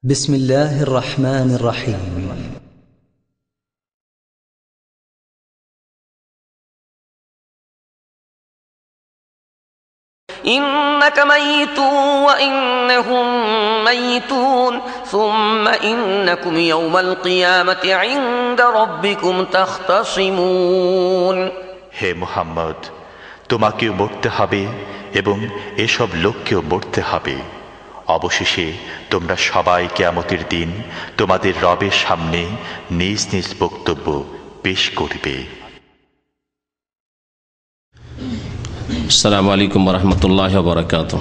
بسم الله الرحمن الرحيم إنك ميت وإنهم ميتون ثم إنكم يوم القيامة عند ربكم تختصمون হে মুহাম্মদ, তোমাকেও মরতে হবে এবং এসব লোককেও মরতে হবে। অবশেষে তোমরা সবাই কিয়ামতের দিন তোমাদের রবের সামনে নিজ নিজ বক্তব্য পেশ করবে। السلام عليكم ورحمة الله وبركاته.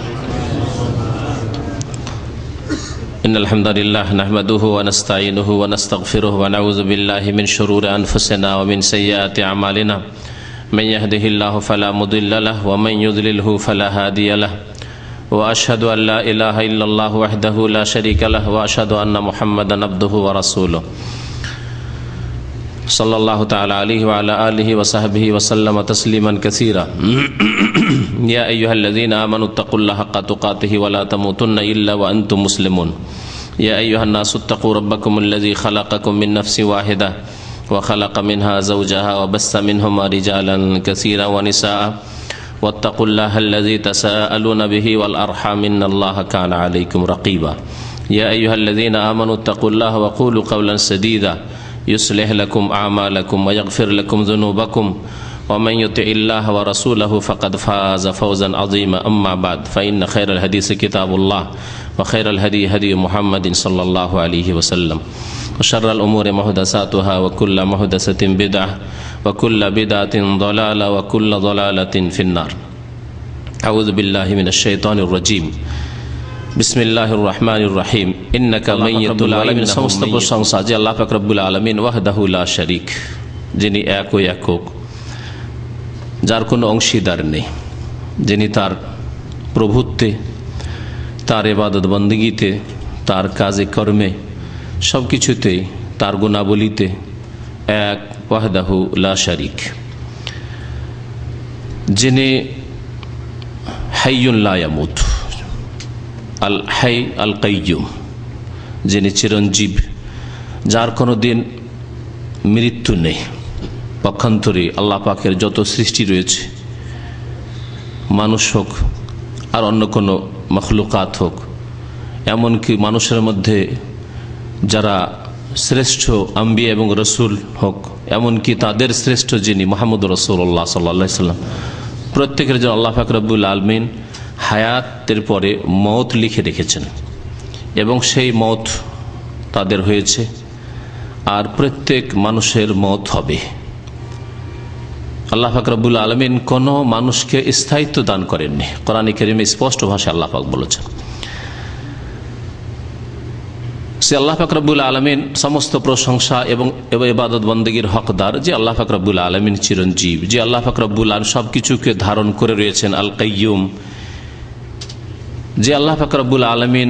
إن الحمد لله نحمده ونستعينه ونستغفره ونعوذ بالله من شرور أنفسنا ومن سيئات أعمالنا من يهده الله فلا مضل له ومن يضلله فلا هادي له وأشهد أن لا إله إلا الله وحده لا شريك له وأشهد أن محمدا عبده ورسوله صلى الله تعالى عليه وعلى آله وصحبه وسلم تسليما كثيرا. يا أيها الذين آمنوا اتقوا الله حق تقاته ولا تموتن إلا وأنتم مسلمون. يا أيها الناس اتقوا ربكم الذي خلقكم من نفس واحدة وخلق منها زوجها وبث منهما رجالا كثيرا ونساء واتقوا الله الذي تساءلون به والأرحام إن الله كان عليكم رقيبا. يا أيها الذين آمنوا اتقوا الله وقولوا قولا سديدا يصلح لكم أعمالكم ويغفر لكم ذنوبكم ومن يطع الله ورسوله فقد فاز فوزا عظيما. أما بعد فإن خير الحديث كتاب الله وخير الهدي هدي محمد صلى الله عليه وسلم وشر الأمور محدثاتها وكل محدثة بدعة وكل بدعة ضلالة وكل ضلالة في النار. أعوذ بالله من الشيطان الرجيم. বিসমিল্লাহির রহমানির রহিম। ইন্নাকা মাইয়্যিতুল আলামিন। সমস্ত প্রশংসা যে আল্লাহ পাক রব্বুল আলামিন ওয়াহদাহু লা শারীক, যিনি এক ও একক, যার কোনো অংশীদার নেই, যিনি তার প্রভুত্বে, তার ইবাদত বন্দেগীতে, তার কাজে কর্মে সব কিছুতেই, তার গুণাবলীতে এক, ওয়াহদাহু লা শারীক, যিনি হাইয়ুন লা ইয়ামুত, আল হাই আল কাইয়ুম, যিনি চিরঞ্জীব, যার কোনো দিন মৃত্যু নেই। পক্ষান্তরে আল্লাহ পাকের যত সৃষ্টি রয়েছে, মানুষ হোক আর অন্য কোনো মখলুকাত হোক, এমনকি মানুষের মধ্যে যারা শ্রেষ্ঠ আম্বিয়া এবং রসুল হোক, এমনকি তাদের শ্রেষ্ঠ যিনি মুহাম্মদ রাসূলুল্লাহ সাল্লাল্লাহু আলাইহি ওয়াসাল্লাম, প্রত্যেকের জন্য আল্লাহ পাক রব্বুল আলামিন হায়াতের পরে মওত লিখে রেখেছেন এবং সেই মওত তাদের হয়েছে, আর প্রত্যেক মানুষের মওত হবে। আল্লাহ পাক রব্বুল আলামিন কোন মানুষকে স্থায়িত্ব দান করেননি। কোরআন কারীমে স্পষ্ট ভাষায় আল্লাহ পাক বলেছেন। সে আল্লাহ পাক রব্বুল আলামিন সমস্ত প্রশংসা এবং ইবাদত বন্দেগীর হকদার, যে আল্লাহ পাক রব্বুল আলামিন চিরঞ্জীব, যে আল্লাহ পাক রব্বুল আলামিন সবকিছুকে ধারণ করে রয়েছেন, আল কাইয়ুম, যে আল্লাহ পাক রব্বুল আলামিন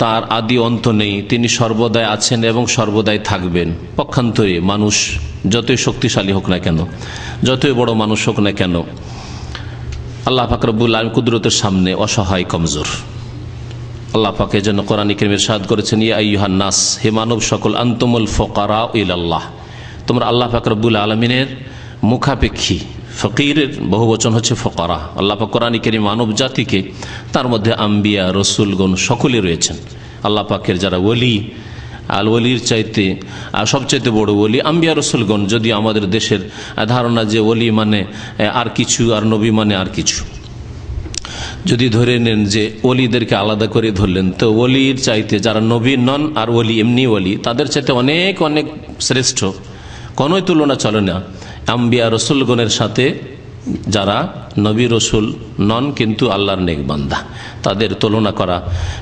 তার আদি অন্ত নেই, তিনি সর্বদাই আছেন এবং সর্বদাই থাকবেন। পক্ষান্তরে মানুষ যতই শক্তিশালী হোক না কেন, যতই বড় মানুষ হোক না কেন, আল্লাহ পাক রব্বুল আলামিন কুদরতের সামনে অসহায়, কমজোর। আল্লাহ পাক এজন্য কোরআন কারীমে ইরশাদ করেছেন, ইয়া আইয়ুহান নাস, হে মানব সকল, আনতুমুল ফুকারা ইলাল্লাহ, তোমরা আল্লাহ পাক রব্বুল আলামিনের মুখাপেক্ষী। ফকিরের বহুবচন হচ্ছে ফকরা। আল্লাহ পাক কোরআন কারীমে মানব জাতিকে, তার মধ্যে আম্বিয়া রসুলগণ সকলে রয়েছেন। আল্লাহ পাকের যারা ওলি, আল ওলির চাইতে সবচাইতে বড় ওলি আম্বিয়া রসুলগণ। যদি আমাদের দেশের ধারণা যে ওলি মানে আর কিছু, আর নবী মানে আর কিছু, যদি ধরে নেন যে ওলিদেরকে আলাদা করে ধরলেন, তো ওলির চাইতে যারা নবী নন আর ওলি এমনি ওলি, তাদের চাইতে অনেক অনেক শ্রেষ্ঠ, কোনোই তুলনা চলে না আম্বিয়া রসুলগণের সাথে যারা নবী রসুল নন কিন্তু আল্লাহর নেক বান্দা। তাদের তুলনা করা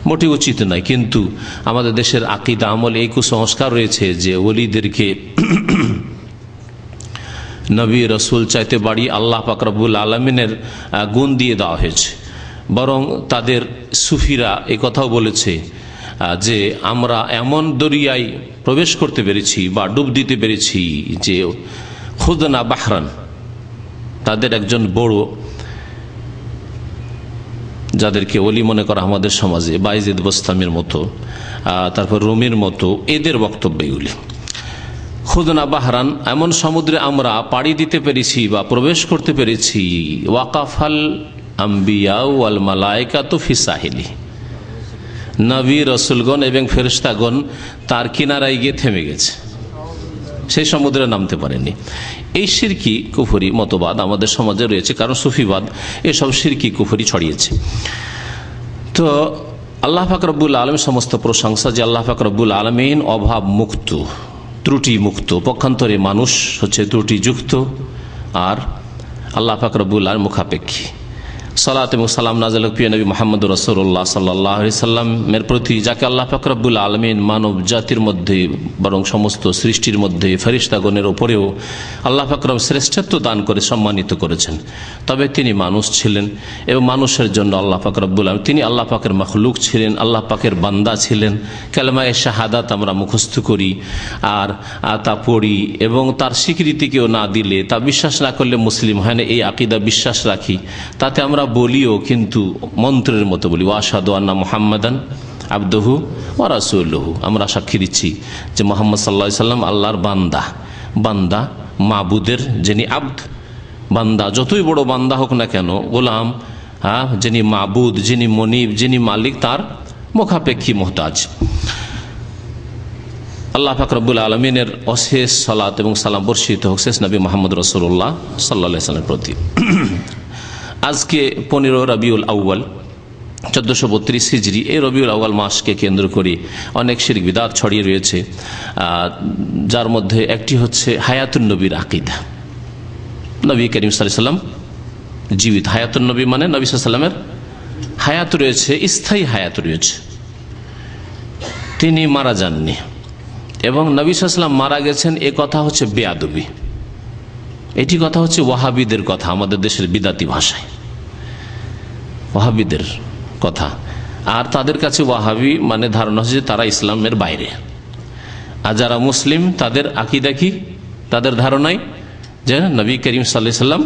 মোটেই উচিত নয়। কিন্তু আমাদের দেশের আকীদা আমল এই কুসংস্কার রয়েছে যে ওলিদেরকে নবী রসুল চাইতে বাড়ি আল্লাহ পাক রব্বুল আলামিনের গুণ দিয়ে দেওয়া হয়েছে। বরং তাদের সুফিরা এই কথাও বলেছে যে আমরা এমন দরিয়ায় প্রবেশ করতে পেরেছি বা ডুব দিতে পেরেছি যে খুদনা বাহরান, তাদের একজন বড়, যাদেরকে ওলি মনে করা আমাদের সমাজে, বাইজিদ বোস্তামির মতো, তারপর রুমির মতো এদের বক্তব্য এগুলি। খুদনা বাহরান, এমন সমুদ্রে আমরা পাড়ি দিতে পেরেছি বা প্রবেশ করতে পেরেছি, ওয়াকাফাল আম্বিয়া ওয়াল মালায়েকাতু ফি সাহিলি, নবী রসুলগণ এবং ফেরেশতাগণ তার কিনারায় গিয়ে থেমে গেছে, সেই সমুদ্রে নামতে পারেনি। এই শিরকি কুফরি মতবাদ আমাদের সমাজে রয়েছে, কারণ সুফিবাদ এসব শিরকি কুফরি ছড়িয়েছে। তো আল্লাহ পাক রব্বুল আলামিন সমস্ত প্রশংসা যে আল্লাহ পাক রব্বুল আলামিন অভাব মুক্ত, ত্রুটি মুক্ত, পক্ষান্তরে মানুষ হচ্ছে ত্রুটিযুক্ত আর আল্লাহ পাক রব্বুল আলামিন মুখাপেক্ষী। সালাত এবং সালাম নাযিল প্রিয় নবী মুহাম্মদ রাসূলুল্লাহ সাল্লাল্লাহু আলাইহি সাল্লামের প্রতি, যাকে আল্লাহ পাক রব্বুল আলামিন মানব জাতির মধ্যে বরং সমস্ত সৃষ্টির মধ্যে ফেরেশতাগণের উপরেও আল্লাহ পাক রব্বুল শ্রেষ্ঠত্ব দান করে সম্মানিত করেছেন। তবে তিনি মানুষ ছিলেন এবং মানুষের জন্য আল্লাহ পাক রব্বুল আলামিন, তিনি আল্লাহ পাকের মাখলুক ছিলেন, আল্লাহ পাকের বান্দা ছিলেন। কালেমায়ে শাহাদাত আমরা মুখস্থ করি আর তা পড়ি এবং তার স্বীকৃতিকেও না দিলে, তা বিশ্বাস না করলে মুসলিম হয় না, এই আকীদা বিশ্বাস রাখি। তাতে আমরা বলিও কিন্তু মন্ত্রের মতো বলি, ওয়াশহাদু আন্না মুহাম্মাদান আবদুহু ওয়া রাসূলুহু, আমরা সাক্ষী দিচ্ছি যে মুহাম্মদ সাল্লাল্লাহু আলাইহি সাল্লাম আল্লাহর বান্দা, বান্দা মাবুদের যিনি আব্দ, বান্দা যতই বড় বান্দা হোক না কেন, গোলাম, যিনি মাবুদ, যিনি মনিব, যিনি মালিক, তার মুখাপেক্ষী মুহতাজ। আল্লাহ পাক রব্বুল আলামিনের অশেষ সালাত এবং সালাম বর্ষিত হোক শেষ নবী মুহাম্মদ রাসূলুল্লাহ সাল্লাল্লাহু আলাইহি সাল্লামের প্রতি। আজকে 15 রবিউল আউয়াল 1432 হিজরি, এই রবিউল আউয়াল মাসকে কেন্দ্র করে অনেক শিরক বিদআত ছড়িয়ে রয়েছে, যার মধ্যে একটি হচ্ছে হায়াতুন নবীর আকীদা। নবী করিম সাল্লাল্লাহু আলাইহি সাল্লাম জীবিত, হায়াতুন নবী মানে নবী সাল্লাল্লাহু আলাইহি সাল্লামের হায়াত রয়েছে, স্থায়ী হায়াত রয়েছে, তিনি মারা যাননি। এবং নবী সাল্লাল্লাহু আলাইহি সাল্লাম মারা গেছেন এ কথা হচ্ছে বেয়াদবি, এটি কথা হচ্ছে ওয়াহাবিদের কথা, আমাদের দেশের বিদাতি ভাষায় ওয়াহাবিদের কথা। আর তাদের কাছে ওয়াহাবি মানে ধারণা হচ্ছে যে তারা ইসলামের বাইরে, আর যারা মুসলিম তাদের আকীদা কি, তাদের ধারণাই যে নবী করিম সাল্লাল্লাহু আলাইহি সাল্লাম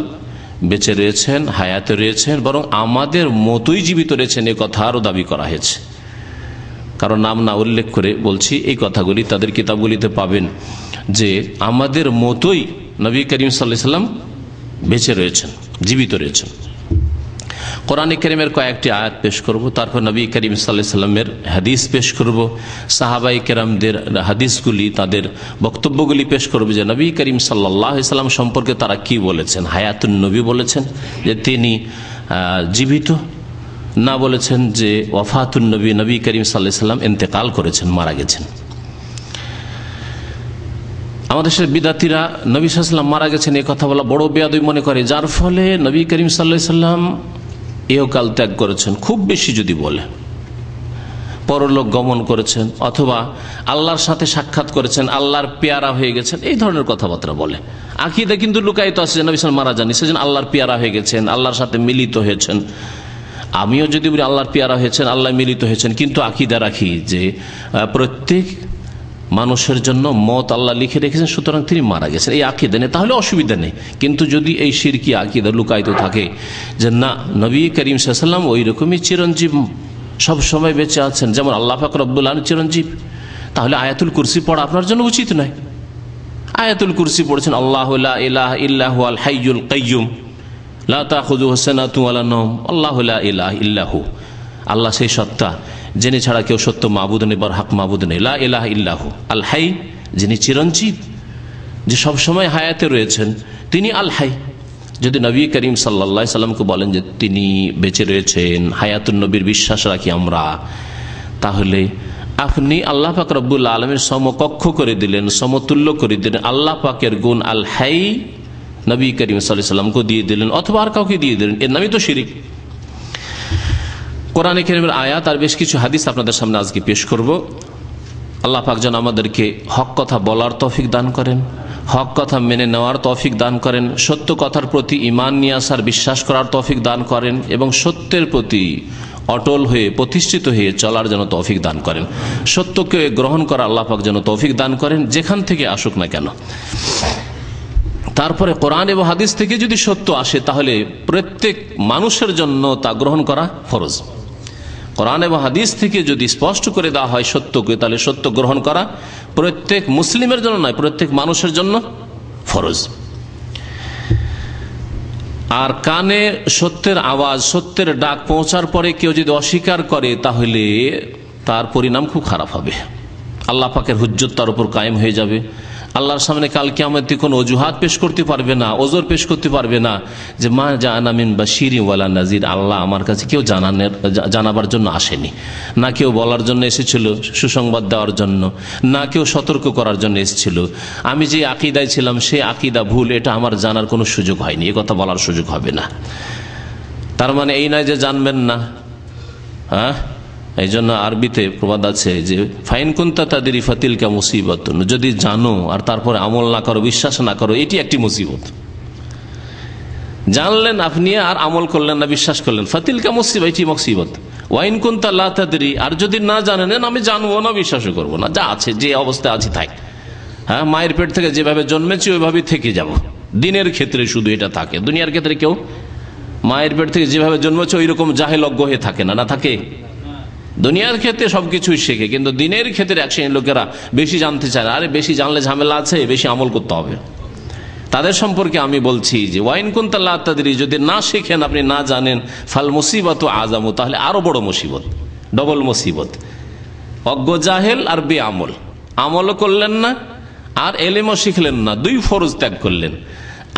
বেঁচে রয়েছেন, হায়াতে রয়েছেন, বরং আমাদের মতোই জীবিত রয়েছেন, এ কথা আরও দাবি করা হয়েছে। কারণ নাম না উল্লেখ করে বলছি, এই কথাগুলি তাদের কিতাবগুলিতে পাবেন যে আমাদের মতোই নবী করিম সাল্লাল্লাহু আলাইহি সাল্লাম বেঁচে রয়েছেন, জীবিত রয়েছেন। কোরআনে কারীমের কয়েকটি আয়াত পেশ করব, তারপর নবী করিম সাল্লাল্লাহু আলাইহি সাল্লামের হাদিস পেশ করব, সাহাবায়ে কেরামদের হাদিসগুলি, তাদের বক্তব্যগুলি পেশ করব যে নবী করিম সাল্লাল্লাহু আলাইহি সাল্লাম সম্পর্কে তারা কি বলেছেন। হায়াতুন নবী বলেছেন যে তিনি জীবিত, না বলেছেন যে ওয়াফাতুন নবী, নবী করিম সাল্লাল্লাহু আলাইহি সাল্লাম ইন্তেকাল করেছেন, মারা গেছেন। আমাদের দেশের বিদাতিরা নবী সাল্লাল্লাহু আলাইহি সাল্লাম মারা গেছেন এই কথা বলা বড় বেয়াদবি মনে করে, যার ফলে নবী করিম সাল্লাল্লাহু আলাইহি সাল্লাম ইহকাল ত্যাগ করেছেন, খুব বেশি যদি বলে পরলোক গমন করেছেন, অথবা আল্লাহর সাথে সাক্ষাৎ করেছেন, আল্লাহর পেয়ারা হয়ে গেছেন, এই ধরনের কথাবার্তা বলে। আকীদা কিন্তু লুকায়িত আছে যে নবী সাল্লাল্লাহু আলাইহি সাল্লাম মারা যাননি, সেজন্য আল্লাহর পেয়ারা হয়ে গেছেন, আল্লাহর সাথে মিলিত হয়েছেন। আমিও যদি বলি আল্লাহর পেয়ারা হয়েছেন, আল্লাহ মিলিত হয়েছেন, কিন্তু আকীদা রাখি যে প্রত্যেক মানুষের জন্য মত আল্লাহ লিখে রেখেছেন, সুতরাং তিনি মারা গেছেন, এই আকীদা নেই, তাহলে অসুবিধা নেই। কিন্তু যদি এই শিরকি আকীদা লুকায়িত থাকে যে না, নবী করিম সাল্লাল্লাহু আলাইহি সাল্লাম ওই রকমই চিরঞ্জীব, সব সময় বেঁচে আছেন, যেমন আল্লাহ পাক রব্বুল আলামিন চিরঞ্জীব, তাহলে আয়াতুল কুরসি পড়া আপনার জন্য উচিত নয়। আয়াতুল কুরসি পড়েছেন, আল্লাহু লা ইলাহা ইল্লা হুয়াল হাইয়ুল কাইয়্যুম লা তাখুযুহু সিনাতুন ওয়ালা নাওম, আল্লাহু লা ইলাহা ইল্লা হু, আল্লাহ সেই সত্তা যিনি ছাড়া কেউ সত্য মাবুদ নেই, বরহক মাবুদ নেই, লা ইলাহা ইল্লাহু, আল হাই যিনি চিরঞ্জীব, যে সব সময় হায়াতে রয়েছেন, তিনি আল হাই। যদি নবী করিম সাল্লাল্লাহু আলাইহি সাল্লামকে বলেন যে তিনি বেঁচে রয়েছেন, হায়াতুন নবীর বিশ্বাস রাখি আমরা, তাহলে আপনি আল্লাহ পাক রব্বুল আলামিন সমকক্ষ করে দিলেন, সমতুল্য করে দিলেন। আল্লাহ পাকের গুণ আল হাই নবী করিম সাল্লাল্লাহু আলাইহি সাল্লামকে দিয়ে দিলেন, অথবা আর কাউকে দিয়ে দিলেন, এর নামই তো শিরক। কোরআনে কারীমের আয়াত আর বেশ কিছু হাদিস আপনাদের সামনে আজকে পেশ করব। আল্লাহ পাক যেন আমাদেরকে হক কথা বলার তৌফিক দান করেন, হক কথা মেনে নেওয়ার তৌফিক দান করেন, সত্য কথার প্রতি ঈমান নিয়ে আসার, বিশ্বাস করার তৌফিক দান করেন, এবং সত্যের প্রতি অটল হয়ে প্রতিষ্ঠিত হয়ে চলার যেন তৌফিক দান করেন। সত্যকে গ্রহণ করা আল্লাহ পাক যেন তৌফিক দান করেন, যেখান থেকে আসুক না কেন। তারপরে কোরআন এবং হাদিস থেকে যদি সত্য আসে, তাহলে প্রত্যেক মানুষের জন্য তা গ্রহণ করা ফরজ। কোরআন এবং হাদিস থেকে যদি স্পষ্ট করে দেওয়া হয় সত্যকে, তাহলে সত্য গ্রহণ করা প্রত্যেক মুসলিমের জন্য নয়, প্রত্যেক মানুষের জন্য ফরজ। আর কানে সত্যের আওয়াজ, সত্যের ডাক পৌঁছার পরে কেউ যদি অস্বীকার করে, তাহলে তার পরিণাম খুব খারাপ হবে। আল্লাহ পাকের হুজ্জত তার উপর কায়েম হয়ে যাবে। আল্লাহর সামনে কাল কিয়ামতে কোনো অজুহাত পেশ করতে পারবে না, ওজর পেশ করতে পারবে না যে মা জানা মিন বাশিরি ওয়ালা নাজির, আল্লাহ আমার কাছে কেউ জানাবার জন্য আসেনি, না কেউ বলার জন্য এসেছিল সুসংবাদ দেওয়ার জন্য, না কেউ সতর্ক করার জন্য এসেছিল। আমি যে আকীদায় ছিলাম সে আকীদা ভুল, এটা আমার জানার কোনো সুযোগ হয়নি, এ কথা বলার সুযোগ হবে না। তার মানে এই নয় যে জানবেন না। হ্যাঁ, এই জন্য আরবিতে প্রবাদ আছে যে ফাইন কুনতা তাদরি ফাতিলকা মুসিবতুন, যদি জানো আর তারপরে আমল না করো, বিশ্বাস না করো, এটি একটি মুসিবত। জানলেন আপনি আর আমল করলেন না, বিশ্বাস করলেন, ফাতিলকা মুসিবত, এটি মুসিবত। ওয়াইন কুনতা লা তাদরি, আর যদি না জানেন আমি জানবো না, বিশ্বাসও করবো না, যা আছে যে অবস্থা আছে থাক। হ্যাঁ, মায়ের পেট থেকে যেভাবে জন্মেছি ওইভাবেই থেকে যাব। দিনের ক্ষেত্রে শুধু এটা থাকে, দুনিয়ার ক্ষেত্রে কেউ মায়ের পেট থেকে যেভাবে জন্মেছে ওই রকম জাহেলজ্ঞ হয়ে থাকে না, না থাকে। দুনিয়ার ক্ষেত্রে সবকিছুই শেখে, কিন্তু দিনের ক্ষেত্রে এক শ্রেণীর লোকেরা বেশি জানতে চায়। আরে বেশি জানলে ঝামেলা আছে, বেশি আমল করতে হবে। তাদের সম্পর্কে আমি বলছি যে ওয়াইন কুনতা লা তাদরি, যদি না শিখেন, আপনি না জানেন, ফাল মুসিবত আযামু, তাহলে আরো বড় মুসিবত, ডবল মুসিবত। অজ্ঞ জাহেল আর বেআমল, আমলও করলেন না আর এলেমও শিখলেন না, দুই ফরজ ত্যাগ করলেন।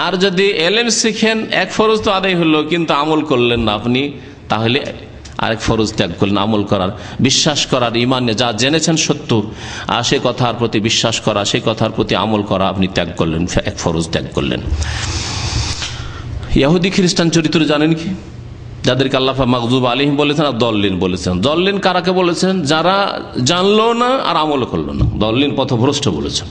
আর যদি এলেম শিখেন, এক ফরজ তো আদায় হলো, কিন্তু আমল করলেন না আপনি, তাহলে আরেক ফরজ ত্যাগ করলেন, আমল করার, বিশ্বাস করার, ইমানে যা জেনেছেন সত্য, আর সে কথার প্রতি বিশ্বাস করা, সেই কথার প্রতি আমল করা আপনি ত্যাগ করলেন, এক ফরজ ত্যাগ করলেন। ইহুদি খ্রিস্টান চরিত্র জানেন কি? যাদেরকে আল্লাহ মাগযুব আলাইহিম বলেছেন আর দল্লিন বলেছেন। দল্লিন কারাকে বলেছেন? যারা জানলো না আর আমল করলো না, দল্লিন পথভ্রষ্ট বলেছেন।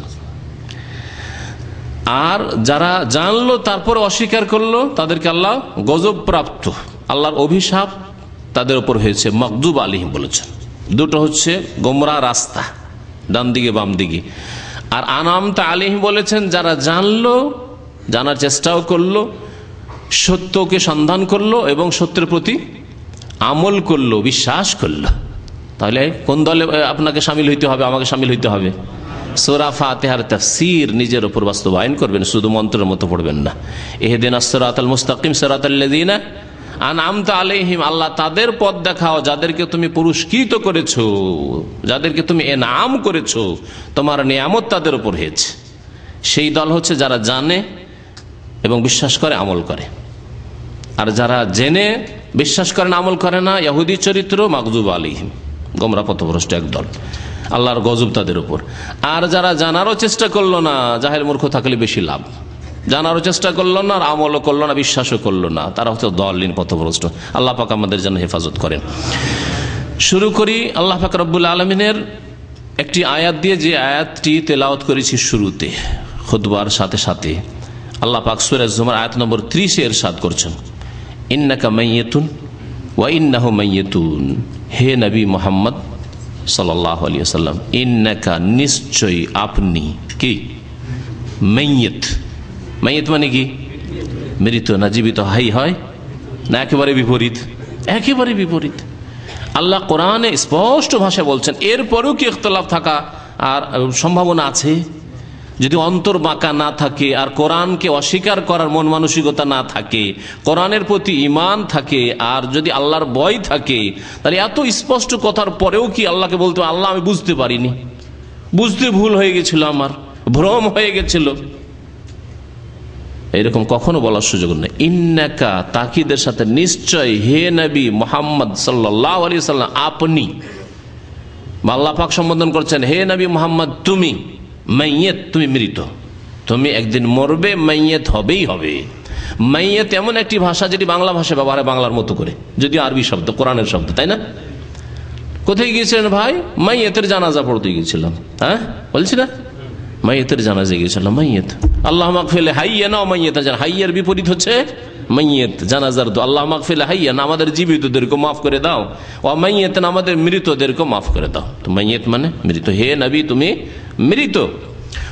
আর যারা জানলো তারপরে অস্বীকার করলো, তাদেরকে আল্লাহ গজব প্রাপ্ত, আল্লাহর অভিশাপ তাদের উপর হয়েছে, মাগযুব আলাইহিম বলেছেন। দুটো হচ্ছে গোমরাহ রাস্তা, ডান দিকে বাম দিকে। আর আনআমতা আলাইহিম বলেছেন যারা জানলো, জানার চেষ্টাও করলো, সত্যকে সন্ধান করলো এবং সত্যের প্রতি আমল করলো, বিশ্বাস করলো। তাহলে কোন দলে আপনাকে শামিল হইতে হবে, আমাকে শামিল হইতে হবে? সূরা ফাতিহার তাফসীর নিজের উপর বাস্তবায়ন করবেন, শুধু মন্ত্রের মতো পড়বেন না। ইহদিনাস সিরাতাল মুস্তাকিম সিরাতাল্লাযীনা আনআমতা আলাইহিম, আল্লাহ তাদের পথ দেখাও যাদেরকে তুমি পুরস্কৃত করেছো, যাদেরকে তুমি এনাম করেছো, তোমার নিয়ামত তাদের উপর হয়েছে। সেই দল হচ্ছে যারা জানে এবং বিশ্বাস করে, আমল করে। আর যারা জেনে বিশ্বাস করেন, আমল করে না, ইহুদি চরিত্র, মাগযুব আলাইহিম, গোমরাহ পথভ্রষ্ট এক দল, আল্লাহর গজব তাদের উপর। আর যারা জানারও চেষ্টা করলো না, জাহেল মূর্খ থাকলে বেশি লাভ, জানারও চেষ্টা করলো না আর আমলও করলো না, বিশ্বাসও করলো না, তারা হচ্ছে দলিন পথভ্রষ্ট। আল্লাহ পাক আমাদের জন্য হেফাজত করেন। শুরু করি আল্লাহ পাক রব্বুল আলামিনের একটি আয়াত দিয়ে, যে আয়াতটি তেলাওয়াত করেছি শুরুতে খুতবার সাথে সাথে। আল্লাহ পাক সূরা জুমার আয়াত নম্বর 30 ইরশাদ করছেন, ইন্নাকা মাইয়িতুন ওয়া ইন্নাহু মাইয়িতুন, হে নবী মুহাম্মদ সাল্লাল্লাহু আলাইহি ওয়াসাল্লাম, ইন্নাকা নিশ্চয়ই আপনি কি, মাইয়িত, মাইয়িত মানে কি? মৃত, না জীবিত হাই হয় না একেবারে বিপরীত? একেবারে বিপরীত। আল্লাহ কোরআনে স্পষ্ট ভাষায় বলছেন, এরপরেও কি ইখতিলাফ থাকা আর সম্ভাবনা আছে? যদি অন্তর বাঁকা না থাকে আর কোরআনকে অস্বীকার করার মন মানসিকতা না থাকে, কোরআনের প্রতি ঈমান থাকে, আর যদি আল্লাহর ভয় থাকে, তাহলে এত স্পষ্ট কথার পরেও কি আল্লাহকে বলতে, আল্লাহ আমি বুঝতে পারিনি, বুঝতে ভুল হয়ে গেছিল, আমার ভ্রম হয়ে গেছিল, এরকম কখনো বলার সুযোগ নেই। ইন্নাকা, তাকিদের সাথে নিশ্চয়, হে নবী মুহাম্মদ সাল্লাল্লাহু আলাইহি ওয়াসাল্লাম, আপনি, আল্লাহ পাক সম্বোধন করছেন, হে নবী মুহাম্মদ তুমি মাইয়িত, তুমি মৃত, তুমি একদিন মরবে, মাইয়িত হবেই হবে। মাইয়িত এমন একটি ভাষা যেটি বাংলা ভাষায় ব্যবহার হয় বাংলার মতো করে, যদিও আরবি শব্দ, কোরআনের শব্দ, তাই না? কোথায় গিয়েছিলেন ভাই? মাইয়িতের জানাজা পড়তে গিয়েছিলাম। হ্যাঁ বলছি না, মাইয়িতের জানাজা গিয়েছিলাম। মাইয়িত, আল্লাহ মাগফির হাইয়া না মাইয়িত, হাইয়ার বিপরীত হচ্ছে মাইয়িত, জানাজার দোয়া। আল্লাহ মাগফির হাইয়া না, আমাদের জীবিতদেরকে মাফ করে দাও, ও মাইয়িত না, আমাদের মৃতদেরকে মাফ করে দাও। তো মাইয়িত মানে মৃত, হে নবী তুমি মৃত।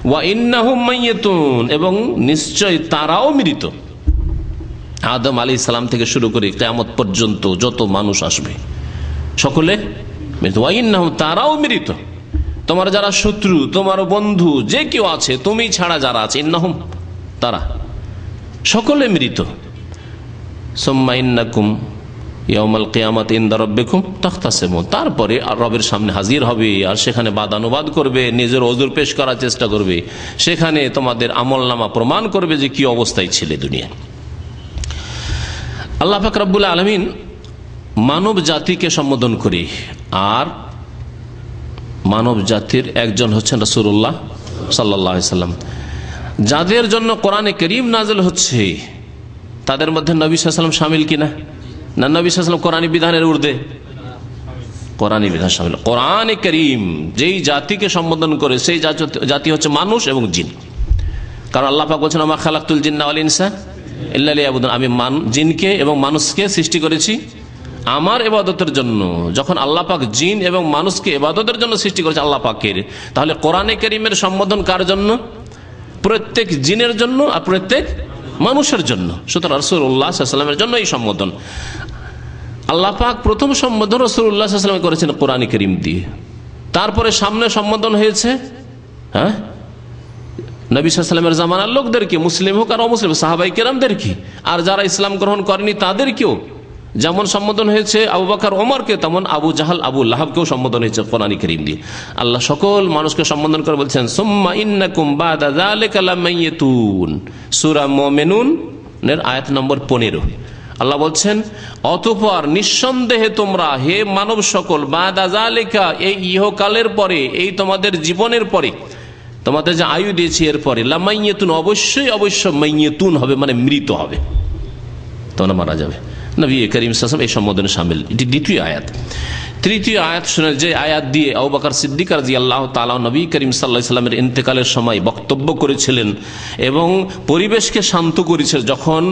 ওয়া ইন্নাহুম মাইয়িতুন, এবং নিশ্চয় তারাও মৃত। আদম আলাইহিস সালাম থেকে শুরু করে কিয়ামত পর্যন্ত যত মানুষ আসবে সকলে মৃত। ওয়াইন্নাহুম, তারাও মৃত। তোমার যারা শত্রু, তোমার বন্ধু যে কেউ আছে, তুমি ছাড়া যারা আছে, ইন্নাহুম, তারা সকলে মৃত। সুম্মা ইন্নাকুম ইয়াউমাল কিয়ামাতি ইনদা রাব্বিকুম তাখতাসিমুন, তারপরে আর রবের সামনে হাজির হবে, আর সেখানে বাদানুবাদ করবে, নিজের ওজর পেশ করার চেষ্টা করবে, সেখানে তোমাদের আমলনামা প্রমাণ করবে যে কি অবস্থায় ছিলে দুনিয়া। আল্লাহ পাক রব্বুল আলামিন মানব জাতিকে সম্বোধন করে, আর মানব জাতির একজন হচ্ছেন রাসূলুল্লাহ সাল্লাল্লাহু আলাইহি সাল্লাম, যাদের জন্য কোরআনে কারীম নাযিল হচ্ছে তাদের মধ্যে নবী সাল্লাল্লাহু আলাইহি ওয়াসাল্লাম শামিল কিনা? না, নবী সাল্লাল্লাহু আলাইহি ওয়াসাল্লাম কোরআনী বিধানের ঊর্ধ্বে, কোরআনী বিধান শামিল। কোরআনে কারীম যেই জাতিকে সম্বোধন করে সেই জাতি হচ্ছে মানুষ এবং জিন। কারণ আল্লাহ পাক বলেছেন, আমা খালাকতুল জিন্না ওয়াল ইনসা ইল্লা লিয়াবুদুন, আমি জিনকে এবং মানুষকে সৃষ্টি করেছি আমার ইবাদতের জন্য। যখন আল্লাহ পাক জিন এবং মানুষকে ইবাদতের জন্য সৃষ্টি করেছে আল্লাহ পাকের, তাহলে কোরআনে কারীমের সম্বোধন কার জন্য? প্রত্যেক জিনের জন্য আর প্রত্যেক মানুষের জন্য। সুতরাং রাসূলুল্লাহ সাল্লাল্লাহু আলাইহি ওয়াসাল্লামের জন্য এই সম্বোধন। আল্লাহ পাক প্রথম সম্বোধন রাসূলুল্লাহ সাল্লাল্লাহু আলাইহি ওয়াসাল্লাম করেছেন কোরআনে কারীম দিয়ে, তারপরে সামনে সম্বোধন হয়েছে নবী সাল্লাল্লাহু আলাইহি ওয়াসাল্লামের জামানার লোকদেরকে, মুসলিম হোক আর অমুসলিম, সাহাবায়ে কেরামদেরকে, আর যারা ইসলাম গ্রহণ করেনি তাদেরকেও। যেমন সম্বোধন হয়েছে আবু বকর ওমরকে, তেমন আবু জাহাল আবু লাহাবকেও সম্বোধন হয়েছে কোরআনে কারীম দিয়ে। আল্লাহ সকল মানুষকে সম্বোধন করে বলছেন, সুম্মা ইন্নাকুম বাদা যালিকা লামাইয়াতুন, সূরা মুমিনুন এর আয়াত নম্বর 15। আল্লাহ বলছেন, অতঃপর নিঃসন্দেহে তোমরা হে মানব সকল, বাদা যালিকা, এই ইহকালের পরে, এই তোমাদের জীবনের পরে, তোমাদের যে আয়ু দিয়েছি এর পরে, লামাইয়াতুন, অবশ্যই মাইয়াতুন হবে, মানে মৃত হবে, তোমরা মারা যাবে। নবী করিম সাল্লাল্লাহু আলাইহি ওয়াসাল্লাম এই সম্বোধনে শামিল। এটি দ্বিতীয় আয়াত। তৃতীয় আয়াত শুনে, যে আয়াত দিয়ে আবু বকর সিদ্দিক রাদিয়াল্লাহু তাআলা নবী করিম সাল্লাল্লাহু আলাইহি ওয়াসাল্লামের ইন্তেকালের সময় বক্তব্য করেছিলেন এবং পরিবেশকে শান্ত করেছিলেন। যখন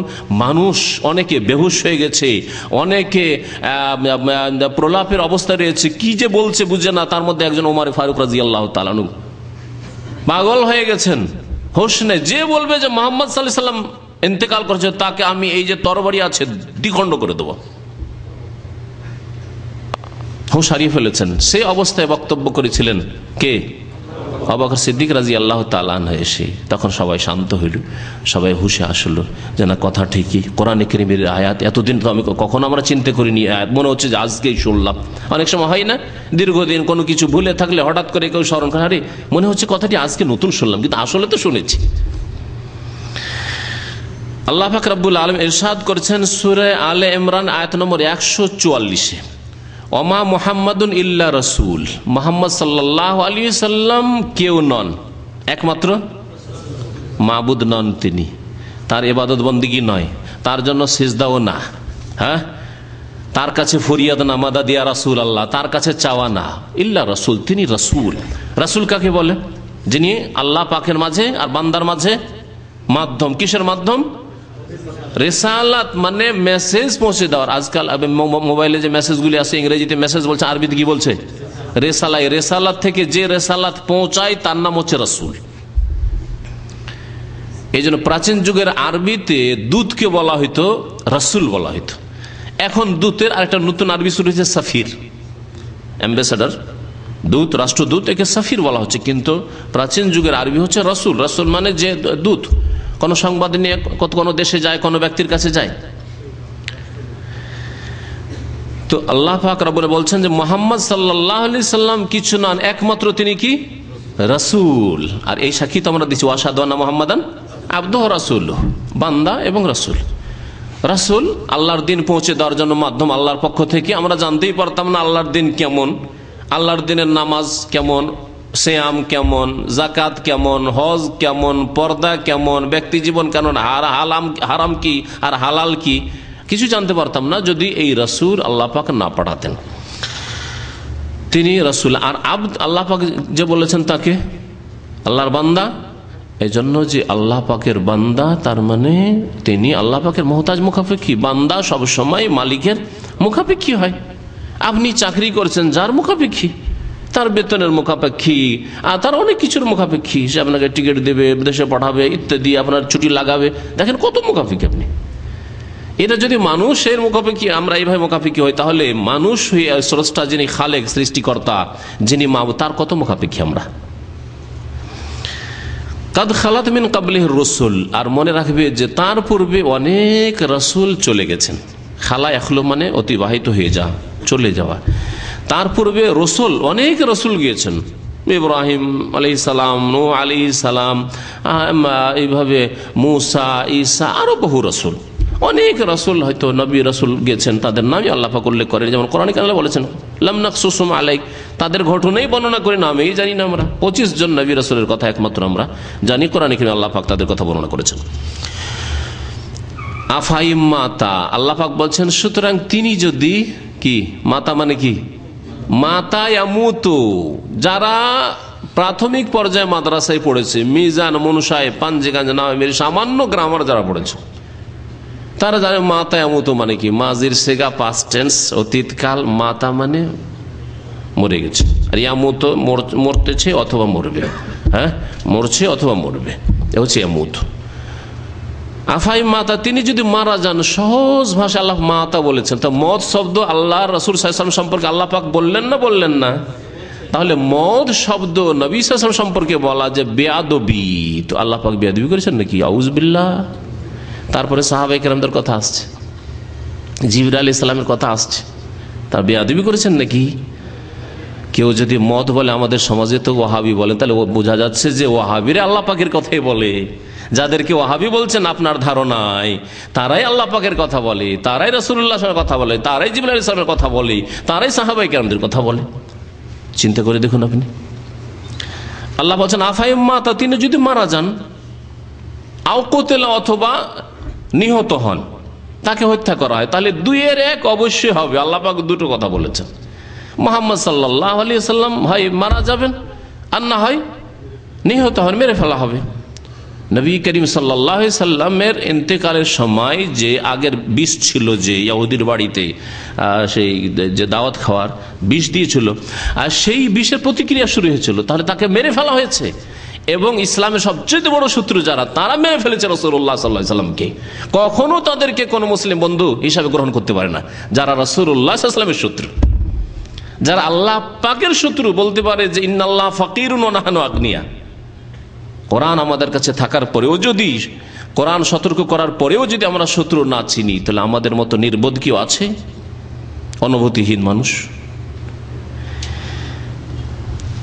মানুষ অনেকে বেহুশ হয়ে গেছে, অনেকে প্রলাপের অবস্থা রয়েছে, কি যে বলছে বুঝে না, তার মধ্যে একজন ওমর ফারুক রাদিয়াল্লাহু তাআলা আনহু পাগল হয়ে গেছেন, হোশ নেই। যে বলবে যে মুহাম্মদ সাল্লাল্লাহু আলাইহি ওয়াসাল্লাম ইন্তেকাল করছে, তাকে আমি এই যে তরবারি আছে দ্বিখণ্ড করে দেব, হুঁশ হারিয়ে ফেলেছেন। সেই অবস্থায় বক্তব্য করেছিলেন কে? আবু বকর সিদ্দিক রাদিয়াল্লাহু তাআলা আনহু। এসে তখন সবাই শান্ত হইল, সবাই হুঁশে আসলো যে না, কথা ঠিকই, কোরআনে কারীমের আয়াত এতদিন তো আমি কখনো আমরা চিন্তা করিনি, আয়াত মনে হচ্ছে যে আজকেই শুনলাম। অনেক সময় হয় না, দীর্ঘদিন কোনো কিছু ভুলে থাকলে হঠাৎ করে কেউ স্মরণ করে, আরে মনে হচ্ছে কথাটি আজকে নতুন শুনলাম, কিন্তু আসলে তো শুনেছি। আল্লাহ পাক রব্বুল আলামিন ইরশাদ করেছেন সূরা আলে ইমরান আয়াত নম্বর 144-এ, ওমা মুহাম্মাদুন ইল্লা রাসূল, মুহাম্মদ সাল্লাল্লাহু আলাইহি ওয়াসাল্লাম কেউ নন, একমাত্র মাবুদ নন তিনি, তার ইবাদত বন্দেগী নয়, তার জন্য সিজদাও না, তার কাছে ফরিয়াদ না, মাদাদ ইয়া রাসূলুল্লাহ, তার কাছে চাওয়া না, ইল্লা রাসূল, তিনি রাসূল। রাসূল কাকে বলে? যিনি আল্লাহ পাকের মাঝে আর বান্দার মাঝে মাধ্যম। কিসের মাধ্যম? রিসালাত, মানে মেসেজ পৌঁছে দেওয়ার। আজকাল মোবাইলে যে মেসেজগুলি আছে, ইংরেজিতে মেসেজ বলছে, আরবিতে কি বলছে? রেসালাই। রেসালাত থেকে যে রেসালাত পৌঁছায় তার নাম হচ্ছে রাসূল। এই জন্য প্রাচীন যুগের আরবিতে দূতকে বলা হইতো রাসূল বলা হইতো। এখন দূতের আরেকটা নতুন আরবি শুরু হয়েছে, সাফির, অ্যাম্বাসেডর, দূত, রাষ্ট্রদূত, একে সাফির বলা হচ্ছে। কিন্তু প্রাচীন যুগের আরবি হচ্ছে রাসূল। রাসূল মানে যে দূত, কোন সংবাদ নিয়ে কোন দেশে যায়, কোন ব্যক্তির কাছে যায়। তো আল্লাহ পাক রব্বুল বলছেন যে মুহাম্মদ সাল্লাল্লাহু আলাইহি সাল্লাম কিছু নন, একমাত্র তিনি কি? রাসূল। আর এই সাক্ষী তো আমরা দিচ্ছি, ওয়াশহাদু আন্না মুহাম্মাদান আবদুহু রাসূলুহু, বান্দা এবং রাসূল। রাসূল আল্লাহর দিন পৌঁছে দেওয়ার জন্য মাধ্যম আল্লাহর পক্ষ থেকে। আমরা জানতেই পারতাম না আল্লাহর দিন কেমন, আল্লাহর দিনের নামাজ কেমন, সিয়াম কেমন, যাকাত কেমন, হজ কেমন, পর্দা কেমন, ব্যক্তি জীবন কেমন, হারাম কি আর হালাল কি, কিছু জানতে পারতাম না যদি এই রাসূল আল্লাহ পাক না পাঠাতেন। তিনি রাসূল। আর আব্দ, আল্লাহ পাক যে বলেছেন তাকে আল্লাহর বান্দা, এই জন্য যে আল্লাহ পাকের বান্দা, তার মানে তিনি আল্লাহ পাকের মুহতাজ মুখাপেক্ষী। বান্দা সবসময় মালিকের মুখাপেক্ষী হয়। আপনি চাকরি করছেন যার মুখাপেক্ষী, তার বেতনের মুখাপেক্ষী, আর তার অনেক কিছুর মুখাপেক্ষী। সে আপনাকে টিকিট দেবে, দেশে পাঠাবে ইত্যাদি, আপনার ছুটি লাগাবে, দেখেন কত মুখাপেক্ষী আপনি। এটা যদি মানুষের মুখাপেক্ষি আমরা এইভাবে মুখাপেক্ষি হই, তাহলে মানুষ স্রষ্টা যিনি খালেক, সৃষ্টিকর্তা যিনি মাবুদ, তার কত মুখাপেক্ষি আমরা। কাদ খালাত মিন কাবলিহির রসুল, আর মনে রাখবে যে তার পূর্বে অনেক রসুল চলে গেছেন। খালা এখলো মানে অতিবাহিত হয়ে যাওয়া, চলে যাওয়া। তার পূর্বে রসুল, অনেক রসুল গিয়েছেন, ইব্রাহিম আলাইহিস সালাম, নূহ আলাইহিস সালাম, এইভাবে মুসা, ঈসা, আরো বহু রসুল, অনেক রসুল হয়তো নবী রসুল গেছেন, তাদের নামই আল্লাহ পাক উল্লেখ করেন। যেমন কোরআনে আল্লাহ বলেছেন লাম নাকসুসুম আলাইক, তাদের ঘটনাই বর্ণনা করে নামেই জানি না আমরা। 25 জন নবী রসুলের কথা একমাত্র আমরা জানি, কোরআনে আল্লাহ পাক তাদের কথা বর্ণনা করেছেন। আফাইম মাতা, আল্লাহ পাক বলছেন সুতরাং তিনি যদি কি, মাতা মানে কি, মাতা ইয়ামুতু, যারা প্রাথমিক পর্যায়ে মাদ্রাসায় পড়েছে, মিজান, মনুসায়, পাঞ্জেগাঞ্জ, নামের সামান্য গ্রামার যারা পড়েছে, তারা জানে মাতা ইয়ামুতু মানে কি, মাজির সেগা পাস্ট টেন্স, অতীতকাল, মাতা মানে মরে গেছে, আর ইয়ামুতু মরতেছে অথবা মরবে, হ্যাঁ মরছে অথবা মরবে, এ হচ্ছে ইয়ামুতু। আফাই মাতা, তিনি যদি মারা যান, সহজ ভাষা আল্লাহ মাতা বলেছেন। তো মদ শব্দ আল্লাহ রাসূল সাল্লাল্লাহু আলাইহি ওয়াসাল্লাম সম্পর্কে আল্লাহ পাক বললেন না বললেন না? তাহলে মদ শব্দ নবী সাল্লাল্লাহু আলাইহি ওয়াসাল্লাম সম্পর্কে বলা যে বেয়াদবি, তো আল্লাহ পাক বেয়াদবি করেছেন নাকি? আউযু বিল্লাহ। তারপরে সাহাবায়ে কেরামদের কথা আসছে, জিবরাইল আলাইহিস সালামের কথা আসছে, তার বেয়াদবি করেছেন নাকি? কেউ যদি মদ বলে, আমাদের সমাজে তো ওয়াহাবি বলেন, তাহলে বোঝা যাচ্ছে যে ওয়াহাবিরা আল্লাহ পাকের কথাই বলে। যাদেরকে ওয়াহাবি বলছেন আপনার ধারণায়, তারাই আল্লাহ পাকের কথা বলে, তারাই রাসূলুল্লাহ সাল্লাল্লাহু আলাইহি ওয়াসাল্লামের কথা বলে, তারাই জিবরাইল আলাইহিস সালামের কথা বলে, তারাই সাহাবায়ে কেরামদের কথা বলে। চিন্তা করে দেখুন আপনি। আল্লাহ বলছেন আফাইম মাতা, তিনি যদি মারা যান, আও কুতিলা, অথবা নিহত হন, তাকে হত্যা করা হয়, তাহলে দুইয়ের এক অবশ্যই হবে। আল্লাহ পাক দুটো কথা বলেছেন। মুহাম্মদ সাল্লাল্লাহু আলাইহি ওয়াসাল্লাম হয় মারা যাবেন, আর না হয় নিহত হন, মেরে ফেলা হবে। নবী করিম সাল্লাল্লাহু আলাইহি সাল্লামের ইন্তেকালের সময় যে আগের বিষ ছিল, যে ইহুদির বাড়িতে সেই যে দাওয়াত খাওয়ার বিষ দিয়েছিল, আর সেই বিষের প্রতিক্রিয়া শুরু হয়েছিল, তাহলে তাকে মেরে ফেলা হয়েছে। এবং ইসলামের সবচেয়ে বড় শত্রু যারা, তারা মেরে ফেলেছে রাসূলুল্লাহ সাল্লাল্লাহু আলাইহি সাল্লামকে। কখনো তাদেরকে কোনো মুসলিম বন্ধু হিসাবে গ্রহণ করতে পারে না। যারা রাসূলুল্লাহ সাল্লাল্লাহু আলাইহি সাল্লামের শত্রু, যারা আল্লাহ পাকের শত্রু, বলতে পারে যে ইন্নাল্লাহ ফাকিরুন ওয়া নাহনু আগনিয়া। কোরআন আমাদের কাছে থাকার পরেও যদি, কোরআন সতর্ক করার পরেও যদি আমরা শত্রু না চিনি, তাহলে আমাদের মতো নির্বোধ কেউ আছে? অনুভূতিহীন মানুষ।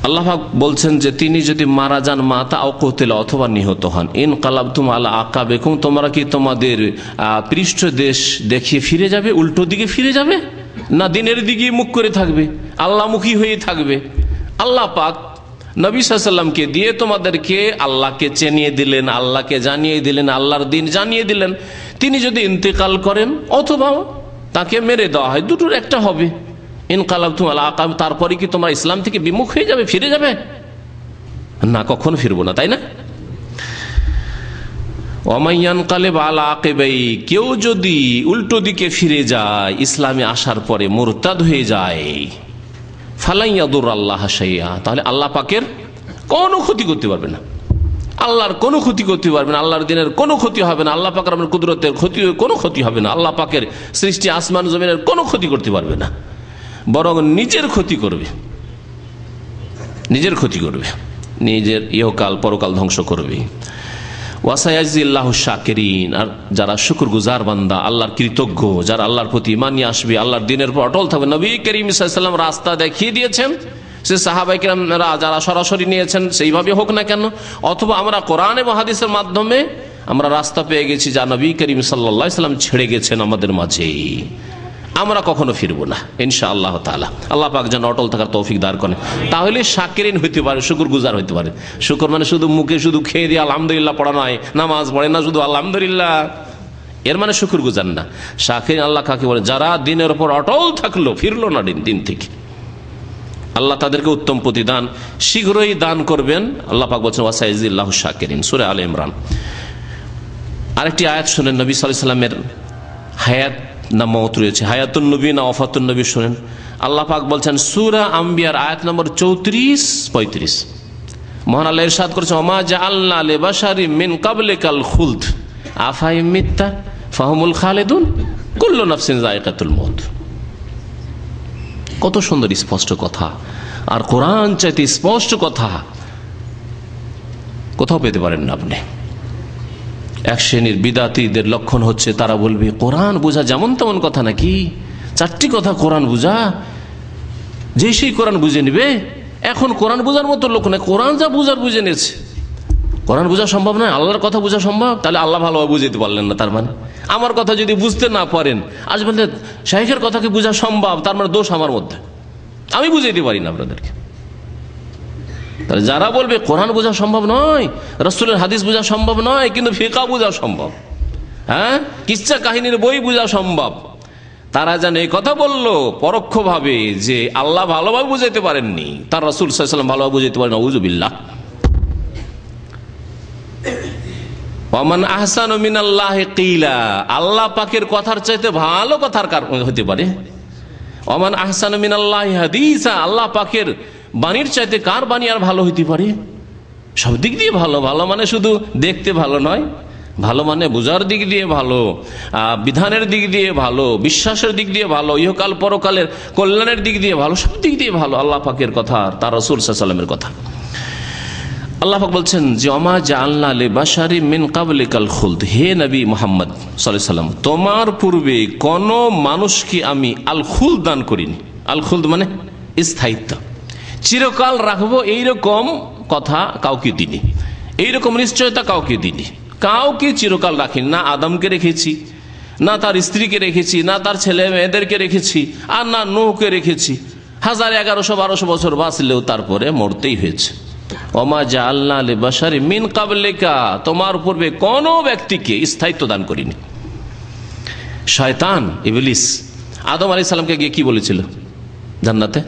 আল্লাহ পাক বলছেন যে তিনি যদি মারা যান, মাতা আও কুতিলা, অথবা নিহত হন, ইন কালাবতুম আলা আকাবিকুম, তোমরা কি তোমাদের পৃষ্ঠ দেশ দেখিয়ে ফিরে যাবে, উল্টো দিকে ফিরে যাবে, না দিনের দিকে মুখ করে থাকবে, আল্লাহমুখী হয়ে থাকবে? আল্লাহ পাক নবী সাল্লাল্লাহু আলাইহি ওয়াসাল্লামকে দিয়ে তোমাদেরকে আল্লাহকে চিনিয়ে দিলেন, আল্লাহকে জানিয়ে দিলেন, আল্লাহর দিন জানিয়ে দিলেন। তিনি যদি ইন্তেকাল করেন অথবা তাকে মেরে দেওয়া হয়, দুটোর একটা হবে। ইনকালাবতুম আলা আকাব, তারপরে কি তোমরা ইসলাম থেকে বিমুখ হয়ে যাবে, ফিরে যাবে? না, কখনো ফিরবো না, তাই না? ওয়ামাইয়ানকালিব আলা আকিবাই, কেউ যদি উল্টো দিকে ফিরে যায়, ইসলামে আসার পরে মুরতাদ হয়ে যায়, ফালাই ইয়াদুরাল্লাহ শাইআ, তাহলে আল্লাহ পাকের কোনো ক্ষতি করতে পারবে না, আল্লাহর কোনো ক্ষতি করতে পারবে না, আল্লাহর দিনের কোনো ক্ষতি হবে না, আল্লাহ পাকের কুদরতের কোনো ক্ষতি হবে না, আল্লাহ পাকের সৃষ্টি আসমান জমিনের কোনো ক্ষতি করতে পারবে না, বরং নিজের ক্ষতি করবে, নিজের ক্ষতি করবে, নিজের ইহকাল পরকাল ধ্বংস করবে। ওয়াসায়াজিল্লাহু শাকিরিন, আর যারা শুকরগুজার বান্দা, আল্লাহর কৃতজ্ঞ, যারা আল্লাহর প্রতি ঈমান নিয়ে আসবে, আল্লাহর দ্বীনের উপর অটল থাকবে। নবী করিম সাল্লাল্লাহু আলাইহি ওয়াসাল্লাম রাস্তা দেখিয়ে দিয়েছেন, সে সাহাবায়ে কেরামরা যারা সরাসরি নিয়েছেন সেইভাবে হোক না কেন, অথবা আমরা কোরআন এবং হাদিসের মাধ্যমে আমরা রাস্তা পেয়ে গেছি যা নবী করিম সাল্লাল্লাহু আলাইহি ওয়াসাল্লাম ছেড়ে গেছেন আমাদের মাঝে, আমরা কখনো ফিরবো না ইনশাআল্লাহ তাআলা। আল্লাহ পাক যেন অটল থাকার তৌফিক দান করেন, তাহলে শাকিরিন হইতে পারে, শুকরগুজার হইতে পারে। শুকর মানে শুধু মুখে শুধু খেয়ে দিয়ে আলহামদুলিল্লাহ পড়া নয়, নামাজ পড়ে না শুধু আলহামদুলিল্লাহ, এর মানে শুকরগুজার না। শাকিরিন আল্লাহ কাকে বলে? যারা দিনের উপর অটল থাকলো, ফিরলো না দিন থেকে। আল্লাহ তাদেরকে উত্তম প্রতিদান শীঘ্রই দান করবেন। আল্লাহ পাক বলছেন ওয়াসাইজিল্লাহু শাকিরিন, সূরা আলে ইমরান। আরেকটি আয়াত শুনেন, নবী সাল্লাল্লাহু আলাইহি ওয়াসাল্লামের হায়াত না মওত রয়েছে, হায়াতুন নবী না ওয়াফাতুন নবী শুনেন। আল্লাহ পাক বলছেন সূরা আম্বিয়ার আয়াত নম্বর 34-35, মহান আল্লাহ ইরশাদ করেছেন ওমা জাআলনা লিবাশারিন মিন ক্বাবলিকাল খুলদ আফাইম মিত্তা ফাহুমুল খালিদুন কুল্লু নাফসিন যায়কাতুল মউত। কত সুন্দর স্পষ্ট কথা, আর কোরআন চাইতে স্পষ্ট কথা কোথাও পেতে পারেন না আপনি। এক শ্রেণীর বিদাতীদের লক্ষণ হচ্ছে তারা বলবে কোরআন বোঝা যেমন তেমন কথা নাকি, 4টি কথা কোরআন বোঝা, যে সেই কোরআন বুঝে নিবে। এখন কোরআন বোঝার মতো লোক না, কোরআন যা বুঝার বুঝে নিয়েছে। কোরআন বোঝা সম্ভব নয়, আল্লাহর কথা বোঝা সম্ভব? তাহলে আল্লাহ ভালোভাবে বুঝাইতে পারলেন না। তার মানে আমার কথা যদি বুঝতে না পারেন, আজ বলতে শাইখের কথাকে বোঝা সম্ভব, তার মানে দোষ আমার মধ্যে, আমি বুঝাইতে পারি না আপনাদেরকে। তাহলে যারা বলবে কোরআন বোঝা সম্ভব নয়, রাসূলের হাদিস বোঝা সম্ভব নয়, কিন্তু ফিকহ বোঝা সম্ভব, হ্যাঁ, কিচ্ছা কাহিনীর বই বোঝা সম্ভব, তারা যেন এই কথা বললো পরোক্ষভাবে যে আল্লাহ ভালোভাবে বুঝাইতে পারেননি, তার রাসূল সাল্লাল্লাহু আলাইহি ওয়াসাল্লাম ভালোভাবে বুঝাইতে পারেন। আউযুবিল্লাহ। ওয়ামান আহসানু মিনাল্লাহি কিলা, আল্লাহ পাকের কথার চাইতে ভালো কথার কার হতে পারে? ওয়ামান আহসানু মিনাল্লাহি হাদিসা, আল্লাহ পাকের বাণীর চাইতে কার বাণী আর ভালো হইতে পারে? সব দিক দিয়ে ভালো। ভালো মানে শুধু দেখতে ভালো নয়, ভালো মানে বোঝার দিক দিয়ে ভালো, বিধানের দিক দিয়ে ভালো, বিশ্বাসের দিক দিয়ে ভালো, ইহকাল পরকালের কল্যাণের দিক দিয়ে ভালো, সব দিক দিয়ে ভালো আল্লাহ পাকের কথা, তার রাসূল সাল্লাল্লাহু আলাইহি ওয়াসাল্লামের কথা। আল্লাহ পাক বলছেন যে ওমা জাআলনা লিবাশারি মিন ক্বাবলিকাল খুলদ, হে নবী মুহাম্মদ সাল্লাল্লাহু আলাইহি ওয়াসাল্লাম, তোমার পূর্বে কোন মানুষকে আমি আল খুলদ দান করিনি। আল খুলদ মানে স্থায়িত্ব, চিরকাল রাখবো এইরকম কথা কাউকে দিনি, এইরকম নিশ্চয়তা কাউকে দিনি। কাউকে চিরকাল রাখিনি, না আদমকে রেখেছি, না তার স্ত্রীকে রেখেছি, না তার ছেলে মেয়েদেরকে রেখেছি, আর না নূহকে রেখেছি। 1000, 1100, 1200 বছর বাঁচলেও তারপরে মরতেই হয়েছে। ওমা জাআলনা লিবাশারি মিন ক্বাবলিকা, তোমার পূর্বে কোন ব্যক্তিকে স্থায়িত্ব দান করিনি। শয়তান ইবলিস আদম আলাইহিস সালামকে গিয়ে কি বলেছিল জান্নাতে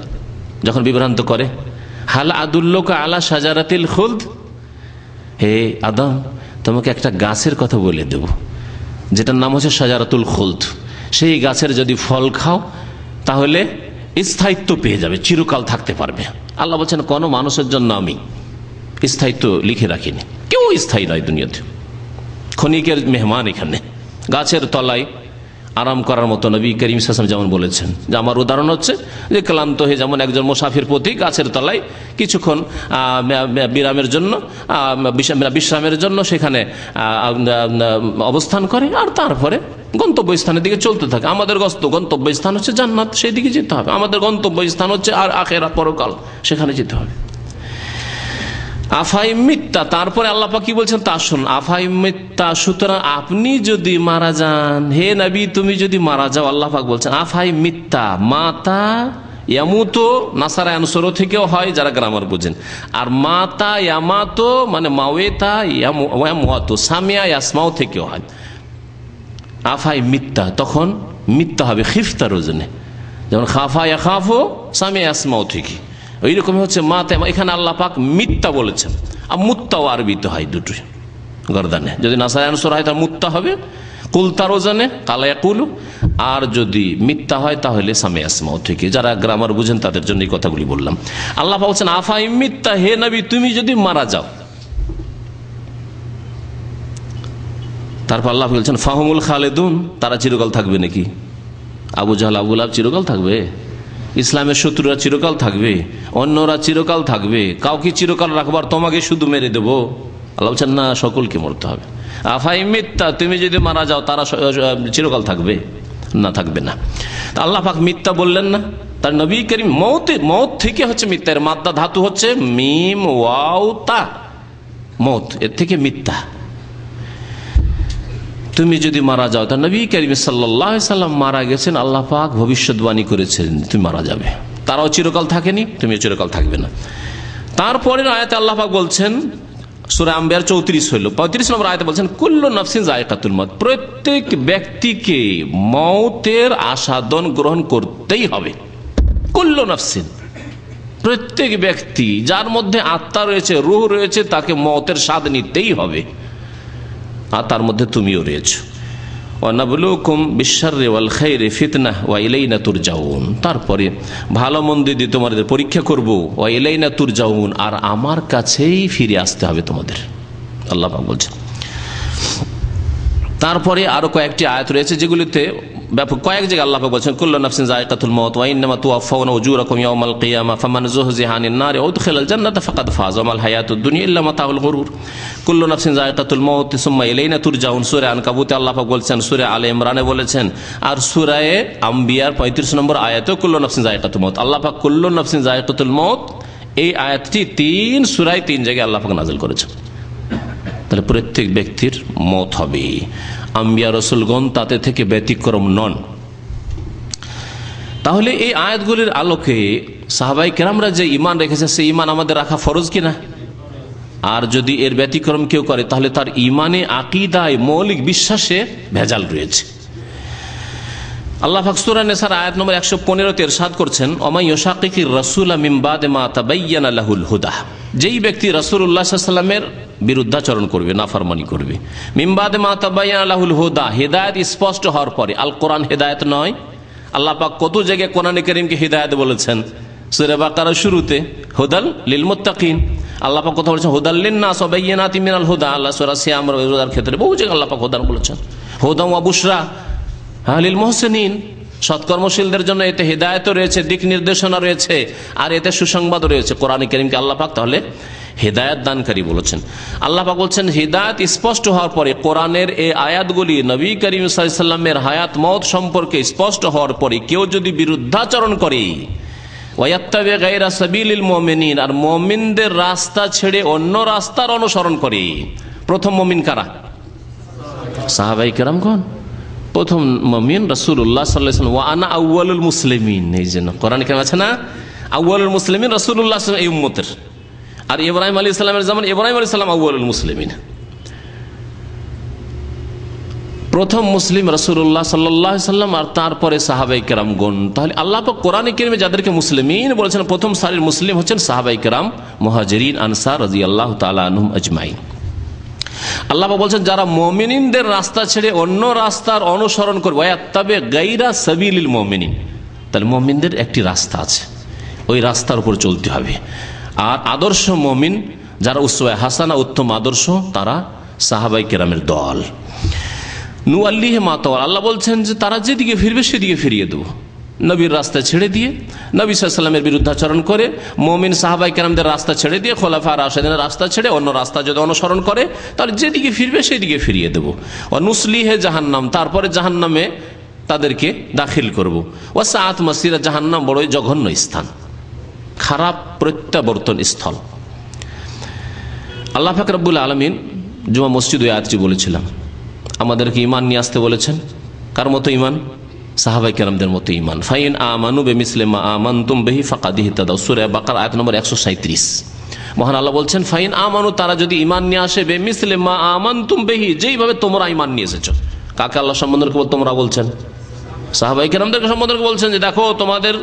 যখন বিভ্রান্ত করে? হাল আদুল্লুকা আলা শাজারাতিল খুলদ, হে আদম তোমাকে একটা গাছের কথা বলে দেব যেটার নাম হচ্ছে শাজারাতুল খুলদ। সেই গাছের যদি ফল খাও তাহলে স্থায়িত্ব পেয়ে যাবে, চিরকাল থাকতে পারবে। আল্লাহ বলছেন কোন মানুষের জন্য আমি স্থায়িত্ব লিখে রাখিনি, কেউ স্থায়ী নয় দুনিয়াতে। ক্ষণিকের মেহমান এখানে, গাছের তলায় আরাম করার মতো নবী করিম সাল্লাল্লাহু আলাইহি ওয়াসাল্লাম যেমন বলেছেন যে আমার উদাহরণ হচ্ছে যে ক্লান্ত হয়ে যেমন একজন মুসাফির পথি গাছের তলায় কিছুক্ষণ বিরামের জন্য বিশ্রামের জন্য সেখানে অবস্থান করে আর তারপরে গন্তব্যস্থানের দিকে চলতে থাকে। আমাদের গন্তব্যস্থান হচ্ছে জান্নাত, সেই দিকে যেতে হবে। আমাদের গন্তব্যস্থান হচ্ছে আর আখিরাত, পরকাল, সেখানে যেতে হবে। আফাই মিথ্যা, তারপরে আল্লাহ পাক কি বলছেন তা শুন। আফাই মিথ্যা, সুতরাং আপনি যদি মারা যান, হে নবী তুমি যদি মারা যাও, আল্লাহ পাক বলছেন আফাই মিথ্যা, মাতা ইয়ামুতো নাসারা আনসরো থেকেও হয় যারা গ্রামার বুঝেন, আর মাতা ইয়ামাতো মানে মাওয়েতা ইয়ামুয়াতো সামিয়া ইয়াসমাও থেকেও হয়। আফাই মিথ্যা, তখন মিথ্যা হবে খিফতার ওজনে, যেমন খাফা ইয়াখাফো সামিয়া ইয়াসমাও থেকে, ওই রকম হচ্ছে মাতে। এখানে আল্লাহ পাক মিথ্যা বলেছেন, আর মুত্তাও আরবিতে হয় দুটোই গর্দানে। যদি নাসায় আনসর হয় তাহলে মুত্তা হবে কুলতার ওজনে কালায়া কুলু, আর যদি মিথ্যা হয় তাহলে সামিয়া আসমাও থেকে। যারা গ্রামার বুঝেন তাদের জন্য এই কথাগুলি বললাম। আল্লাহ পাক বলছেন আফাই মিথ্যা, হে নবী তুমি যদি মারা যাও। তারপর আল্লাহ বলছেন ফাহুমুল খালিদুন, তারা চিরকাল থাকবে নাকি? আবু জাহল আবু লাহাব চিরকাল থাকবে? ইসলামের শত্রুরা চিরকাল থাকবে? অন্যরা চিরকাল থাকবে? কাউকে চিরকাল রাখবার তোমাকে শুধু মেরে দেবো? আল্লাহ বলছেন না, সকলকে মরতে হবে। আফাই মিথ্যা, তুমি যদি মারা যাও তারা চিরকাল থাকবে না? থাকবে না। আল্লাহ পাক মিথ্যা বললেন না, তার নবী করিম মৌত থেকে হচ্ছে মিথ্যার মাদ্দা ধাতু হচ্ছে মিম ওয়াও তা, মৌত, এর থেকে মিথ্যা। তুমি যদি মারা যাও, তার নবী করিম সাল্লাল্লাহু আলাইহি সাল্লাম মারা গেছেন, আল্লাহ পাক ভবিষ্যৎবাণী করেছেন তুমি মারা যাবে, তারাও চিরকাল থাকেনি, তুমিও চিরকাল থাকবে না। তারপরের আয়াতে আল্লাহ পাক বলছেন সূরা আম্বিয়ার 35 নম্বর আয়াতে বলছেন কুল্লু নাফসিন যায়কাতুল মউত, প্রত্যেক ব্যক্তিকে মওতের আস্বাদন গ্রহণ করতেই হবে। কুল্লু নাফসিন, প্রত্যেক ব্যক্তি যার মধ্যে আত্মা রয়েছে, রূহ রয়েছে, তাকে মওতের স্বাদ নিতেই হবে, আর তার মধ্যে তুমিও রয়েছো। ওয়ানাবলুকুম বিশশাররি ওয়াল খাইরি ফিতনাহ ওয়া ইলাইনা তুরজাউন, তারপরে ভালো মন্দ দিয়ে তোমাদের পরীক্ষা করব, ওয়া ইলাইনা তুরজাউন, আর আমার কাছেই ফিরে আসতে হবে তোমাদের, আল্লাহ পাক বলছেন। তারপরে আরো কয়েকটি আয়াত রয়েছে যেগুলিতে ব্যাপক কয়েক জায়গায় আল্লাহ পাক বলেছেন কুল্লু নাফসিন যায়কাতুল মাউত ওয়া ইন্নামা তুওয়াফাউনা উজুরাকুম ইয়াওমাল কিয়ামা ফামান যুহজিহা আনিন নারি ওয়া উদখিলাল জান্নাতা ফাকাদ ফাযা ওয়া মাল হায়াতুদ দুনিয়া ইল্লা মাতাউল গুরুর। কুল্লু নাফসিন যায়কাতুল মাউত সুম্মা ইলাইনা তুরজাউন। সূরা আনকাবুতে আল্লাহ পাক বলেছেন, সূরা আলে ইমরানে বলেছেন, আর সূরা আম্বিয়ার 35 নম্বর আয়াতেও কুল্লু নাফসিন যায়কাতুল মাউত। আল্লাহ পাক কুল্লু নাফসিন যায়কাতুল মাউত এই আয়াতটি 3 সূরায় 3 জায়গায় আল্লাহ পাক নাযিল করেছেন। তাহলে প্রত্যেক ব্যক্তির মত হবে, আম্বিয়া রাসূলগণ তাতে থেকে ব্যতিক্রম নন। তাহলে এই আয়াতগুলির আলোকে সাহাবাই কেরামরা যে ঈমান রেখেছে সেই ঈমান আমাদের রাখা ফরজ কিনা? আর যদি এর ব্যতিক্রম কেউ করে তাহলে তার ঈমানে, আকীদায়, মৌলিক বিশ্বাসে ভেজাল রয়েছে। আল্লাহ পাক সূরা নিসার আয়াত নম্বর 115 তে ইরশাদ করছেন, ওয়া মান ইউশাকিকির রাসূলা মিন বাদি মা তাবায়্যানা লাহুল হুদা। যেই ব্যক্তি রাসূলুল্লাহ সাল্লাল্লাহু আলাইহি ওয়াসাল্লামের বিরুদ্ধাচরণ করবে, নাফরমানি করবে, মিন বাদি মা তাবায়্যানা লাহুল হুদা, হিদায়াত স্পষ্ট হওয়ার পরে। আল কোরআন হিদায়াত নয়। আল্লাহ পাক কত জায়গায় কোরআনে কারীমকে হিদায়াত বলেছেন। সূরা বাকারার শুরুতে হুদাল লিল মুত্তাকিন, আল্লাহ পাক কথা বলেছেন হুদাল লিন-নাস ওয়া বায়্যিনাতিন মিনাল হুদা। আল্লাহ সূরা সিয়াম রোজার ক্ষেত্রে বহু জায়গায় আল্লাহ পাক হুদান বলেছেন। হুদা ওয়া বুশরা লিল মুহসিনিন, সৎকর্মশীলদের জন্য এতে হিদায়াত রয়েছে, দিক নির্দেশনা রয়েছে, আর এতে সুসংবাদ রয়েছে। কোরআনে কারীমকে আল্লাহ পাক তাহলে হিদায়াত দানকারী বলেছেন। আল্লাহ পাক বলছেন হিদায়াত স্পষ্ট হওয়ার পরে, কোরআনের এই আয়াতগুলি নবী করিম সাল্লাল্লাহু আলাইহি ওয়াসাল্লামের হায়াত মওত সম্পর্কে স্পষ্ট হওয়ার পরে কেউ যদি বিরুদ্ধাচরণ করে, ওয়ায়াত্তাবি গায়রা সাবিলিল মুমিনিন, আর মুমিনদের রাস্তা ছেড়ে অন্য রাস্তার অনুসরণ করে। প্রথম মুমিন কারা? সাহাবায়ে কেরামগণ। প্রথম মুমিন রাসূলুল্লাহ সাল্লাল্লাহু আলাইহি ওয়াসাল্লাম। ওয়া আনা আউয়ালুল মুসলিমিন, এই জন্য কোরআনে কেমন আছে না, আউয়ালুল মুসলিমিন রাসূলুল্লাহ সাল্লাল্লাহু আলাইহি ওয়াসাল্লাম এই উম্মতের। আর ইব্রাহিম আলাইহিস সালামের জামান ইব্রাহিম আলাইহিস সালাম আউয়ালুল মুসলিমিন, প্রথম মুসলিম রাসূলুল্লাহ সাল্লাল্লাহু আলাইহি ওয়াসাল্লাম, আর তারপরে সাহাবায়ে কেরামগণ। তাহলে আল্লাহ পাক কোরআনে কারীমে যাদেরকে মুসলিমিন বলেছেন, প্রথম সারির মুসলিম হচ্ছেন সাহাবায়ে কেরাম, মুহাজিরিন, আনসার রাদিয়াল্লাহু তাআলা আনহুম আজমাইন। আল্লাহ পাক বলছেন যারা মুমিনদের রাস্তা ছেড়ে অন্য রাস্তার অনুসরণ করবে, ওয়াত্তাবি গায়রা সাবিলিল মুমিনিন, তাহলে মুমিনদের একটি রাস্তা আছে, ওই রাস্তার উপর চলতে হবে। আর আদর্শ মুমিন যারা উসওয়া হাসানা, উত্তম আদর্শ, তারা সাহাবায়ে কেরামের দল। নুআল্লিহি মা তাওয়াল্লা, আল্লাহ বলছেন যে তারা যেদিকে ফিরবে সেদিকে ফিরিয়ে দেব। নবীর রাস্তা ছেড়ে দিয়ে, নবী সাল্লাল্লাহু আলাইহি ওয়াসাল্লামের বিরুদ্ধাচরণ করে, মুমিন সাহাবায়ে কেরামদের রাস্তা ছেড়ে দিয়ে, খোলাফা রাশিদিনের রাস্তা ছেড়ে অন্য রাস্তা যদি অনুসরণ করে, তাহলে যেদিকে ফিরবে সেদিকে ফিরিয়ে দেব। ওয়া নুসলিহি জাহান্নাম, তারপরে জাহান্নামে তাদেরকে দাখিল করব। ওয়া সাআত মাসিরা, জাহান্নাম বড়ই জঘন্য স্থান, খারাপ প্রত্যাবর্তন স্থল। আল্লাহ পাক রব্বুল আলামিন জুমা মসজিদে আয়াতটি বলেছিলাম, আমাদেরকে ঈমান নিয়ে আসতে বলেছেন। কার মতো ঈমান? সাহাবায়ে কেরামদের মতো ঈমান। ফাইন আমানু বিমিসলি মা আমানতুম বিহি ফাকাদ ইহতাদাউ, সূরা বাকারা আয়াত নম্বর 137। মহান আল্লাহ বলছেন ফাইন আমানু, তারা যদি ঈমান নিয়ে আসে, বিমিসলি মা আমানতুম বিহি, যেইভাবে তোমরা ঈমান নিয়ে এসেছো। কাকে আল্লাহ সম্বোধন করে তোমরা বলছেন? সাহাবায়ে কেরামদেরকে সম্বোধন করে বলছেন যে দেখো তোমাদের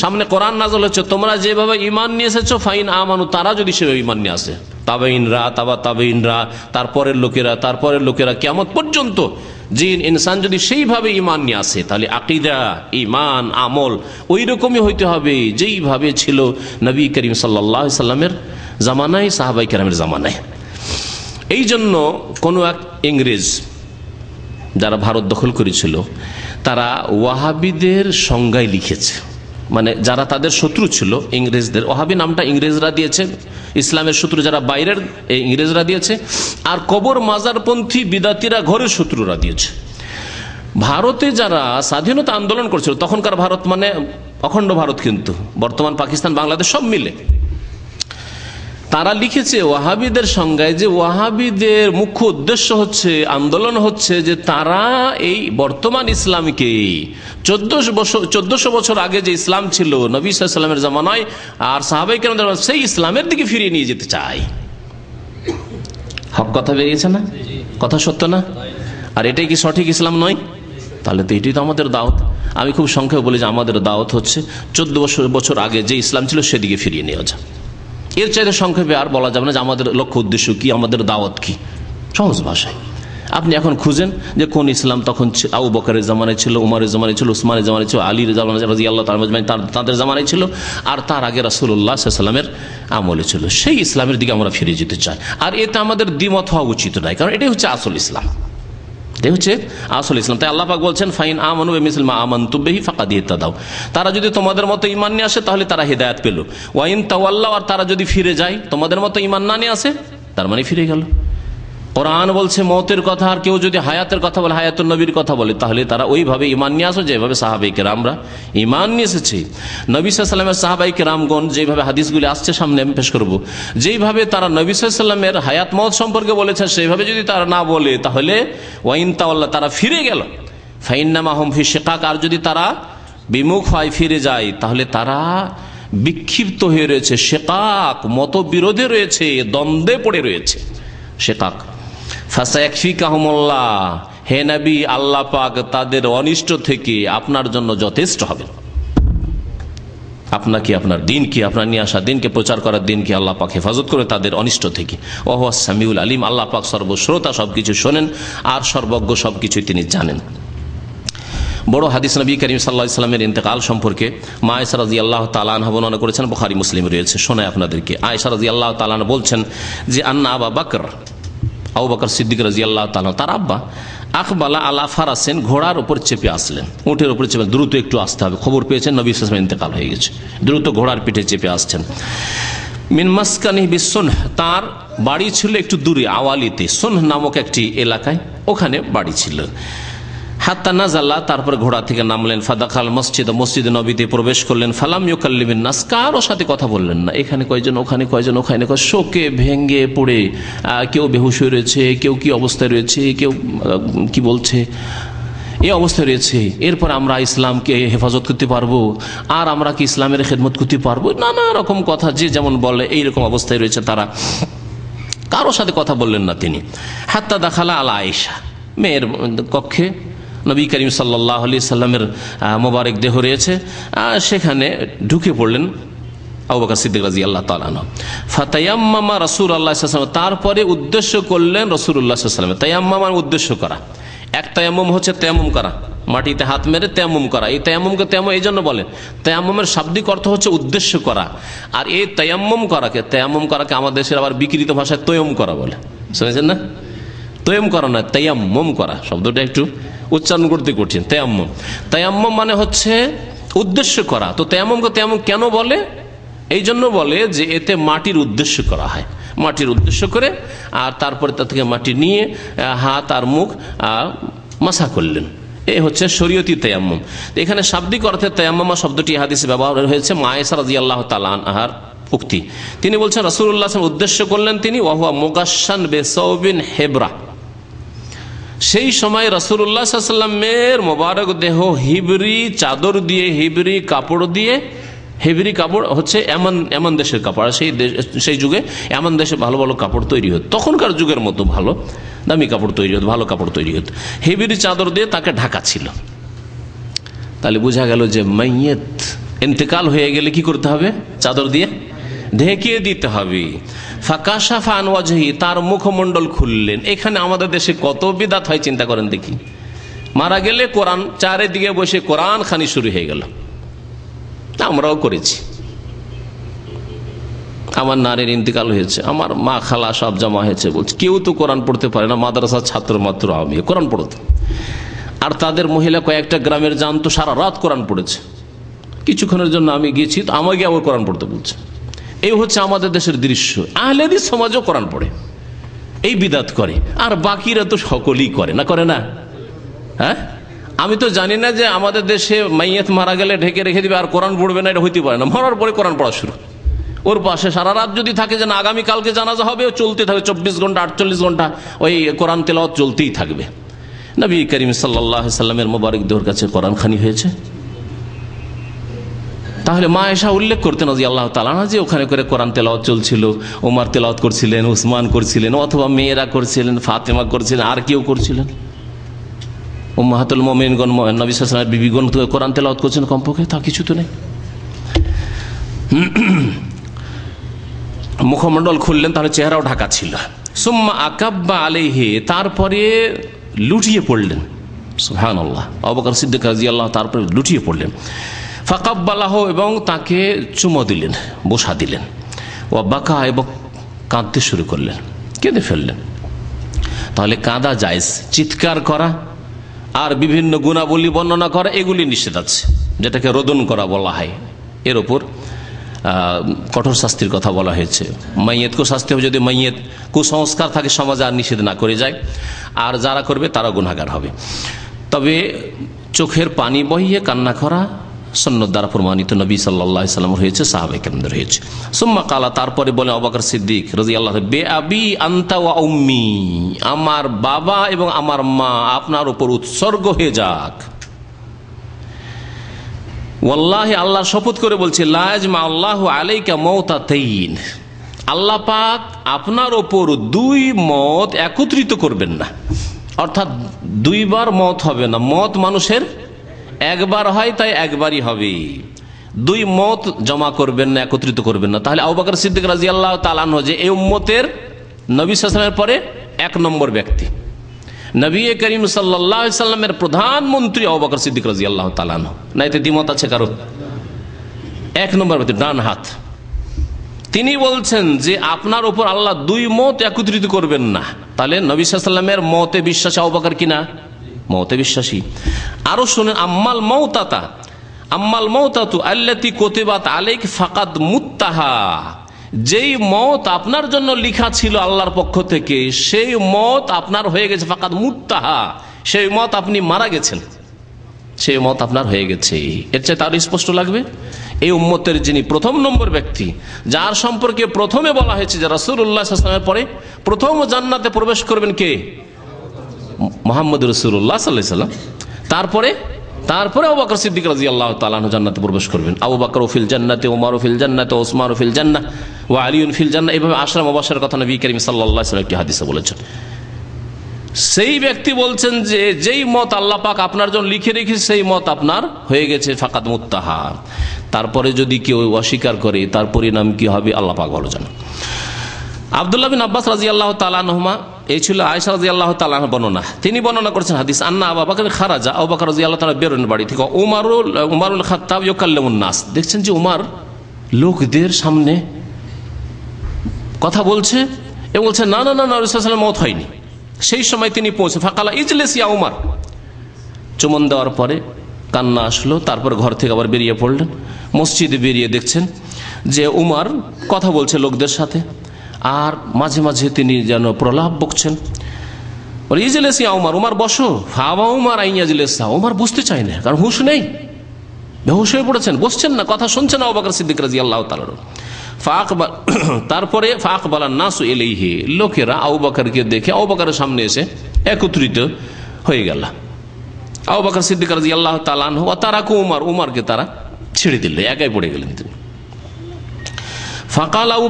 সামনে কোরআন নাযিল হচ্ছে, তোমরা যেভাবে ঈমান নিয়ে এসেছো, ফাইন আমানু, তারা যদি সেভাবে ঈমান নিয়ে আসে, তাবেঈনরা, তাবেঈনরা, তারপরের লোকেরা কিয়ামত পর্যন্ত জিন ইনসান যদি সেইভাবে ঈমান নিয়ে আসে, তাহলে আকীদা, ঈমান, আমল ওই রকমই হইতে হবে যেইভাবে ছিল নবী করিম সাল্লাল্লাহু আলাইহি সাল্লামের জামানায়, সাহাবায়ে কেরামের জামানায়। এই জন্য কোন এক ইংরেজ যারা ভারত দখল করেছিল, তারা ওয়াহাবিদের সংজ্ঞায় লিখেছে, মানে যারা তাদের শত্রু ছিল ইংরেজদের, ওয়াহাবি নামটা ইংরেজরা দিয়েছে, ইসলামের শত্রু যারা বাইরের ইংরেজরা দিয়েছে, আর কবর মাজারপন্থী বিদাতিরা ঘরের শত্রুরা দিয়েছে। ভারতে যারা স্বাধীনতা আন্দোলন করছিল, তখনকার ভারত মানে অখণ্ড ভারত, কিন্তু বর্তমান পাকিস্তান, বাংলাদেশ সব মিলে, তারা লিখেছে ওয়াহাবিদের সংজ্ঞায় যে ওয়াহাবিদের মুখ্য উদ্দেশ্য হচ্ছে, আন্দোলন হচ্ছে যে তারা এই বর্তমান ইসলামকে 1400 বছর আগে যে ইসলাম ছিল নবী সাল্লাল্লাহু আলাইহি ওয়াসাল্লামের জামানায় আর সাহাবায়ে কেরামদের জামানায়, সেই ইসলামের দিকে ফিরিয়ে নিয়ে যেতে চায়। হক কথা বেরিয়েছে না? কথা সত্য না? আর এটাই কি সঠিক ইসলাম নয়? তাহলে তো এটাই তো আমাদের দাওয়াত। আমি খুব সংক্ষেপে বলি যে আমাদের দাওয়াত হচ্ছে 14 বছর আগে যে ইসলাম ছিল সেদিকে ফিরিয়ে নেওয়া যায়। এর চাইতে সংক্ষেপে আর বলা যাবে না যে আমাদের লক্ষ্য উদ্দেশ্য কি, আমাদের দাওয়াত কি। সহজ ভাষায় আপনি এখন খুঁজেন যে কোন ইসলাম তখন আবু বকরের জামানায় ছিল, উমরের জামানায় ছিল, উসমানের জামানায় ছিল, আলীর জামানায় রাদিয়াল্লাহু তাআলা আজমাইন তাদের জামানায় ছিল, আর তার আগে রাসূলুল্লাহ সাল্লাল্লাহু আলাইহি ওয়াসাল্লামের আমলে ছিল। সেই ইসলামের দিকে আমরা ফিরে যেতে চাই, আর এতে আমাদের দ্বিমত হওয়া উচিত নয়, কারণ এটাই হচ্ছে আসল ইসলাম। এই হচ্ছে আসল ইসলাম। তাই আল্লাহ পাক বলছেন ফাইন আমানু বিমিসলি মা আমানতুম বিহি ফাকাদ ইহতাদাউ, তারা যদি তোমাদের মতো ঈমান নিয়ে আসে তাহলে তারা হেদায়েত পেল। ওয়া ইন তাওয়াল্লাউ, আর তারা যদি ফিরে যায় তোমাদের মতো ঈমান না নিয়ে আসে তার মানে ফিরে গেল। কোরআন বলছে মওতের কথা, আর কেউ যদি হায়াতের কথা বলে, হায়াতুন নবীর কথা বলে, তাহলে তারা ওইভাবে ঈমান নিয়ে আসো যেভাবে সাহাবায়ে কেরামরা ঈমান নিয়ে এসেছে। নবী সাল্লাল্লাহু আলাইহি ওয়াসাল্লামের সাহাবায়ে কেরামগণ যেভাবে হাদিসগুলি আসছে সামনে আমি পেশ করব, যেইভাবে তারা নবী সাল্লাল্লাহু আলাইহি ওয়াসাল্লামের হায়াত মওত সম্পর্কে বলেছে সেইভাবে যদি তারা না বলে তাহলে ওয়া ইন তাওয়াল্লা, তারা ফিরে গেল, ফাইন্নামা হুম ফি শিকাক, আর যদি তারা বিমুখ হয় ফিরে যায় তাহলে তারা বিক্ষিপ্ত হয়ে রয়েছে, শিকাক মতবিরোধে রয়েছে, দ্বন্দ্বে পড়ে রয়েছে। শিকাক ফাসায়াকফিকাহুমুল্লাহ, হে নবী আল্লাহ পাক তাদের অনিষ্ট থেকে আপনার জন্য যথেষ্ট হবেন। আপনাকে, আপনার দিনকে, আপনার নিয়ে আসা দিনকে, প্রচার করার দিনকে আল্লাহ পাক হেফাজত করে তাদের অনিষ্ট থেকে। ওয়া হুয়াস সামিউল আলিম, আল্লাহ পাক সর্বশ্রোতা, সবকিছু শোনেন আর সর্বজ্ঞ, সবকিছু তিনি জানেন। বড় হাদিস নবী করিম সাল্লাল্লাহু আলাইহি ওয়াসাল্লামের ইন্তেকাল সম্পর্কে মা আয়েশা রাদিয়াল্লাহু তাআলা আনহা বর্ণনা করেছেন, বুখারী মুসলিম রয়েছে। শোনায় আপনাদেরকে, আয়েশা রাদিয়াল্লাহু তাআলা আনহা বলছেন যে আন্না আবু বকর সিদ্দিক রাদিয়াল্লাহু তাআলা, তার আব্বা আকবালা আলা ফারাসেন, ঘোড়ার উপর চেপে আসলেন, উটের উপর চেপে, দ্রুত একটু আসতে হবে, খবর পেয়েছেন নবী সাল্লাল্লাহু আলাইহি ওয়াসাল্লামের ইন্তেকাল হয়ে গেছে, দ্রুত ঘোড়ার পিঠে চেপে আসছেন। মিন মাসকানিহি বিসুনহ, তার বাড়ি ছিল একটু দূরে, আওয়ালিতে, সুনহ নামক একটি এলাকায়, ওখানে বাড়ি ছিল। হাত্তা নাজাল্লা, তারপরে ঘোড়া থেকে নামলেন, ফাদাখাল মসজিদ, মসজিদে নবীতে প্রবেশ করলেন, ফালাম ইউকাল্লিমিন নাস, কারো সাথে কথা বললেন না, এখানে কয়জন, ওখানে কয়জন, ওখানে শোকে ভেঙ্গে পড়ে, কেউ বেহুশ হয়ে রয়েছে, কেউ কি অবস্থায় রয়েছে, কেউ কি বলছে, এই অবস্থায় রয়েছে। এরপর আমরা ইসলামকে হেফাজত করতে পারবো, আর আমরা কি ইসলামের খেদমত করতে পারবো, নানা রকম কথা যে যেমন বলে এইরকম অবস্থায় রয়েছে তারা, কারো সাথে কথা বললেন না তিনি। হাত্তা দাখালা আলা আয়েশা, মেয়ের কক্ষে নবী করিম সাল্লাল্লাহু আলাইহি সাল্লামের মোবারক দেহ রয়েছে, সেখানে ঢুকে পড়লেন আবু বকর সিদ্দিক রাদিয়াল্লাহু তাআলা আনহু। ফাতায়াম্মামা রাসূলুল্লাহ সাল্লাল্লাহু আলাইহি ওয়াসাল্লাম, তারপরে উদ্দেশ্য করলেন রাসূলুল্লাহ সাল্লাল্লাহু আলাইহি ওয়াসাল্লাম। তায়াম্মাম উদ্দেশ্য করা, এক তায়াম্মুম হচ্ছে তায়াম্মুম করা, মাটিতে হাত মেরে তায়াম্মুম করা, এই তায়াম্মুমকে তায়াম্মুম এই জন্য বলে, তায়াম্মুমের শাব্দিক অর্থ হচ্ছে উদ্দেশ্য করা। আর এই তায়াম্মুম করাকে আমাদের দেশের আবার বিকৃত ভাষায় তয়ম করা বলে, শুনেছেন না? তয়ম করা নয়, তায়াম্মুম করা, শব্দটা একটু উচ্চারণ করতে কঠিন। তায়াম্মুম মানে হচ্ছে উদ্দেশ্য করা। তো তায়াম্মুমকে তায়াম্মুম কেন বলে? এই জন্য বলে যে এতে মাটির উদ্দেশ্য করা হয়, মাটির উদ্দেশ্য করে, আর তারপরে তা থেকে মাটি নিয়ে হাত আর মুখ মাসা করলেন, এই হচ্ছে শরীয়তি তায়াম্মুম। এখানে শাব্দিক অর্থে তায়াম্মুম শব্দটি হাদিসে ব্যবহার হয়েছে মা আয়েশা রাদিয়াল্লাহু তাআলা আনহার উক্তি। তিনি বলছেন রাসূলুল্লাহ সাল্লাল্লাহু আলাইহি ওয়াসাল্লাম উদ্দেশ্য করলেন তিনি, ওয়া হুয়া মুগাশশান বিসাওবিন হেবরা, সেই সময় রাসূলুল্লাহ সাল্লাল্লাহু আলাইহি ওয়াসাল্লামের মোবারক দেহ হিবরি চাদর দিয়ে, হিবরি কাপড় দিয়ে, হিবরি কাপড় হচ্ছে এমন দেশের কাপড়, সেই যুগে এমন দেশে ভালো ভালো কাপড় তৈরি হতো, তখনকার যুগের মতো ভালো দামি কাপড় তৈরি হতো, ভালো কাপড় তৈরি হতো, হিবরি চাদর দিয়ে তাকে ঢাকা ছিল। তাহলে বোঝা গেল যে মাইয়িত ইন্তেকাল হয়ে গেলে কি করতে হবে? চাদর দিয়ে ঢেকে দিতে হবে। ফাকাশাফা আন ওয়াজহি, তার মুখমণ্ডল খুললেন। এখানে আমাদের দেশে কত বিদআত হয় চিন্তা করেন দেখি। মারা গেলে কোরআন চারিদিকে বসে কোরআন খানি শুরু হয়ে গেল, আমরাও করেছি। আমার নারীর ইন্তেকাল হয়েছে, আমার মা খালা সব জমা হয়েছে, বলছে কেউ তো কোরআন পড়তে পারে না, মাদ্রাসার ছাত্র মাত্র আমি কোরআন পড়তো। আর তাদের মহিলা কয়েকটা গ্রামের জানতো সারা রাত কোরআন পড়েছে, কিছুক্ষণের জন্য আমি গেছি তো আমাকে আবার কোরআন পড়তে বলছে। এই হচ্ছে আমাদের দেশের দৃশ্য। আহলে হাদিস সমাজও কোরআন পড়ে, এই বিদআত করে, আর বাকিরা তো সকলেই করে না, করে না? হ্যাঁ, আমি তো জানি না যে আমাদের দেশে মাইয়াত মারা গেলে ঢেকে রেখে দিবে আর কোরআন পড়বে না, এটা হইতে পারে না। মরার পরে কোরআন পড়া শুরু, ওর পাশে সারা রাত যদি থাকে যে না আগামীকালকে জানাজা হবে, চলতে থাকবে 24 ঘন্টা 48 ঘন্টা ওই কোরআন তেলাওয়াত চলতেই থাকবে। নবী করিম সাল্লাল্লাহু আলাইহি সাল্লামের মোবারক দেহর কাছে কোরআন খানি হয়েছে। তাহলে মা আয়েশা উল্লেখ করতেন রাদিয়াল্লাহু তাআলা আনহা যে ওখানে করে কোরআন তেলাওয়াত চলছিল, ওমর তেলাওয়াত করছিলেন, উসমান করছিলেন, অথবা মেয়েরা করছিলেন, ফাতেমা করছিলেন, আর কেউ করছিলেন, উম্মাহাতুল মুমিনিনগণ নবী সাল্লাল্লাহু আলাইহি ওয়াসাল্লামের বিবিগণ কোরআন তেলাওয়াত করছেন কমপক্ষে, তা কিছু তো নেই। মুখমণ্ডল খুললেন, তাহলে চেহারাও ঢাকা ছিল। সুম্মা আকাব্বা আলাইহি, তারপরে লুটিয়ে পড়লেন। সুবহানাল্লাহ, আবু বকর সিদ্দিক রাদিয়াল্লাহু তারপরে লুটিয়ে পড়লেন। ফাকাব্বালাহু, এবং তাকে চুমো দিলেন, বসা দিলেন। ওয়া বাকা, এবং কাঁদতে শুরু করলেন, কেঁদে ফেললেন। তাহলে কাঁদা জায়েজ, চিৎকার করা আর বিভিন্ন গুণাবলী বর্ণনা করা এগুলি নিষেধ আছে, যেটাকে রোদন করা বলা হয়। এর ওপর কঠোর শাস্তির কথা বলা হয়েছে। মাইয়েতকেও শাস্তি হবে যদি মাইয়েত কুসংস্কার থাকে সমাজে আর নিষেধ না করে যায়, আর যারা করবে তারা গুনাহগার হবে। তবে চোখের পানি বহিয়ে কান্না করা সুন্নাত দ্বারা প্রমাণিত, নবী সাল্লাল্লাহু আলাইহি ওয়াসাল্লাম হয়েছে, সাহাবায়ে কেরামদের হয়েছে। সুম্মা কালা, তারপরে বলে আবু বকর সিদ্দিক রাদিয়াল্লাহু বে আবি আনতা ওয়া উম্মি, আমার বাবা এবং আমার মা আপনার উপর উৎসর্গ হয়ে যাক। ওয়াল্লাহি, আল্লাহর শপথ করে বলছে, লা ইয়াজমা আল্লাহু আলাইকা মাউতাতাইন, আল্লাহ পাক আপনার ওপর দুই মত একত্রিত করবেন না। অর্থাৎ দুইবার মত হবে না, মত মানুষের একবার হয়, তাই একবারই হবে। দুই মত জমা করবেন না, একত্রিত করবেন না। তাহলে আবু বকর সিদ্দিক রাদিয়াল্লাহু তাআলা আনহু যে এই উম্মতের নবী সাল্লাল্লাহু আলাইহি ওয়াসাল্লামের পরে 1 নম্বর ব্যক্তি, নবী করিম সাল্লাল্লাহু আলাইহি ওয়াসাল্লামের প্রধানমন্ত্রী আবু বকর সিদ্দিক রাদিয়াল্লাহু তাআলা আনহু। না এতে দ্বিমত আছে কারো? 1 নম্বর ব্যক্তি, ডান হাত। তিনি বলছেন যে আপনার উপর আল্লাহ দুই মত একত্রিত করবেন না। তাহলে নবী সাল্লাল্লাহু আলাইহি ওয়াসাল্লামের মতে বিশ্বাসী আবু বকর কিনা? মতে বিশ্বাসী। আরো শুনেন, আম্মাল মাউতাতু আল্লাতী কুতিবাত আলাইক ফাকাদ মুত্তাহা, যেই মত আপনার জন্য লেখা ছিল আল্লাহর পক্ষ থেকে, সেই মত আপনার হয়ে গেছে। ফাকাদ মুত্তাহা, সেই মত আপনি মারা গেছেন, সেই মত আপনার হয়ে গেছে। এর চাইতে আরো স্পষ্ট লাগবে? এই উম্মতের যিনি প্রথম নম্বর ব্যক্তি, যার সম্পর্কে প্রথমে বলা হয়েছে যে রাসূলুল্লাহ সাল্লাল্লাহু আলাইহি ওয়াসাল্লামের পরে প্রথম জান্নাতে প্রবেশ করবেন কে? মুহাম্মদ রাসূলুল্লাহ সাল্লাল্লাহু আলাইহি ওয়াসাল্লাম। তারপরে আবু বকর সিদ্দিক রাদিয়াল্লাহু তাআলা আনহু জান্নাতে প্রবেশ করবেন। আবু বকর ফিল জান্নাতি, ওমর ফিল জান্নাতি, ওসমান ফিল জান্নাহ ওয়া আলী ফিল জান্নাহ। এইভাবে আশরা মুবাশশারের কথা নবী করিম সাল্লাল্লাহু আলাইহি ওয়াসাল্লাম একটি হাদিসে বলেছেন। সেই ব্যক্তি বলছেন যে যেই মত আল্লাহ পাক আপনার জন্য লিখে রেখেছে সেই মত আপনার হয়ে গেছে, ফাকাদ মুত্তাহা। তারপরে যদি কেউ অস্বীকার করে তার পরিণাম কি হবে আল্লাহ পাক ভালো জানেন। আব্দুল্লাহ বিন আব্বাস রাদিয়াল্লাহু তাআলা আনহুমা, এই ছিল আয়েশা রাদিয়াল্লাহু তাআলা আনহা বর্ণনা। তিনি বর্ণনা করেছেন হাদিস, আন্না আবু বকর খারাজা, আবু বকর রাদিয়াল্লাহু তাআলা বেরোন বাড়ি থেকে, উমারুল খাত্তাব ইউকাল্লিমুন নাস, দেখছেন যে উমার লোকদের সামনে কথা বলছে এবং বলছে না না না না রাসূলুল্লাহ সাল্লাল্লাহু আলাইহি ওয়াসাল্লাম মওত হয়নি। সেই সময় তিনি পৌঁছে, ফাকালা ইজলিস ইয়া উমার, চুমন দেওয়ার পরে কান্না আসলো। তারপর ঘর থেকে আবার বেরিয়ে পড়লেন। মসজিদে বেরিয়ে দেখছেন যে উমার কথা বলছে লোকদের সাথে, আর মাঝে মাঝে তিনি যেন প্রলাপ বকছেন। ইজলিস ইয়া উমার, উমার বসো। ফাওয়া উমার আইন ইজলিস, উমার বুঝতে চায় না, কারণ হুঁশ নেই, বেহুশ হয়ে পড়েছেন, বসছেন না, কথা শুনছেন আবু বকর সিদ্দিক রাদিয়াল্লাহু তাআলা। তারপরে ফাকবালান নাসু ইলাইহি, লোকেরা আবু বকরকে দেখে আবু বকরের সামনে এসে একত্রিত হয়ে গেল। আবু বকর সিদ্দিক রাদিয়াল্লাহু তাআলা আনহু ওয়া তারাকু উমার, উমারকে তারা ছেড়ে দিল, একাই পড়ে গেলেন তিনি। ফাকাল আবু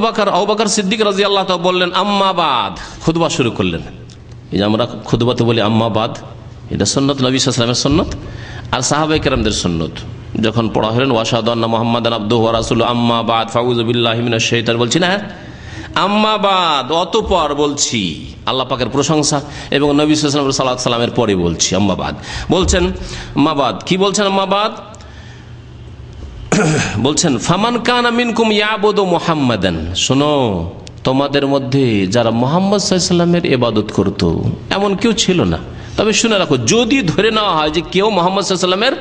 বকর সিদ্দিক রাদিয়াল্লাহু তাআলা বললেন, আম্মা বাদ, খুতবা শুরু করলেন। এই যে আমরা খুতবাতে বলি আম্মা বাদ, এটা সুন্নাত, নবী সাল্লাল্লাহু আলাইহি ওয়াসাল্লামের সুন্নাত আর সাহাবায়ে কেরামদের সুন্নাত। যখন পড়া হলেন ওয়াশহাদু আন্না মুহাম্মাদান আবদুহু ওয়া রাসূলুহু আম্মা বাদ ফাউযু বিল্লাহি মিনাশ শাইতানির, বলছি না আম্মা বাদ, অতঃপর বলছি, আল্লাহ পাকের প্রশংসা এবং নবী সাল্লাল্লাহু আলাইহি ওয়াসাল্লামের পরে বলছি আম্মা বাদ। বলছেন আম্মা বাদ, কি বলছেন আম্মা বাদ? বলছেন ফামান কানা মিনকুম ইয়াবুদু মুহাম্মাদান, শোনো তোমাদের মধ্যে যারা মুহাম্মদ সাল্লাল্লাহু আলাইহি ওয়াসাল্লামের ইবাদত করত এমন কেউ ছিল না। তবে শুনে রাখো, যদি ধরে নেওয়া হয় যে কেউ মুহাম্মদ সাল্লাল্লাহু আলাইহি ওয়াসাল্লামের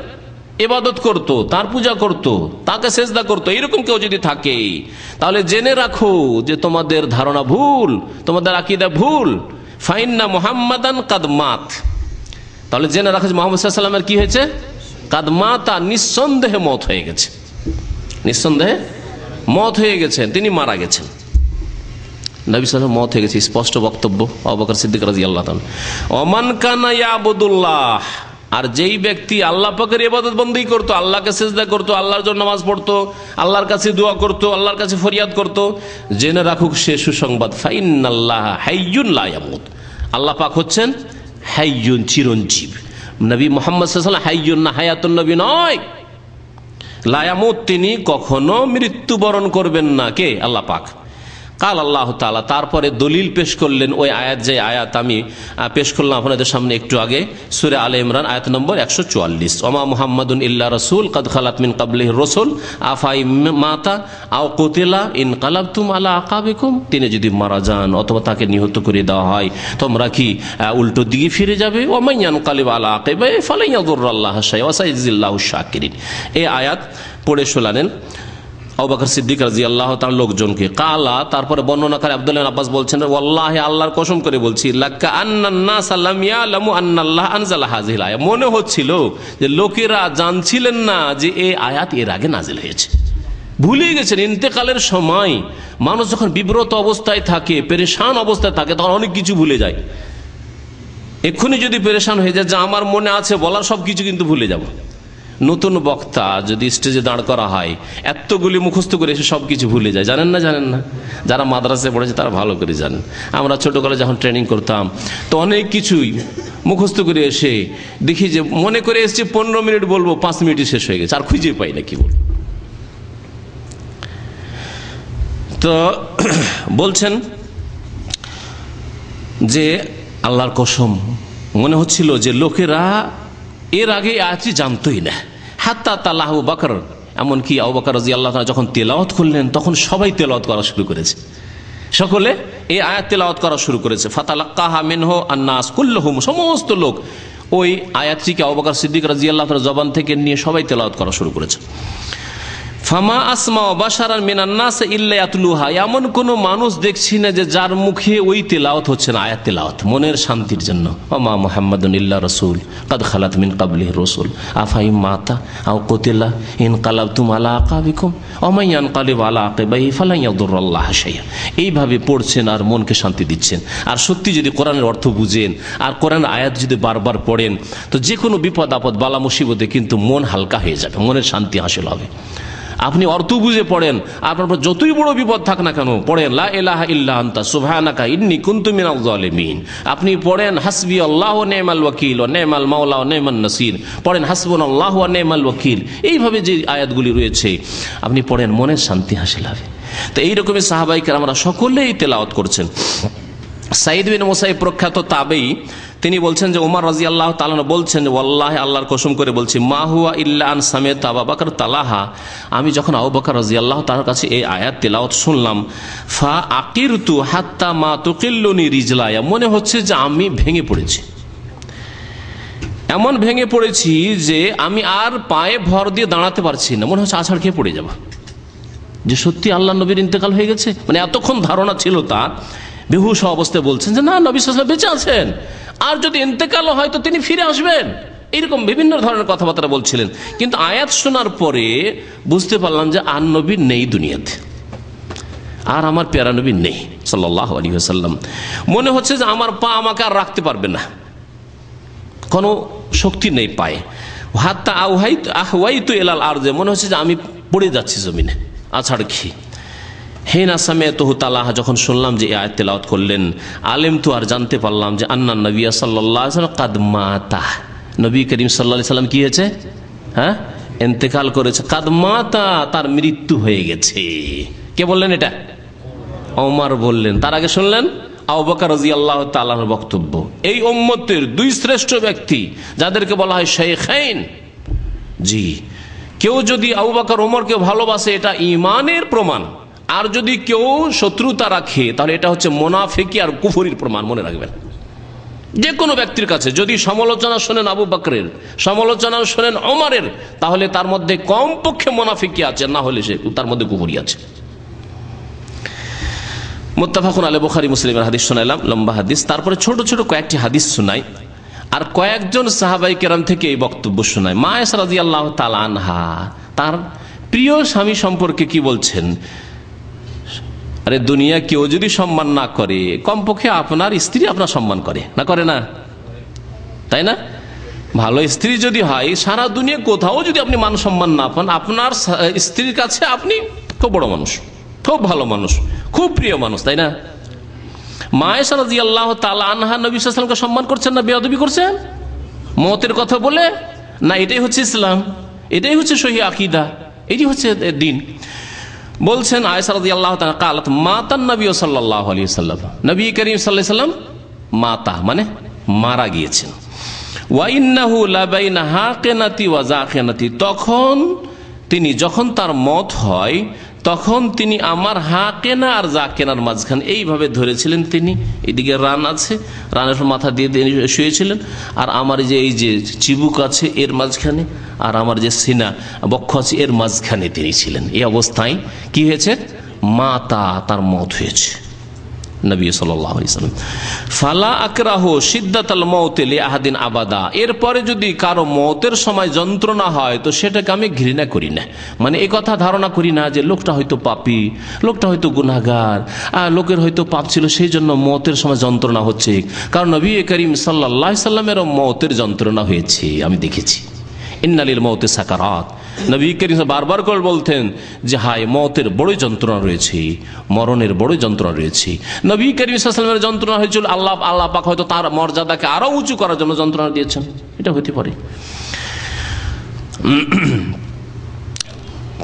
ইবাদত করত, তার পূজা করত, তাকে সেজদা করত, এরকম কেউ যদি থাকে, তাহলে জেনে রাখো যে তোমাদের ধারণা ভুল, তোমাদের আকীদা ভুল। ফাইন্না মুহাম্মাদান কাদ মাত, তাহলে জেনে রাখো যে মুহাম্মদ সাল্লাল্লাহু আলাইহি ওয়াসাল্লামের কি হয়েছে? কাদ মাতা, নিঃসন্দেহে মত হয়ে গেছে, নিঃসন্দেহে মত হয়ে গেছেন, তিনি মারা গেছেন। নবী সাল্লাল্লাহু আলাইহি ওয়াসাল্লাম মত হয়ে গেছে, স্পষ্ট বক্তব্য আবু বকর সিদ্দিক রাদিয়াল্লাহু তাআলা। ওমান কানা ইয়াবুদুল্লাহ, আর যেই ব্যক্তি আল্লাহ পাকের ইবাদত বন্দেগী করতো, আল্লাহকে সিজদা করতো, আল্লাহর জন্য নামাজ পড়তো, আল্লাহর কাছে দোয়া করতো, আল্লাহর কাছে ফরিয়াদ করতো, জেনে রাখুক সে সুসংবাদ, ফাইন্নাল্লাহ হাইয়ুন লা ইয়ামুত, আল্লাহ পাক হচ্ছেন হাইয়ুন, চিরঞ্জীব। নবী মুহাম্মদ সাল্লাল্লাহু আলাইহি ওয়াসাল্লাম হাইয়ুন না, হায়াতুন নবী নয়। লা ইয়ামুত, তিনি কখনো মৃত্যুবরণ করবেন না। কে? আল্লাহ পাক। কাল আল্লাহ তাআলা, তারপরে দলিল পেশ করলেন ওই আয়াত, যে আয়াত আমি পেশ করলাম আপনাদের সামনে একটু আগে, সূরা আলে ইমরান আয়াত নম্বর 144, ওমা মুহাম্মাদুন ইল্লা রাসূল কাদ খালাত মিন ক্বাবলিহি রাসূল আফাই মাতা আও কুতিলা ইনকালাবতুম আলা আকাবিকুম, তিনি যদি মারা যান অথবা তাকে নিহত করে দেওয়া হয় তোমরা কি উল্টো দিকে ফিরে যাবে? ওয়া মান ইয়ানকালিব আলা আকিবাইহি ফালান ইয়াদুররাল্লাহা শাইআন ওয়া সাইয়াজিল্লাহু শাকিরিন। এই আয়াত পড়ে শোনালেন আবু বকর সিদ্দিক রাদিয়াল্লাহু তাআলা লোকজনকে। কালা, তারপরে বর্ণনাকারী আব্দুল্লাহ ইবনে আব্বাস বলছেন, ওয়াল্লাহি আল্লাহর কসম করে বলছি, লাকা আন্নান নাস লাম ইয়ালামু আন্নাল্লাহ আনজালা হাযিহিল আয়াত, মনে হচ্ছিল যে লোকেরা জানছিলেন না যে এই আয়াত এর আগে নাজিল হয়েছে, ভুলে গেছেন। ইন্তেকালের সময় মানুষ যখন বিব্রত অবস্থায় থাকে, পেরেশান অবস্থায় থাকে, তখন অনেক কিছু ভুলে যায়। এক্ষুনি যদি পেরেশান হয়ে যায় যে আমার মনে আছে বলার সবকিছু কিন্তু ভুলে যাব। নতুন বক্তা যদি স্টেজে দাঁড় করা হয়, এতগুলি মুখস্থ করে এসে সবকিছু ভুলে যায়, জানেন না? জানেন না? যারা মাদ্রাসায় পড়েছে তারা ভালো করে জানেন। আমরা ছোটবেলায় যখন ট্রেনিং করতাম তো অনেক কিছুই মুখস্থ করে এসে দেখি যে মনে করে এসছে 15 মিনিট বলবো, 5 মিনিটই শেষ হয়ে গেছে, আর খুঁজে পাই না কি বলবো। তো বলছেন যে আল্লাহর কসম, মনে হচ্ছিল যে লোকেরা এর আগে আয়াতটি জানতোই না। হাত্তা তাআল্লাহ আবু বকর, এমনকি আবু বকর রাদিয়াল্লাহু তাআলা যখন তেলাওয়াত করলেন তখন সবাই তেলাওয়াত করা শুরু করেছে, সকলে এই আয়াত তেলাওয়াত করা শুরু করেছে। ফাতালাক্কাহা মিনহু আন-নাস কুল্লুহুম, সমস্ত লোক ওই আয়াতটিকে আবু বকর সিদ্দিক রাদিয়াল্লাহু তাআলা জবান থেকে নিয়ে সবাই তেলাওয়াত করা শুরু করেছে। ফামা আসমা বাশারান মিনান নাস ইল্লা ইয়াতলুহা, এমন কোন মানুষ দেখছি না যে যার মুখে ওই তেলাওয়াত হচ্ছে না, আয়াত তেলাওয়াত, মনের শান্তির জন্য। ওমা মুহাম্মাদুন ইল্লা রাসূল কাদ খালাত মিন ক্বাবলিহি রাসূল আফাইম মাতা আও কুতিলা ইনকালাবতুম আলা আকাবিকুম ওয়া মান ইয়ানকালিব আলা আকিবাইহি ফালান ইয়াদুররাল্লাহা শাইআন। এইভাবে পড়ছেন আর মনকে শান্তি দিচ্ছেন। আর সত্যি যদি কোরআনের অর্থ বুঝেন আর কোরআনের আয়াত যদি বারবার পড়েন তো যে কোনো বিপদ আপদ বালা মুসিবতে কিন্তু মন হালকা হয়ে যাবে, মনের শান্তি হাসিল হবে। আপনি অর্থ বুঝে পড়েন, আপনার যতই বড় বিপদ থাক না কেন পড়েন লা ইলাহা ইল্লা আনতা সুবহানাকা ইন্নী কুনতু মিনাজ জালিমিন। আপনি পড়েন হাসবি আল্লাহু ওয়া নি'মাল ওয়াকিল ওয়া নি'মাল মাওলা ওয়া নি'মান নাসির, পড়েন হাসবুনাল্লাহু ওয়া নি'মাল ওয়াকিল। এইভাবে যে আয়াতগুলি রয়েছে আপনি পড়েন, মনের শান্তি হাসিল হবে। তো এইরকমই সাহাবায়ে কেরামরা সকলেই তেলাওয়াত করছেন। সাঈদ বিন মুসাইব প্রখ্যাত তাবেঈ, তিনি বলছেন যে ওমর রাদিয়াল্লাহু তাআলা বলছেন যে ওয়াল্লাহি আল্লাহর কসম করে বলছি, মা হুয়া ইল্লা আন সামি'তু আবু বকর তালাহা, আমি যখন আবু বকর রাদিয়াল্লাহু তাআলার কাছে এই আয়াত তেলাওয়াত শুনলাম, ফা আকিরতু হাত্তা মা তুকিল্লুনি রিজলায়া, মনে হচ্ছে যে আমি ভেঙে পড়েছি, এমন ভেঙে পড়েছি যে আমি আর পায়ে ভর দিয়ে দাঁড়াতে পারছি না, মনে হচ্ছে আছাড় খেয়ে পড়ে যাব, যে সত্যি আল্লাহ নবীর ইন্তেকাল হয়ে গেছে। মানে এতক্ষণ ধারণা ছিল তার, বেহুশ অবস্থায় বলছেন যে না, নবী সাল্লাল্লাহু আলাইহি ওয়াসাল্লাম বেঁচে আছেন, আর যদি ইন্তেকাল হয় তো তিনি ফিরে আসবেন, এরকম বিভিন্ন ধরনের কথাবার্তা বলছিলেন। কিন্তু আয়াত শোনার পরে বুঝতে পারলাম যে আর নবী নেই দুনিয়াতে, আর আমার প্যারা নবী নেই সাল্লাল্লাহু আলাইহি ওয়াসাল্লাম। মনে হচ্ছে যে আমার পা আমাকে আর রাখতে পারবে না, কোনো শক্তি নেই পায়ে। হাত্তা আহওয়াইতু ইলাল আরদে, মনে হচ্ছে যে আমি পড়ে যাচ্ছি জমিনে আছাড় খেয়ে। হেনা সামি'তুহু তালাহা, যখন শুনলাম যে এই আয়াত তেলাওয়াত করলেন, আলেম তো আর জানতে পারলাম যে আন্নান নবী সাল্লাল্লাহু আলাইহি ওয়াসাল্লাম কাদ মাতা, নবী করিম সাল্লাল্লাহু আলাইহি ওয়াসাল্লাম কি হয়েছে? হ্যাঁ, ইন্তেকাল করেছে। কাদ মাতা, তার মৃত্যু হয়ে গেছে। কে বললেন এটা? ওমর বললেন। তার আগে শুনলেন আবু বকর রাদিয়াল্লাহু তাআলার বক্তব্য। এই উম্মতের দুই শ্রেষ্ঠ ব্যক্তি যাদেরকে বলা হয় শাইখাইন, জি, কেউ যদি আবু বকর ওমরকে ভালোবাসে এটা ঈমানের প্রমাণ, আর যদি কেউ শত্রুতা রাখে তাহলে এটা হচ্ছে মুনাফিকি আর কুফরির প্রমাণ। মনে রাখবেন, যে কোনো ব্যক্তির কাছে যদি সমালোচনা শোনেন আবু বকরের, সমালোচনা শোনেন ওমরের, তাহলে তার মধ্যে কমপক্ষে মুনাফিকি আছে, না হলে সে তার মধ্যে কুফরি আছে। মুত্তাফাকুন আলাইহি, বুখারী মুসলিমের হাদিস শোনাইলাম, লম্বা হাদিস। তারপরে ছোট ছোট কয়েকটি হাদিস শোনাই, আর কয়েকজন সাহাবায়ে কেরাম থেকে এই বক্তব্য শোনায়। মা আয়েশা রাদিয়াল্লাহু তাআলা আনহা তার প্রিয় স্বামী সম্পর্কে কি বলছেন? আরে দুনিয়া কেউ যদি সম্মান না করে, কমপক্ষে আপনার স্ত্রী আপনার সম্মান করে, না করে না? তাই না? ভালো স্ত্রী যদি হয়, সারা দুনিয়া কোথাও যদি আপনি মান সম্মান না পান, আপনার স্ত্রীর কাছে আপনি খুব বড় মানুষ, খুব ভালো মানুষ, খুব প্রিয় মানুষ, তাই না? মা আয়েশা রাদিয়াল্লাহু তাআলা আনহা নবী সাল্লাল্লাহু আলাইহি ওয়াসাল্লামকে সম্মান করছেন না বেয়াদবি করছেন মতের কথা বলে? না, এটাই হচ্ছে ইসলাম, এটাই হচ্ছে সহিহ আকীদা, এটাই হচ্ছে দ্বীন। বলছেন আয়েশা রাদিয়াল্লাহু তাআলা قالت মাতান নবী সাল্লাল্লাহু আলাইহি ওয়াসাল্লাম, নবী করিম সাল্লাল্লাহু আলাইহি ওয়াসাল্লাম মাতা মানে মারা গিয়েছেন। ওয়া ইন্নাহু লাবাইনা হাকিনাতি ওয়া জাকিনাতি, তখন তিনি যখন তার মত হয় তখন তিনি আমার হাকেনা আর জাকেনার মাঝখানে এইভাবে ধরেছিলেন। তিনি এদিকে রান আছে, রানের মাথা দিয়ে শুয়েছিলেন, আর আমার যে এই যে চিবুক আছে এর মাঝখানে, আর আমার যে সিনা বক্ষ আছে এর মাঝখানে তিনি ছিলেন। এই অবস্থায় কি হয়েছে? মাতা, তার মত হয়েছে। নবী সাল্লাল্লাহু আলাইহি ওয়াসাল্লাম ফালা আকরাহু শিদ্দাতাল মাউত লিআহাদিন আবাদা, এরপরে যদি কারো মতের সময় যন্ত্রণা হয় তো সেটাকে আমি ঘৃণা করি না। মানে এই কথা ধারণা করি না যে লোকটা হয়তো পাপী, লোকটা হয়তো গুনাহগার, লোকের হয়তো পাপ ছিল সেই জন্য মতের সময় যন্ত্রণা হচ্ছে। কারণ নবী করিম সাল্লাল্লাহু আলাইহি ওয়াসাল্লামেরও মতের যন্ত্রণা হয়েছে, আমি দেখেছি। ইন্নালিল মাউতি সাকারাত, নবী করিম বারবার করে বলতেন যে হায় মতের বড় যন্ত্রণা রয়েছে, মরণের বড় যন্ত্রণা রয়েছে। নবী করিম সাল্লাল্লাহু আলাইহি ওয়াসাল্লামের যন্ত্রণা হয়েছিল আল্লাহ পাক হয়তো তার মর্যাদাকে আরো উঁচু করার জন্য যন্ত্রণা দিয়েছেন, এটা হতে পারে।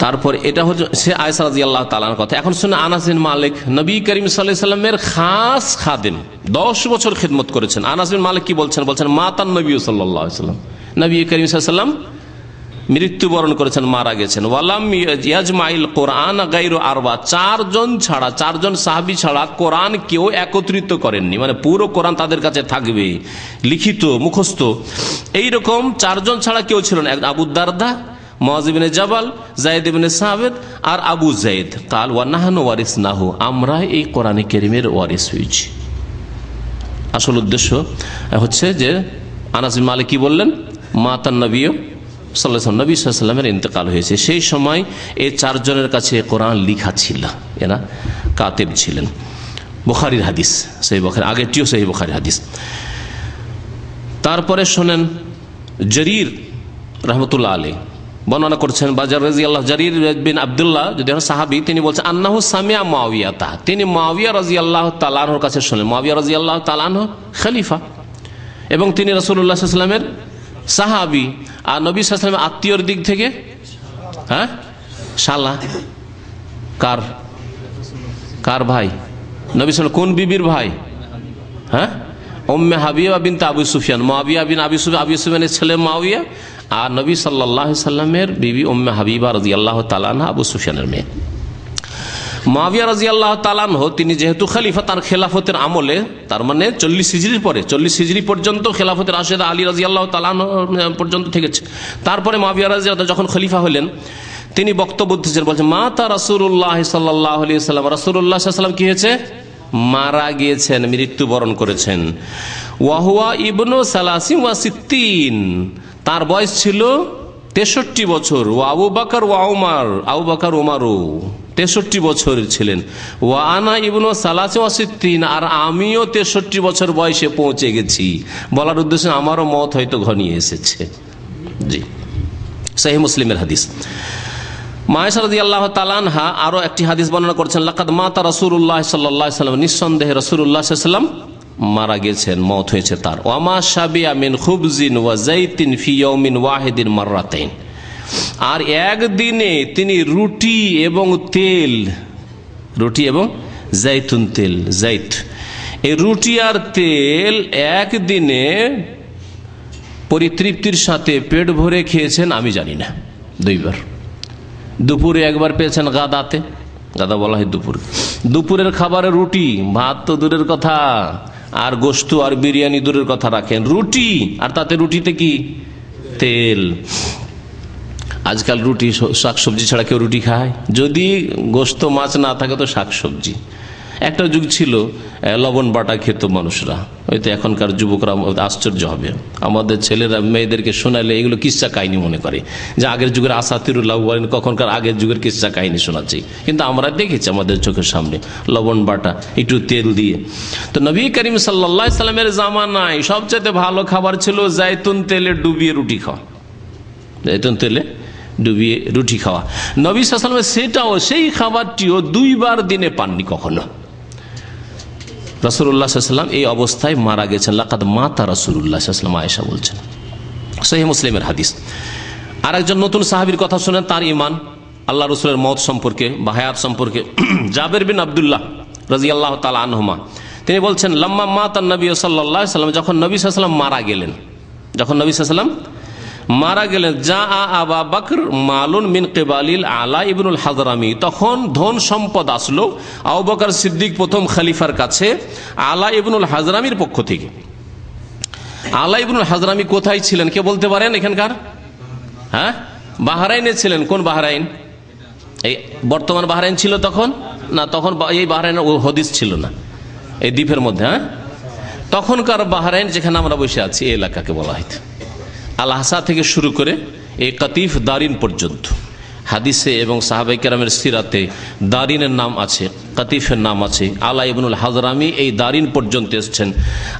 তারপর এটা হচ্ছে সে আয়েশা রাদিয়াল্লাহু তাআলার কথা। এখন শুনে আনাস বিন মালিক, নবী করিম সাল্লাল্লাহু আলাইহি ওয়াসাল্লামের খাস খাদেম, 10 বছর খিদমত করেছেন। আনাস বিন মালিক কি বলছেন? বলছেন মাতান নবী সাল্লাল্লাহু আলাইহি ওয়াসাল্লাম, নবী করিম সাল্লাল্লাহু আলাইহি ওয়াসাল্লাম মৃত্যুবরণ করেছেন, মারা গেছেন। ওয়ালাম ইয়াজমাইল কোরআন গায়রু আরবা, 4 জন ছাড়া, 4 জন সাহাবী ছাড়া কোরআন কেউ একত্রিত করেননি। মানে পুরো কোরআন তাদের কাছে থাকবে লিখিত মুখস্থ, এইরকম 4 জন ছাড়া কেউ ছিল না। আবু দারদা, মুআয ইবনে জাবাল, যায়েদ ইবনে সাবিত আর আবু যায়েদ। কাল ওয়া নাহনু ওয়ারিসনাহু, আমরা এই কোরআনে কারীমের ওয়ারিস হয়েছি। আসল উদ্দেশ্য হচ্ছে যে আনাস বিন মালিক কি বললেন? মাতান নবী সাল্লাল্লাহু আলাইহি ওয়াসাল্লামের ইন্তেকাল হয়েছে, সেই সময় এই 4 জনের কাছে কোরআন লিখা ছিল, এরা কাতেব ছিলেন। বুখারীর হাদিস, সহিহ বুখারী, আগেরটিও সহিহ বুখারীর হাদিস। তারপরে শোনেন জারীর রাহমাতুল্লাহ আলাইহি বর্ণনা করছেন, বাজার রাদিয়াল্লাহু, জারীর বিন আব্দুল্লাহ যদি সাহাবী, তিনি বলছেন আন্নাহু সামিয়া মুআবিয়াতা, তিনি মুআবিয়া রাদিয়াল্লাহু তাআলা আনহুর কাছে শুনলেন। মুআবিয়া রাদিয়াল্লাহু তাআলা আনহু খলিফা এবং তিনি রাসূলুল্লাহ সাল্লাল্লাহু আলাইহি ওয়াসাল্লামের সাহাবী, আর নবী সাল্লাল্লাহু আলাইহি ওয়াসাল্লামের আত্মীয়র দিক থেকে শালা। কার ভাই? নবী সাল্লাল্লাহু, কোন বিবির ভাই? উম্মে হাবিবা বিনতে আবু সুফিয়ান, মুআবিয়া বিন আবি সুফিয়ানের ছেলে মুআবিয়া, আর নবী সাল্লাল্লাহু আলাইহি ওয়াসাল্লামের বিবি উম্মে হাবিবা রাদিয়াল্লাহু তাআলা আনহা আবু সুফিয়ানের মেয়ে। মুআবিয়া রাদিয়াল্লাহু তাআলা আনহু তিনি যেহেতু খলিফা, তার খেলাফতের আমলে, তার মানে 40 হিজরির পরে, 40 হিজরি পর্যন্ত খেলাফতের রাশেদা আলী রাদিয়াল্লাহু তাআলা আনহু পর্যন্ত থেকেছে। তারপরে মুআবিয়া রাদিয়াল্লাহু যখন খলিফা হলেন তিনি বক্তব্য দিচ্ছেন, বলছেন মাতা রাসূলুল্লাহ সাল্লাল্লাহু আলাইহি ওয়াসাল্লাম, রাসূলুল্লাহ সাল্লাল্লাহু আলাইহি ওয়াসাল্লাম কি হয়েছে? মারা গিয়েছেন, মৃত্যুবরণ করেছেন। ওয়া হুয়া ইবনু 63, তার বয়স ছিল 63 বছর। ও আবু বকর ওয়া উমর, আবু বকর উমরও 63 বছর ছিলেন। ওয়া আনা ইবনু 63, আর আমিও 63 বছর বয়সে পৌঁছে গেছি। বলার উদ্দেশ্য আমারও মত হয়তো ঘনিয়ে এসেছে। জি, সহিহ মুসলিমের হাদিস। আয়েশা রাদিয়াল্লাহু তাআলা আনহা আরো একটি হাদিস বর্ণনা করেছেন, লাকাদ মাতা রাসূলুল্লাহ সাল্লাল্লাহু আলাইহি ওয়াসাল্লাম, নিঃসন্দেহে রাসূলুল্লাহ সাল্লাল্লাহু আলাইহি ওয়াসাল্লাম মারা গেছেন, মওত হয়েছে তার। ওয়ামা শাবিয়া মিন খুবজিন ওয়া যাইতিন ফি ইয়াউমিন ওয়াহিদিন মাররাতাইন, আর একদিনে তিনি রুটি এবং তেল, রুটি এবং জাইতুন তেল, জাইত, এই রুটি আর তেল একদিনে পরিতৃপ্তির সাথে পেট ভরে খেয়েছেন আমি জানি না, 2 বার। দুপুরে একবার পেয়েছেন, গাদাতে, গাদা বলা হয় দুপুর, দুপুরের খাবারে রুটি, ভাত তো দূরের কথা, আর গোশত আর বিরিয়ানি দূরের কথা রাখেন, রুটি, আর তাতে রুটিতে কি? তেল। আজকাল রুটি, শাকসবজি ছাড়া কেউ রুটি খায়? যদি গোশত মাছ না থাকে তো শাকসবজি। একটা যুগ ছিল লবণ বাটা খেত মানুষরা, হয়তো এখনকার যুবকরা আশ্চর্য হবে, আমাদের ছেলেরা মেয়েদেরকে শোনালে এগুলো কিসসা কাহিনী মনে করে যে আগের যুগের আসাতিরুল্লাহ বলেন কখনকার আগের যুগের কিসসা কাহিনী শোনাচ্ছি, কিন্তু আমরা দেখেছি আমাদের চোখের সামনে লবণ বাটা একটু তেল দিয়ে। তো নবী করিম সাল্লাল্লাহু আলাইহি সাল্লামের জামানায় সবচেয়ে ভালো খাবার ছিল জাইতুন তেলে ডুবিয়ে রুটি খাওয়া, জাইতুন তেলে ডুবিয়ে রুটি খাওয়া। নবী সাল্লাল্লাহু আলাইহি ওয়াসাল্লাম সেটাও, সেই খাবারটিও 2 বার দিনে পাননি কখনো। রাসূলুল্লাহ সাল্লাল্লাহু আলাইহি ওয়াসাল্লাম এই অবস্থায় মারা গেছেন। লাকাদ মাতা রাসূলুল্লাহ সাল্লাল্লাহু আলাইহি ওয়াসাল্লাম, আয়েশা বলছেন, সহিহ মুসলিমের হাদিস। আরেকজন নতুন সাহাবীর কথা শুনেন, তার ঈমান আল্লাহ রসুলের মত সম্পর্কে বা হায়াত সম্পর্কে। জাবের বিন আব্দুল্লাহ রাদিয়াল্লাহু তাআলা আনহুমা তিনি বলছেন, লাম্মা মাতান নবী সাল্লাল্লাহু আলাইহি ওয়াসাল্লাম, যখন নবী সাল্লাল্লাহু আলাইহি ওয়াসাল্লাম মারা গেলেন, যখন নবী সাল্লাল্লাহু আলাইহি ওয়াসাল্লাম মারা গেলেন, যা আবা বকর মালুন মিন কিবালিল আলা ইবনুল হাজরামি, তখন ধন সম্পদ আসলো আবু বকর সিদ্দিক প্রথম খলিফার কাছে আলা ইবনুল হাজরামির পক্ষ থেকে। আলা ইবনুল হাজরামি কোথায় ছিলেন কে বলতে পারেন এখানকার? হ্যাঁ, বাহরাইনে ছিলেন। কোন বাহরাইন? এই বর্তমান বাহরাইন ছিল তখন না, তখন এই বাহরাইনের হদিস ছিল না, এই দ্বীপের মধ্যে। হ্যাঁ, তখনকার বাহরাইন যেখানে আমরা বসে আছি এই এলাকাকে বলা হয়তো আল হাসা থেকে শুরু করে এই কাতিফ দারিন পর্যন্ত। হাদিসে এবং সাহাবায়ে কেরামের সিরাতে দারিনের নাম আছে, কাতিফের নাম আছে। আলা ইবনুল হাজরামি এই দারিন পর্যন্ত এসেছেন।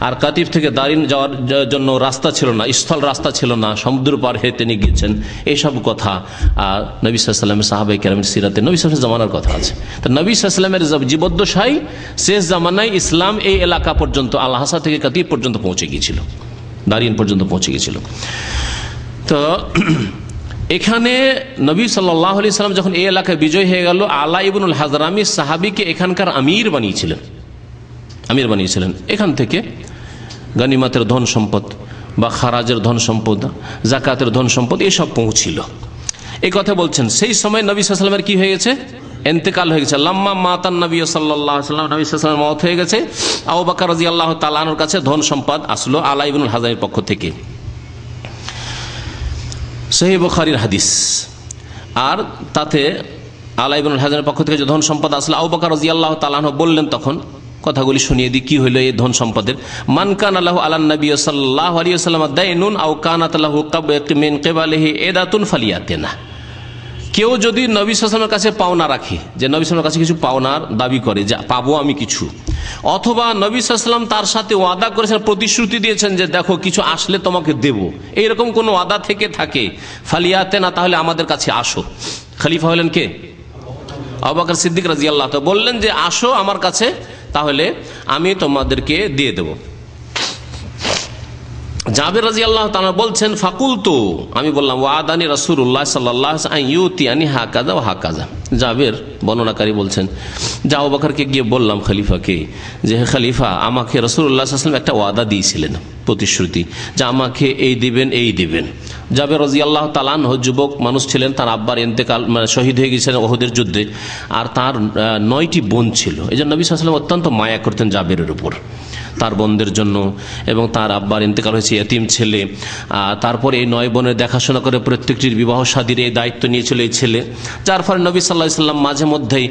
আর কাতিফ থেকে দারিন যাওয়ার জন্য রাস্তা ছিল না, স্থল রাস্তা ছিল না, সমুদ্র পার হয়ে তিনি গিয়েছেন। এইসব কথা নবী সাল্লাল্লাহু আলাইহি ওয়াসাল্লামের সাহাবায়ে কেরামের সিরাতে নবী সাল্লাল্লাহু আলাইহি জামানার কথা আছে। তো নবী সাল্লাল্লাহু আলাইহি ওয়াসাল্লামের জীবদ্দশায় শেষ জামানায় ইসলাম এই এলাকা পর্যন্ত, আল হাসা থেকে কাতিফ পর্যন্ত পৌঁছে গিয়েছিল, দারিন পর্যন্ত পৌঁছে গিয়েছিল। তো এখানে নবী সাল্লাল্লাহু আলাইহি ওয়াসাল্লাম যখন এই এলাকায় বিজয় হয়ে গেল, আলা ইবনুল হাজরামি সাহাবীকে এখানকার আমির বানিয়েছিলেন। এখান থেকে গনিমতের ধন সম্পদ বা খারাজের ধন সম্পদ, যাকাতের ধন সম্পদ এসব পৌঁছিল। এই কথা বলছেন। সেই সময় নবী সাল্লাল্লাহু আলাইহি ওয়াসাল্লামের কি হয়ে গেছে? ইন্তেকাল হয়ে গেছে। লাম্মা মাতান নবী সাল্লাল্লাহু আলাইহি ওয়াসাল্লাম, নবী সাল্লাল্লাহু আলাইহি ওয়াসাল্লামের মওত হয়ে গেছে। আবু বকর রাদিয়াল্লাহু তাআলা আনহুর কাছে ধন সম্পদ আসলো আলা ইবনুল হাজরামির পক্ষ থেকে। সহিহ বুখারীর হাদিস। আর তাতে আলা ইবনুল হাজরামের পক্ষ থেকে যে ধন সম্পদ আসলো, আবু বকর রাদিয়াল্লাহু তাআলা আনহু বললেন, তখন কথাগুলি শুনিয়ে দিই কি হইল এই ধন সম্পদের। মান কানা লাহু আলান নবী সাল্লাল্লাহু আলাইহি ওয়াসাল্লাম দাইনুন আও কানাত লাহু মিন কিবালিহি ইদাতুন ফালিয়াতিনা, কেউ যদি নবী সাল্লাল্লাহু আলাইহি ওয়াসাল্লামের কাছে পাওনা রাখে, যে নবী সাল্লাল্লাহু আলাইহি ওয়াসাল্লামের কাছে কিছু পাওনার দাবি করে যে পাবো আমি কিছু, অথবা নবী সাল্লাল্লাহু আলাইহি ওয়াসাল্লাম তার সাথে ওয়াদা করেছেন, প্রতিশ্রুতি দিয়েছেন যে দেখো কিছু আসলে তোমাকে দেব, এইরকম কোন ওয়াদা থেকে থাকে, ফালিয়াতিনা, তাহলে আমাদের কাছে আসো। খলিফা হলেন কে? আবু বকর সিদ্দিক রাদিয়াল্লাহু তাআলা বললেন যে আসো আমার কাছে, তাহলে আমি তোমাদেরকে দিয়ে দেব। জাবের রাদিয়াল্লাহু তাআলা বলছেন, ফাকুলতু, আমি বললাম, ওয়াদানি রাসূলুল্লাহ সাল্লাল্লাহু আলাইহি ওয়াসাল্লাম ইউতিয়ানি হাকাযা ওয়া হাকাযা। জাবের বর্ণনাকারী বলছেন যে আবু বকরকে গিয়ে বললাম, খলিফাকে, যে হে খলিফা, আমাকে রাসূলুল্লাহ সাল্লাল্লাহু আলাইহি ওয়াসাল্লাম একটা ওয়াদা দিয়েছিলেন, প্রতিশ্রুতি, যে আমাকে এই দিবেন এই দিবেন। জাবের রাদিয়াল্লাহু তাআলা আনহু যুবক মানুষ ছিলেন, তার আব্বার ইন্তেকাল, মানে শহীদ হয়ে গিয়েছিলেন ওহুদের যুদ্ধে, আর তার 9টি বোন ছিল। এই জন্য নবী সাল্লাল্লাহু আলাইহি ওয়াসাল্লাম অত্যন্ত মায়া করতেন জাবেরের উপর, তার বোনদের জন্য, এবং তার আব্বার ইন্তেকাল হয়েছে, ইতিম ছেলে। তারপরে এই 9 বোনের দেখাশোনা করে প্রত্যেকটির বিবাহ শাদীর এই দায়িত্ব নিয়েছিল এই ছেলে, যার ফলে নবী সাল্লাল্লাহু আলাইহি ওয়াসাল্লাম মাঝে মধ্যেই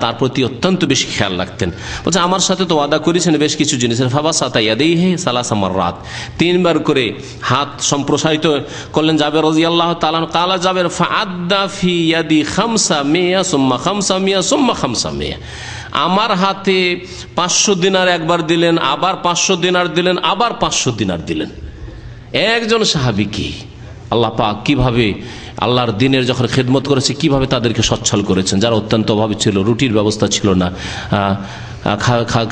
তার প্রতি অত্যন্ত বেশি খেয়াল রাখতেন। বলছে আমার সাথে তো ওয়াদা করেছেন বেশ কিছু জিনিসের, ফাবাসাতা ইয়াদাইহি সালাসা মাররাত, 3 বার করে হাত সম্প্রসারিত করলেন জাবের রাদিয়াল্লাহু তাআলা। কালা জাবের, ফাআদ্দা ফি ইয়াদি 500 সুম্মা 500 সুম্মা 500, আমার হাতে 500 দিনার একবার দিলেন, আবার 500 দিনার দিলেন, আবার 500 দিনার দিলেন। একজন সাহাবীকে আল্লাহ পাক কিভাবে আল্লাহর দিনের যখন খেদমত করেছে, কিভাবে তাদেরকে সচ্ছল করেছেন, যারা অত্যন্ত অভাবী ছিল, রুটির ব্যবস্থা ছিল না,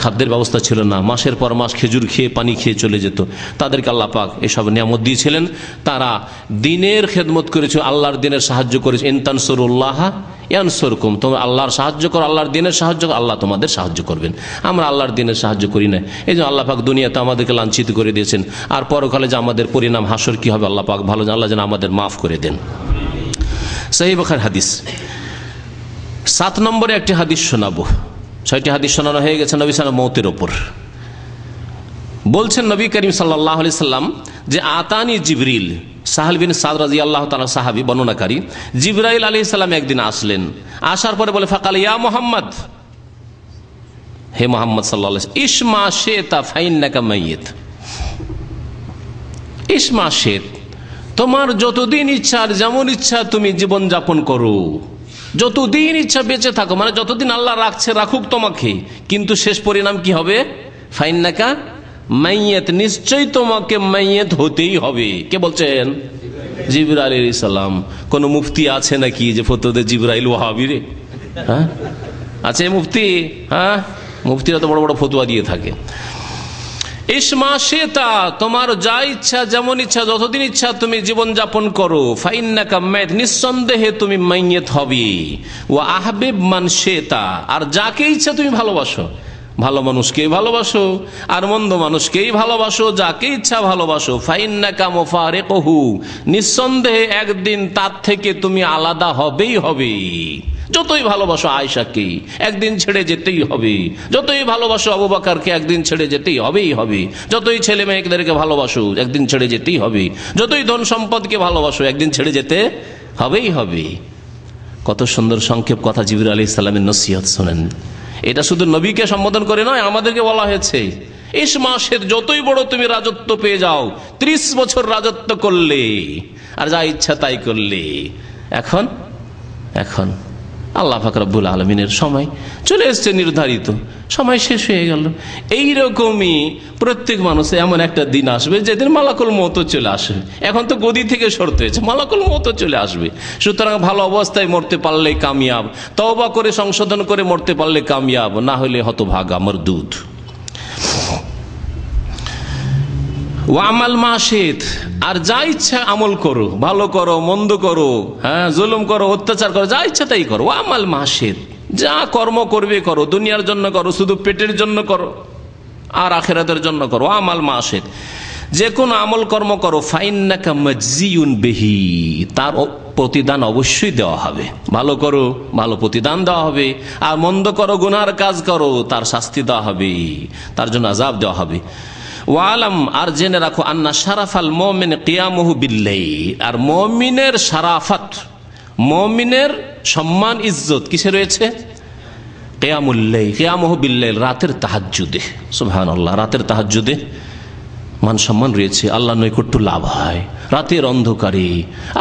খাদ্যের ব্যবস্থা ছিল না, মাসের পর মাস খেজুর খেয়ে পানি খেয়ে চলে যেত, তাদেরকে আল্লাহ পাক এসব নিয়ামত দিয়েছিলেন। তারা দিনের খেদমত করেছে, আল্লাহর দিনের সাহায্য করেছে। ইন তানসুরুল্লাহ ইয়ানসুরকুম, তোমরা আল্লাহর সাহায্য করো, আল্লাহর দিনের সাহায্য করো, আল্লাহ তোমাদের সাহায্য করবেন। আমরা আল্লাহর দিনের সাহায্য করি না, এই জন্য আল্লাহ পাক দুনিয়াতে আমাদেরকে লাঞ্ছিত করে দিয়েছেন, আর পরকালে যে আমাদের পরিণাম হাসর কি হবে আল্লাহ পাক ভালো, আল্লাহ যেন আমাদের মাফ করে দেন। সহিহ বুখারী হাদিস। 7 নম্বরে একটি হাদিস শোনাবো। 6টি হাদিস শোনানো হয়ে গেছে নবী সাল্লাল্লাহু আলাইহি ওয়াসাল্লাম মওতের উপর। বলছেন নবী করিম সাল্লাল্লাহু আলাইহি সাল্লাম যে আতানি জিবরিল, সাহাল বিন সাদ রাদিয়াল্লাহু তাআলা সাহাবী বর্ণনাকারী, জিবরাইল আলাইহিস সালাম একদিন আসলেন, আসার পরে বলে, ফাকাল ইয়া মুহাম্মদ, হে মুহাম্মদ সাল্লাল্লাহু আলাইহি ওয়াসাল্লাম, ইসমা শিতা ফাইন্নাকা মাইয়িত, ইসমা শিত, তোমার যতদিন ইচ্ছা আর যেমন ইচ্ছা তুমি জীবন যাপন করো, যতদিন ইচ্ছা বেঁচে থাকো, মানে যতদিন আল্লাহ রাখছে রাখুক তোমাকে, কিন্তু শেষ পরিণাম কি হবে? ফাইন্নাকা মাইয়াত, নিশ্চয়ই তোমাকে মাইয়াত হতেই হবে। কে বলছেন? জিবরাইল আলাইহিস সালাম। কোন মুফতি আছে নাকি যে ফতোয়া জিবরাইল ওয়াহাবি রে? হ্যাঁ আছে মুফতি? হ্যাঁ, মুফতিরা তো বড় বড় ফতোয়া দিয়ে থাকে। ইসমা শেতা, তোমার যা ইচ্ছা যেমন ইচ্ছা যতদিন ইচ্ছা তুমি জীবন যাপন করো। ফাইন্নাকা মাইত, নিঃসন্দেহে তুমি মাইয়েত হবে। ওয়া আহবিব মান শেতা, আর যাকে ইচ্ছা তুমি ভালোবাসো। ভালো মানুষকেই ভালোবাসো আর মন্দ মানুষকেই ভালোবাসো, যাকে ইচ্ছা ভালোবাসো। ফাইন্নাকা মুফারিকুহু, নিঃসন্দেহে একদিন তার থেকে তুমি আলাদা হবেই হবে। যতই ভালোবাসো আয়েশাকে, একদিন ছেড়ে যেতেই হবে। যতই ভালোবাসো আবু বকরকে, একদিন ছেড়ে যেতেই হবেই হবে। যতই ছেলে মেয়েদেরকে ভালোবাসো, একদিন ছেড়ে যেতেই হবে। যতই ধন সম্পদকে ভালোবাসো, একদিন ছেড়ে যেতে হবেই হবে। কত সুন্দর সংক্ষেপ কথা জিবরিল আলাইহিস সালামের নসিহত শুনেন। এটা শুধু নবীকে সম্বোধন করে নয়, আমাদেরকে বলা হয়েছে ইসমাসের যতই বড় তুমি রাজত্ব পেয়ে যাও, 30 বছর রাজত্ব করলে আর যা ইচ্ছা তাই করলে, এখন এখন আল্লাহ পাক রব্বুল আলামিনের সময় চলে এসছে, নির্ধারিত সময় শেষ হয়ে গেল। এইরকমই প্রত্যেক মানুষে এমন একটা দিন আসবে যেদিন মালাকুল মওত চলে আসবে। এখন তো গদি থেকে সরতে হয়েছে, মালাকুল মওত চলে আসবে। সুতরাং ভালো অবস্থায় মরতে পারলে কামিয়াব, তওবা করে সংশোধন করে মরতে পারলে কামিয়াব, না হলে হতভাগা মরদুদ। ওয়ামাল মাশিত, আর যা ইচ্ছা আমল করো, ভালো করো মন্দ করো, হ্যাঁ জুলুম করো অত্যাচার করো, যা ইচ্ছা তাই করো। ওয়ামাল মাশিত, যা কর্ম করবে করো, দুনিয়ার জন্য করো, শুধু পেটের জন্য করো আর আখিরাতের জন্য করো। ওয়ামাল মাশিত, যে কোনো আমল কর্ম করো। ফাইন্নাকা মাজজিউন বিহি, তার প্রতিদান অবশ্যই দেওয়া হবে। ভালো করো, ভালো প্রতিদান দেওয়া হবে, আর মন্দ করো, গুনার কাজ করো, তার শাস্তি দেওয়া হবে, তার জন্য আযাব দেওয়া হবে। ওয়ালাম, আর জেনে রাখো, আন্না শারাফাল মুমিন কিয়ামুহু বিল্লাইল, আর মুমিনের শারাফাত, মুমিনের সম্মান ইজ্জত কিসে রয়েছে? কিয়ামুল লাইল, কিয়ামুহু বিল্লাইল, রাতের তাহাজ্জুদে। সুবহানাল্লাহ, রাতের তাহাজ্জুদে মান সম্মান রয়েছে, আল্লাহ নৈকট্য লাভ হয় রাতের অন্ধকারে।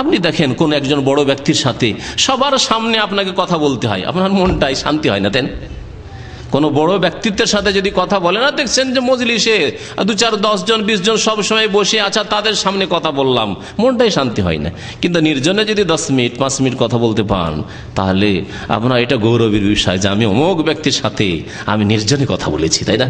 আপনি দেখেন কোন একজন বড় ব্যক্তির সাথে সবার সামনে আপনাকে কথা বলতে হয়, আপনার মনটাই শান্তি হয় না। তেন কোন বড় ব্যক্তিত্বের সাথে যদি কথা বলে না, দেখছেন যে মজলিসে 2, 4, 10 জন 20 জন সব সময় বসে, আচ্ছা তাদের সামনে কথা বললাম, মনটাই শান্তি হয় না। কিন্তু নির্জনে যদি 10 মিনিট 5 মিনিট কথা বলতে পান, তাহলে আপনার এটা গৌরবের বিষয় যে আমি অমুক ব্যক্তির সাথে আমি নির্জনে কথা বলেছি, তাই না?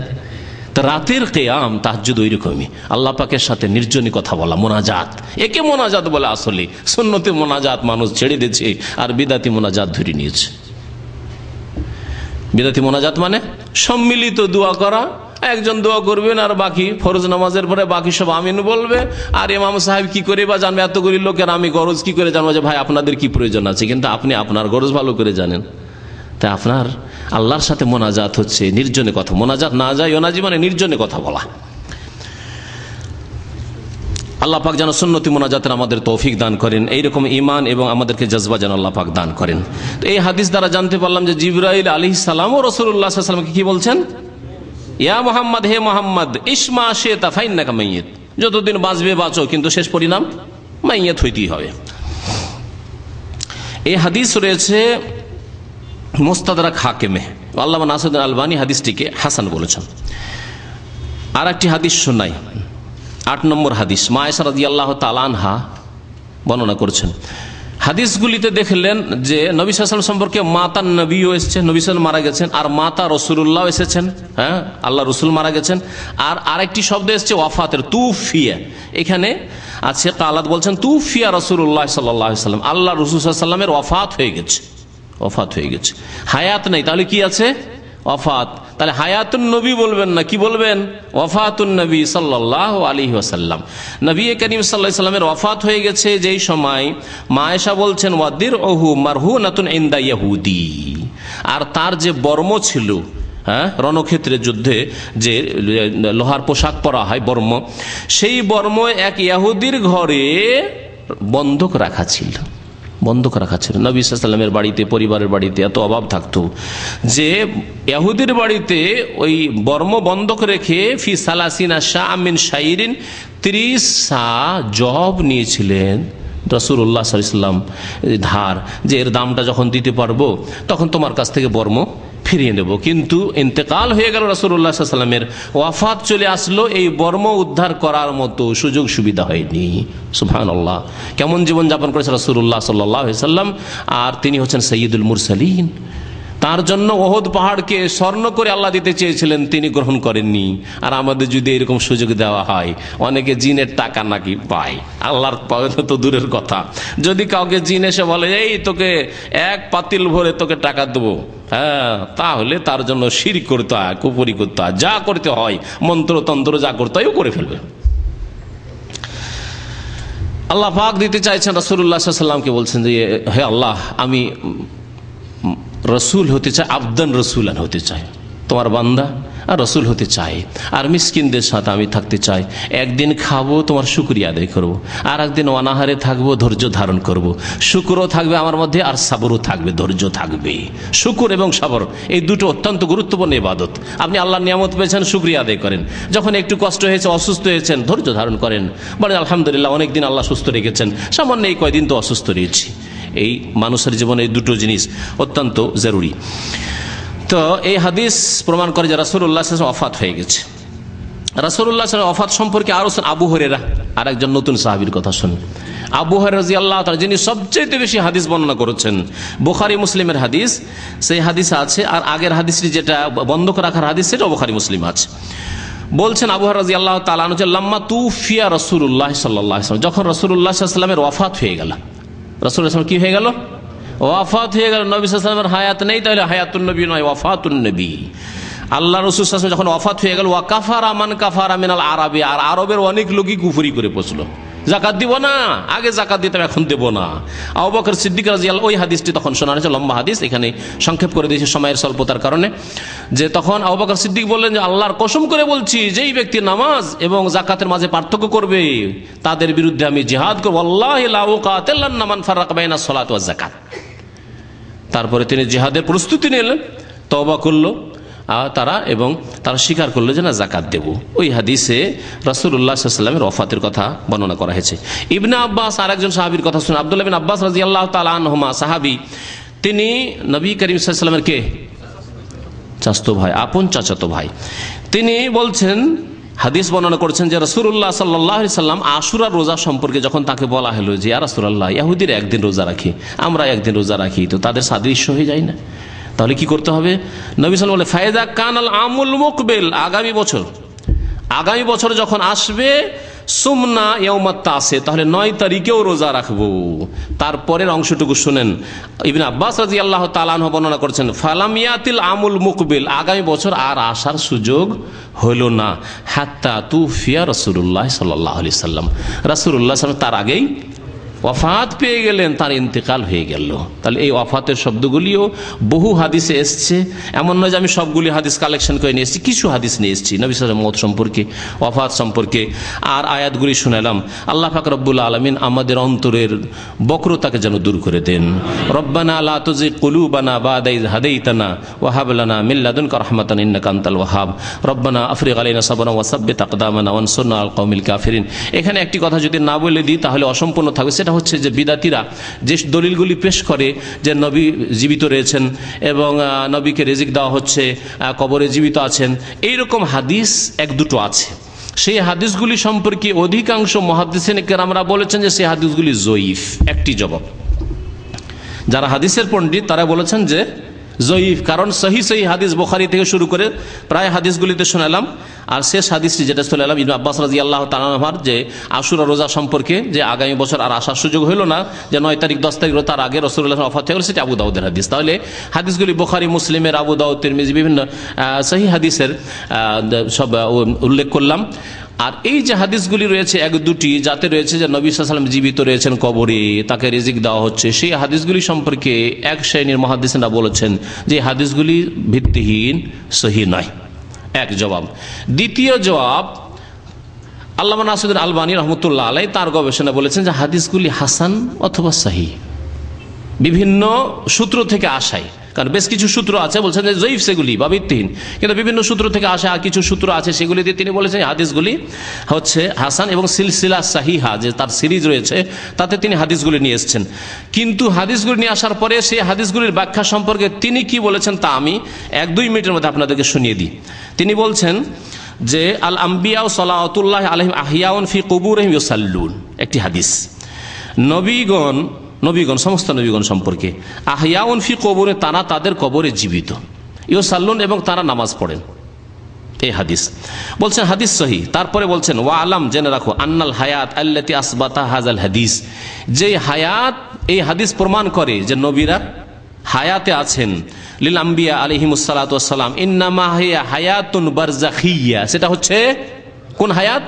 তো রাতের কিয়াম তাহাজ্জুদ ওইরকমই, আল্লাহ পাকের সাথে নির্জনে কথা বলা, মোনাজাত। একে মোনাজাত বলে। আসলে সুন্নতে মোনাজাত মানুষ ছেড়ে দিয়েছে আর বিদাতি মোনাজাত ধরে নিয়েছে। বিদাতি মোনাজাত মানে সম্মিলিত দোয়া করা, একজন দোয়া করবেন আর বাকি ফরজ নামাজের পরে বাকি সব আমিন বলবে। আর ইমাম সাহেব কি করে বা জানবে, এতগুলি লোকের আমি গরজ কি করে জানবো যে ভাই আপনাদের কি প্রয়োজন আছে? কিন্তু আপনি আপনার গরজ ভালো করে জানেন। তাই আপনার আল্লাহর সাথে মোনাজাত হচ্ছে নির্জনে কথা। মোনাজাত না যায় ওনাজি মানে নির্জনে কথা বলা। আল্লাহ পাক যেন সুন্নতি মোনাজাতের আমাদের তৌফিক দান করেন, এইরকম ঈমান এবং আমাদেরকে জজবা যেন আল্লাহ পাক দান করেন। তো এই হাদিস দ্বারা জানতে পারলাম যে জিবরাইল আলাইহিস সালাম ও রাসূলুল্লাহ সাল্লাল্লাহু আলাইহি ওয়াসাল্লামকে কি বলছেন? ইয়া মুহাম্মদ, হে মুহাম্মদ, ইসমা শিতা ফাইন্নাকা মাইয়িত, যতদিন বাঁচবে বাঁচো, কিন্তু শেষ পরিণাম মাইয়িত হইতেই হবে। এই হাদিস রয়েছে মুস্তাদরাক হাকিমে। আল্লামা নাসিরুদ্দিন আলবানী হাদিসটিকে হাসান বলেছেন। আর একটি হাদিস শোনাই, 8 নম্বর হাদিস। মা আয়েশা রাদিয়াল্লাহু তাআলা আনহা বর্ণনা করেছেন। হাদিসগুলিতে দেখলেন যে নবী সাল্লাল্লাহু আলাইহি ওয়াসাল্লাম সম্পর্কে মাতান নবীও এসেছেন, নবী সাল্লাল্লাহু মারা গেছেন, আর মাতা রাসূলুল্লাহ এসেছেন, হ্যাঁ আল্লাহ রাসূল মারা গেছেন। আর আরেকটি শব্দ এসেছে ওয়াফাতের, তুফিয়া। এখানে আছে কালাত, বলছেন তুফিয়া রাসূলুল্লাহ সাল্লাল্লাহু আলাইহি ওয়াসাল্লাম, আল্লাহ রাসূল সাল্লাল্লাহু আলাইহি ওয়াসাল্লামের ওয়াফাত হয়ে গেছে, ওয়াফাত হয়ে গেছে। হায়াত নেই, তাহলে কি আছে? ওয়াফাত। তাহলে হায়াতুন নবী বলবেন না, কি বলবেন? ওয়াফাতুন নবী সাল্লাল্লাহু আলাইহি ওয়াসাল্লাম। নবী করিম সাল্লাল্লাহু আলাইহি ওয়াসাল্লামের ওয়াফাত হয়ে গেছে যেই সময়, মা আয়েশা বলছেন ওয়াদিরউহু মারহুনাতুন ইনদা ইহুদি, আর তার যে বর্ম ছিল, হ্যাঁ রণক্ষেত্রের যুদ্ধে যে লোহার পোশাক পরা হয় বর্ম, সেই বর্ম এক ইহুদির ঘরে বন্ধক রাখা ছিল, বন্ধক রাখা ছিল। নবী সাল্লাল্লাহু আলাইহি ওয়াসাল্লামের বাড়িতে, পরিবারের বাড়িতে এত অভাব থাকতো যে ইহুদির বাড়িতে ওই বর্ম বন্ধক রেখে ফি সালাসিনা শাআ মিন শাইরিন 30 সা জব নিয়েছিলেন রাসূলুল্লাহ সাল্লাল্লাহু আলাইহি ওয়াসাল্লাম ধার, যে এর দামটা যখন দিতে পারবো তখন তোমার কাছ থেকে বর্ম ফিরিয়ে নেব। কিন্তু ইন্তেকাল হয়ে গেল রাসূলুল্লাহ সাল্লাল্লাহু আলাইহি ওয়াসাল্লামের, ওয়াফাত চলে আসলো, এই বর্ম উদ্ধার করার মতো সুযোগ সুবিধা হয়নি। সুবহানাল্লাহ, কেমন জীবন যাপন করেছে রাসূলুল্লাহ সাল্লাল্লাহু আলাইহি ওয়াসাল্লাম। আর তিনি হচ্ছেন সাইয়্যিদুল মুরসালিন, তার জন্য ওহদ পাহাড়কে স্বর্ণ করে আল্লাহ দিতে চেয়েছিলেন, তিনি গ্রহণ করেননি। আর আমাদের যদি এরকম সুযোগ দেওয়া হয়, অনেকে জিনের টাকা নাকি পায়, আল্লাহর তো দূরের কথা। যদি কাউকে জিন এসে বলে এই তোকে এক পাতিল ভরে তোকে টাকা দেবো, হ্যাঁ, তাহলে তার জন্য শিরক করতে হয়, কুফরি করতে হয়, যা করতে হয় মন্ত্রতন্ত্র যা করতে হয় ও করে ফেলবে। আল্লাহ পাক দিতে চাইছেন রাসূলুল্লাহ সাল্লাল্লাহু আলাইহি ওয়াসাল্লামকে, বলছেন যে হে আল্লাহ, আমি রসুল হতে চাই, আবদান রসুলান হতে চাই, তোমার বান্দা আর রসুল হতে চাই। আর মিসকিনদের সাথে আমি থাকতে চাই। একদিন খাবো, তোমার শুকরিয়া আদায় করব, আর একদিন অনাহারে থাকবো, ধৈর্য ধারণ করব। শুকরও থাকবে আমার মধ্যে, আর সাবরও থাকবে, ধৈর্য থাকবে। শুকর এবং সাবর এই দুটো অত্যন্ত গুরুত্বপূর্ণ ইবাদত। আপনি আল্লাহর নিয়ামত পেয়েছেন, শুকরিয়া আদায় করেন। যখন একটু কষ্ট হয়েছে, অসুস্থ হয়েছেন, ধৈর্য ধারণ করেন, বলেন আলহামদুলিল্লাহ, অনেকদিন আল্লাহ সুস্থ রেখেছেন, সামান্য এই কয়দিন তো অসুস্থ রয়েছি। এই মানুষের জীবনে এই দুটো জিনিস অত্যন্ত জরুরি। তো এই হাদিস প্রমাণ করে যে রাসূলুল্লাহ সাল্লাল্লাহু আলাইহি ওয়াসাল্লাম ওয়াফাত হয়ে গেছে। রাসূলুল্লাহ সাল্লাল্লাহু আলাইহি ওয়াসাল্লাম ওয়াফাত সম্পর্কে আরো আবু হুরায়রা, আর একজন নতুন সাহাবীর কথা শুনুন। আবু হুরায়রা রাদিয়াল্লাহু তাআলা, যিনি সবচেয়ে বেশি হাদিস বর্ণনা করেছেন, বুখারী মুসলিমের হাদিস, সেই হাদিস আছে। আর আগের হাদিসটি যেটা বন্ধ করে রাখার হাদিস, সেটা বুখারী মুসলিম আছে। বলছেন আবু হুরায়রা রাদিয়াল্লাহু তাআলা আনহু, লাম্মা তুফিয়া রাসূলুল্লাহ সাল্লাল্লাহু আলাইহি ওয়াসাল্লাম, যখন রাসূলুল্লাহ সাল্লাল্লাহু আলাইহি ওয়াসাল্লামের ওয়াফাত হয়ে গেল, রাসূলুল্লাহ সাল্লাল্লাহু আলাইহি ওয়াসাল্লাম কি হয়ে গেল? ওয়াফাত হয়ে গেল। নবী সাল্লাল্লাহু আলাইহি ওয়াসাল্লামের হায়াত নেই, তাহলে হায়াতুন নবী নয়, ওয়াফাতুন নবী। আল্লাহ রাসূল সাল্লাল্লাহু আলাইহি ওয়াসাল্লাম যখন ওয়াফাত হয়ে গেল, ওয়া কাফারা মান কাফারা মিনাল আরাবি, আর আরবের অনেক লোকই কুফরি করে বসলো, যাকাত দিব না, আগে যাকাত দিতাম এখন দেব না। আবু বকর সিদ্দিক রাদিয়াল্লাহু, ওই হাদিসটি তখন শোনা হয়েছে, লম্বা হাদিস, এখানে সংক্ষেপ করে দিয়েছি সময়ের স্বল্পতার কারণে। যে তখন আবু বকর সিদ্দিক বললেন যে আল্লাহর কসম করে বলছি, যেই ব্যক্তি নামাজ এবং যাকাতের মাঝে পার্থক্য করবে, তাদের বিরুদ্ধে আমি জিহাদ করব, আল্লাহি লা উকাতিলান্না মান ফারাকা বাইনা সালাত ওয়াজ যাকাত। তারপরে তিনি জিহাদের প্রস্তুতি নিলেন, তওবা করলো তারা, এবং তারা স্বীকার করলো যে না, যাকাত দেব। ওই হাদিসে রাসূলুল্লাহ সাল্লাল্লাহু আলাইহি ওয়াসাল্লামের ওয়াফাতের কথা বর্ণনা করা হয়েছে। ইবনে আব্বাস, আরেকজন সাহাবীর কথা শুনুন। আব্দুল্লাহ বিন আব্বাস রাদিয়াল্লাহু তাআলা আনহুমা, সাহাবী, তিনি নবী করিম সাল্লাল্লাহু আলাইহি ওয়াসাল্লামের কে চাচাতো ভাই, আপন চাচাতো ভাই। তিনি বলছেন, হাদিস বর্ণনা করেছেন যে রাসূলুল্লাহ সাল্লাল্লাহু আলাইহি ওয়াসাল্লাম আশুরার রোজা সম্পর্কে যখন তাকে বলা হলো যে ইয়া রাসূলুল্লাহ, ইহুদিরা একদিন রোজা রাখে, আমরা একদিন রোজা রাখি, তো তাদের সাদৃশ্য হয়ে যায় না, তাহলে কি করতে হবে? নবী সাল্লাল্লাহু আলাইহি ওয়াসাল্লাম বলে, ফায়দা কানাল আমুল মুকবিল, আগামী বছর যখন আসবে, সুমনা ইয়াউমাত তাসে, তাহলে 9 তারিখেও রোজা রাখবো। তারপরের অংশটুকু শুনেন। ইবনে আব্বাস রাদিয়াল্লাহু তাআলা আনহু বর্ণনা করেছেন, ফালামিয়াতিল আমুল মুকবিল, আগামী বছর আর আসার সুযোগ হলো না, হাত্তা তুফিয়া রাসূলুল্লাহ সাল্লাল্লাহু আলাইহি ওয়াসাল্লাম, রাসূলুল্লাহ সাল্লাল্লাহু আলাইহি ওয়াসাল্লাম তার আগেই ওয়াফাত পেয়ে গেলেন, তার ইন্তেকাল হয়ে গেল। তাহলে এই ওয়াফাতের শব্দগুলিও বহু হাদিসে এসছে, এমন নয় যে আমি সবগুলি হাদিস কালেকশন করে নিয়ে এসেছি, কিছু হাদিস নিয়ে এসেছি নবী সাল্লাল্লাহু আলাইহি ওয়াসাল্লামের মওত সম্পর্কে, ওয়াফাত সম্পর্কে। আর আয়াতগুলি শুনালাম। আল্লাহ পাক রব্বুল আলামিন আমাদের অন্তরের বক্রতাকে যেন দূর করে দেন। রব্বানা লা তুযিগ কুলুবানা বা'দা ইয হাদাইতানা ওয়া হাব লানা মিন লাদুনকা রাহমাতান ইন্নাকা আনতাল ওয়াহ্হাব রব্বানা আফরিগ আলাইনা সাবরান ওয়া সাব্বিত আকদামানা ওয়ানসুরনা আলাল কওমিল কাফিরিন। এখানে একটি কথা যদি না বলে দিই তাহলে অসম্পূর্ণ থাকবে। সেটা হচ্ছে যে বিদাতিরা যে দলিলগুলি পেশ করে যে নবী জীবিত রয়েছেন এবং নবীকে রিজিক দেওয়া হচ্ছে, কবরে জীবিত আছেন, এইরকম হাদিস এক দুটো আছে। সেই হাদিসগুলি সম্পর্কে অধিকাংশ মুহাদ্দিসিন কেরামরা বলেছেন যে সেই হাদিসগুলি জয়ীফ। একটি জবাব, যারা হাদিসের পণ্ডিত তারা বলেছেন যে জয়ীফ, কারণ সহি হাদিস বুখারী থেকে শুরু করে প্রায় হাদিসগুলিতে শোনালাম। আর শেষ হাদিসটি যেটা শোনালাম ইবনে আব্বাস রাদিয়াল্লাহু তাআলা আনহু, যে আশুরা রোজা সম্পর্কে, যে আগামী বছর আর আসার সুযোগ হলো না, যে 9 তারিখ 10 তারিখ তার আগে রাসূলুল্লাহ ওয়াফাত হয়ে গেল, সেটা আবু দাউদের হাদিস। তাহলে হাদিসগুলি বুখারী, মুসলিমের, আবু দাউদ, তিরমিজি, বিভিন্ন সহি হাদিসের সব উল্লেখ করলাম। আর এই যে হাদিসগুলি রয়েছে এক দুটি, যাতে রয়েছে যে নবী সাল্লাল্লাহু আলাইহি ওয়াসাল্লাম জীবিত রয়েছেন, কবরে তাকে রিজিক দেওয়া হচ্ছে, সেই হাদিসগুলি সম্পর্কে এক শ্রেণীর মুহাদ্দিসিনরা বলেছেন যে হাদিসগুলি ভিত্তিহীন, সহিহ নয়। এক জবাব। দ্বিতীয় জবাব, আল্লামা নাসিরুদ্দিন আলবানী রহমতুল্লাহ আলাইহি তার গবেষণা বলেছেন যে হাদিসগুলি হাসান অথবা সহিহ, বিভিন্ন সূত্র থেকে আসায়। কারণ বেশ কিছু সূত্র আছে বলছেন যে জয়ীফ সেগুলি বা ভিত্তিহীন, কিন্তু বিভিন্ন সূত্র থেকে আসে আর কিছু সূত্র আছে সেগুলি দিয়ে তিনি বলেছেন হাদিসগুলি হচ্ছে হাসান, এবং সিলসিলা সাহিহা যে তার সিরিজ রয়েছে তাতে তিনি হাদিসগুলি নিয়ে এসেছেন। কিন্তু হাদিসগুলি নিয়ে আসার পরে সেই হাদিসগুলির ব্যাখ্যা সম্পর্কে তিনি কি বলেছেন তা আমি 1-2 মিনিটের মধ্যে আপনাদেরকে শুনিয়ে দিই। তিনি বলছেন যে আল আম্বিয়া সালাওয়াতুল্লাহি আলাইহিম আহিয়াউন ফি কুবুরিহিম ইউসাল্লুন, একটি হাদিস, নবীগণ, সমস্ত নবীগণ সম্পর্কে। আহিয়াউন ফি কবরে, তারা তাদের কবরে জীবিত। ইউসাল্লুন, এবং তারা নামাজ পড়েন। এই হাদিস বলছেন হাদিস সহি। তারপরে বলছেন ওয়া আলাম, জেনে রাখো, আন্নাল হায়াত আল্লাতি আসবাতা হাযাল হাদিস, যে হায়াত, এই হাদিস প্রমাণ করে যে নবীরা হায়াতে আছেন। লিল আম্বিয়া আলাইহিমুস সালাতু ওয়াস সালাম ইন্নামা হিয়া হায়াতুন বারযাখিয়া, সেটা হচ্ছে কোন হায়াত?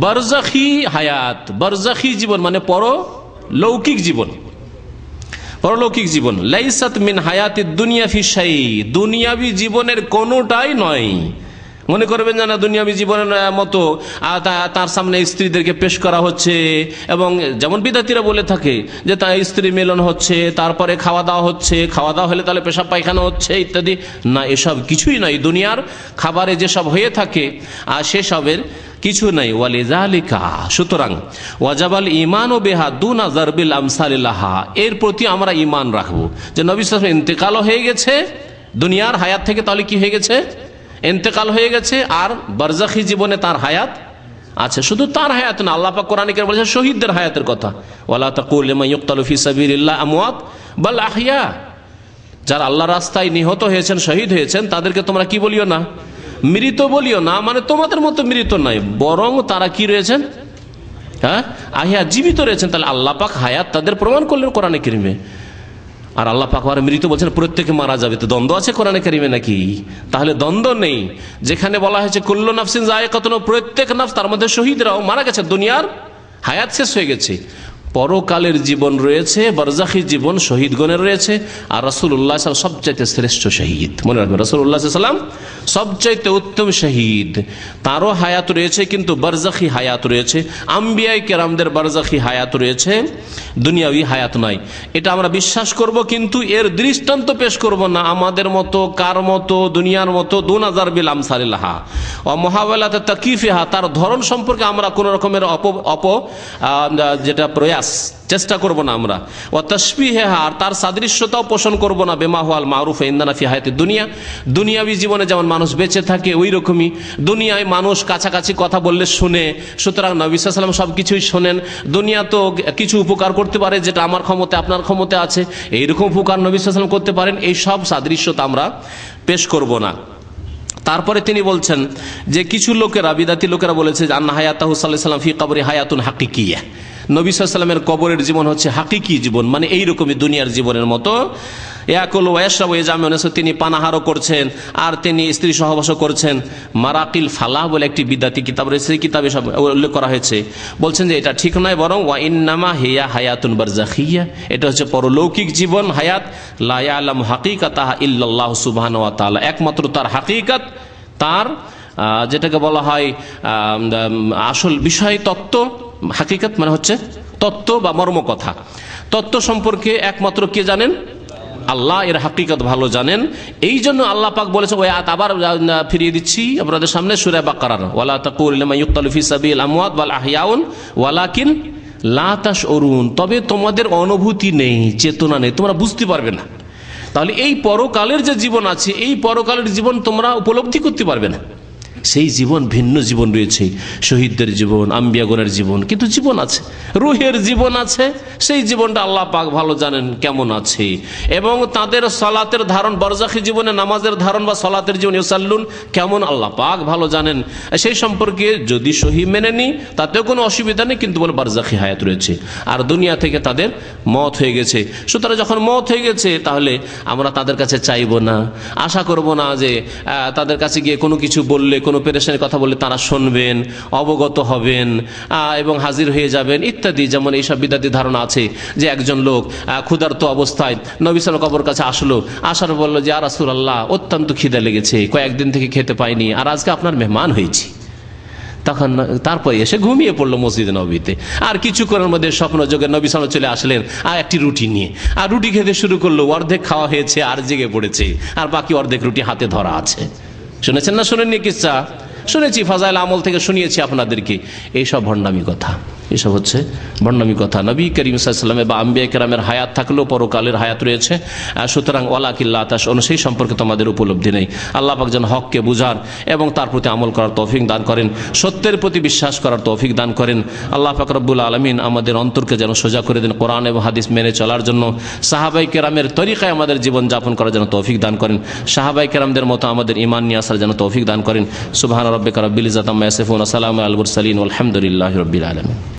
বারযাখি হায়াত। বারযাখি জীবন মানে পরলৌকিক জীবন, পরলৌকিক জীবন। লাইসাত মিন হায়াতিদ দুনিয়া ফি শাই, দুনিয়াবি জীবনের কোনটাই নয়। মনে করবেন যে না, দুনিয়াবি জীবনের মতো তার সামনে স্ত্রীদেরকে পেশ করা হচ্ছে, এবং যেমন বিদাতিরা বলে থাকে যে তার স্ত্রী মিলন হচ্ছে, তারপরে খাওয়া দাওয়া হচ্ছে, খাওয়া দাওয়া হলে তাহলে পেশাব পায়খানা হচ্ছে ইত্যাদি। না, এসব কিছুই নয়। দুনিয়ার খাবারে যেসব হয়ে থাকে আর সেসবের কিছু নাই। ওয়ালিযালিকা, সুতরাং ওয়াজাবাল ঈমানু বিহা দুনা যারবিল আমসালিল্লাহা, এর প্রতি আমরা ঈমান রাখবো যে নবী সাল্লাল্লাহু আলাইহি ওয়াসাল্লাম ইন্তেকাল হয়ে গেছে দুনিয়ার হায়াত থেকে, তাহলে কি হয়ে গেছে? ইন্তেকাল হয়ে গেছে। আর বারজাখি জীবনে তার হায়াত আছে। শুধু তার হায়াত না, আল্লাহ পাক কোরআনে কারীমে বলেছেন শহীদদের হায়াতের কথা, ওয়ালা তাকুল লিমান ইউকতালু ফি সাবিলিল্লাহ আমওয়াত বাল আহইয়া, যারা আল্লাহর রাস্তায় নিহত হয়েছেন, শহীদ হয়েছেন, তাদেরকে তোমরা কি বলিও না? মৃত বলিও না। মানে তোমাদের মতো মৃত নয়, বরং তারা কি রয়েছেন? হ্যাঁ, আহিয়া, জীবিত রয়েছেন। তাহলে আল্লাহ পাক হায়াত তাদের প্রমাণ করলেন কোরআনে কারীমে। আর আল্লাহ পাক আর মৃত বলছেন প্রত্যেকে মারা যাবে। তো দ্বন্দ্ব আছে কোরআনে কারীমে নাকি? তাহলে দ্বন্দ্ব নেই। যেখানে বলা হয়েছে কুল্লু নাফসিন যায়কাতুন, প্রত্যেক নাফস, তার মধ্যে শহীদরাও মারা গেছে, দুনিয়ার হায়াত শেষ হয়ে গেছে। পরকালের জীবন রয়েছে, বারজাখী জীবন শহীদগণের রয়েছে। আর রাসূলুল্লাহ সাল্লাল্লাহু আলাইহি ওয়াসাল্লাম সবচাইতে শ্রেষ্ঠ শহীদ। মনে রাখবেন, রাসূলুল্লাহ সাল্লাল্লাহু আলাইহি ওয়াসাল্লাম সবচাইতে উত্তম শহীদ। তারও হায়াত রয়েছে, কিন্তু বারজাখী হায়াত রয়েছে। আম্বিয়ায়ে কেরামদের বারজাখী হায়াত রয়েছে, দুনিয়াবি হায়াত নাই। এটা আমরা বিশ্বাস করব, কিন্তু এর দৃষ্টান্ত পেশ করব না আমাদের মতো, কার মতো, দুনিয়ার মতো। দুনা যারবিল আমসালিল্লাহা ওয়া মুহাওয়ালাত তাকিফিহা, তার ধরন সম্পর্কে আমরা কোন রকমের যেটা প্রয়াস, চেষ্টা করব না আমরা। ওয়া তাশবিহা, আর তার সাদৃশ্যতাও পোষণ করব না। বিমা হুয়াল মারুফ ইনদানা ফি হায়াতিদ দুনিয়া, দুনিয়াবি জীবনে যেমন মানুষ বেঁচে থাকে ওই রকমই দুনিয়ায় মানুষ কাছাকাছি কথা বললে শুনে, সুতরাং নবী সাল্লাল্লাহু আলাইহি ওয়াসাল্লাম সবকিছুই শোনেন। দুনিয়া তো কিছু উপকার করতে পারে যেটা আমার ক্ষমতা আপনার ক্ষমতা আছে, এইরকম উপকার নবী সাল্লাল্লাহু আলাইহি ওয়াসাল্লাম করতে পারেন। এই সব সাদৃশ্যতা আমরা পেশ করব না। তারপরে তিনি বলছেন যে কিছু লোকেরা, বিদাতি লোকেরা বলেছে যে আন্না হায়াতাহু সাল্লাল্লাহু আলাইহি ওয়াসাল্লাম ফি কবরি হায়াতুন হাকিকিয়া, নবী সাল্লাল্লাহু আলাইহি ওয়াসাল্লামের কবরের জীবন হচ্ছে হাকিকি জীবন, মানে এইরকমই দুনিয়ার জীবনের মতো। ইয়াকুলু ওয়া ইয়াশরাবু, তিনি পানাহারও করছেন আর তিনি স্ত্রী সহবাসও করছেন। মারাকিল ফালাহ বলে একটি বিদাতি কিতাব রয়েছে, সেই কিতাবে সব উল্লেখ করা হয়েছে। বলছেন যে এটা ঠিক নয়, বরং ওয়া ইন্নামা হিয়া হায়াতুন বারযাখিয়া, এটা হচ্ছে পরলৌকিক জীবন, হায়াত। লা ইয়ালামু হাকিকাতাহা ইল্লাল্লাহু সুবহানাহু ওয়া তাআলা, একমাত্র তার হাকিকাত, তার যেটাকে বলা হয় আসল বিষয় তত্ত্ব, হাকিকাত মানে হচ্ছে তত্ত্ব বা মর্মকথা। তত্ত্ব সম্পর্কে একমাত্র কে জানেন? আল্লাহ এর হাকিকত ভালো জানেন। এই জন্য আল্লাহ পাক বলেছে, ওই আয়াত আবার ফিরিয়ে দিচ্ছি আপনাদের সামনে, সূরা বাকারার, ওয়ালা তাকুল লিমান ইউকতালু ফি সাবিল আমওয়াত বাল আহইয়াউন ওয়ালাকিন লা তাশউরুন, তবে তোমাদের অনুভূতি নেই, চেতনা নেই, তোমরা বুঝতে পারবে না। তাহলে এই পরকালের যে জীবন আছে, এই পরকালের জীবন তোমরা উপলব্ধি করতে পারবে না। সেই জীবন ভিন্ন জীবন রয়েছে, শহীদদের জীবন, আম্বিয়াগণের জীবন, কিন্তু জীবন আছে, রুহের জীবন আছে। সেই জীবনটা আল্লাহ পাক ভালো জানেন কেমন আছে। এবং তাদের সালাতের ধারণ, বারজাখী জীবনে নামাজের ধারণ বা সালাতের জীবন ইউসাল্লুন কেমন আল্লাহ পাক ভালো জানেন। সেই সম্পর্কে যদি সহি মেনে নি তাতেও কোনো অসুবিধা নেই, কিন্তু বলে বারজাখী হায়াত রয়েছে আর দুনিয়া থেকে তাদের মত হয়ে গেছে। সুতরাং যখন মত হয়ে গেছে, তাহলে আমরা তাদের কাছে চাইব না, আশা করব না যে তাদের কাছে গিয়ে কোনো কিছু বললে, কোনো পেরেশানির কথা বললে তারা শুনবেন, অবগত হবেন এবং হাজির হয়ে যাবেন ইত্যাদি। যেমন এইসব বিদাতি ধারণা আছে যে একজন লোক ক্ষুধার্ত অবস্থায় নবী সাল্লাল্লাহু আলাইহি ওয়াসাল্লাম কবর কাছে আসলো, আসার বলল যে ইয়া রাসূলুল্লাহ, অত্যন্ত খিদে লেগেছে, কয়েকদিন থেকে খেতে পাইনি, আর আজকে আপনার মেহমান হয়েছি। তখন তারপরে এসে ঘুমিয়ে পড়লো মসজিদে নবীতে। আর কিছুক্ষণের মধ্যে স্বপ্ন যোগে নবী সাল্লাল্লাহু আলাইহি ওয়াসাল্লাম চলে আসলেন আর একটি রুটি নিয়ে, আর রুটি খেতে শুরু করলো। অর্ধেক খাওয়া হয়েছে আর জেগে পড়েছে, আর বাকি অর্ধেক রুটি হাতে ধরা আছে। শুনেছেন না শোনেননি কিচ্ছা? শুনেছি, ফাজাইল আমল থেকে শুনিয়েছি আপনাদেরকে। এইসব ভণ্ডামি কথা। এসব হচ্ছে বর্ণামী কথা। নবী করিম সাল্লাল্লাহু আলাইহি ওয়াসাল্লাম বা আম্বিয়া কেরামের হায়াত থাকলেও পরকালের হায়াত রয়েছে, সুতরাং ওয়ালাকিল্লা তাশউরুন, সেই সম্পর্কে তোমাদের উপলব্ধি নেই। আল্লাহ পাক যেন হককে বুঝার এবং তার প্রতি আমল করার তৌফিক দান করেন, সত্যের প্রতি বিশ্বাস করার তৌফিক দান করেন। আল্লাহ পাক রব্বুল আলামিন আমাদের অন্তরকে যেন সোজা করে দেন কোরআন এবং হাদিস মেনে চলার জন্য, সাহাবাই কেরামের তরিকায় আমাদের জীবন যাপন করার জন্য তৌফিক দান করেন, সাহাবাই কেরামদের মতো আমাদের ঈমান নিয়ে আসার জন্য তৌফিক দান করেন। সুবহান রাব্বিকা রাব্বিল ইজ্জাতি আম্মা ইয়াসিফুন ওয়া সালামুন আলাল মুরসালিন ওয়ালহামদুলিল্লাহি রাব্বিল আলামিন।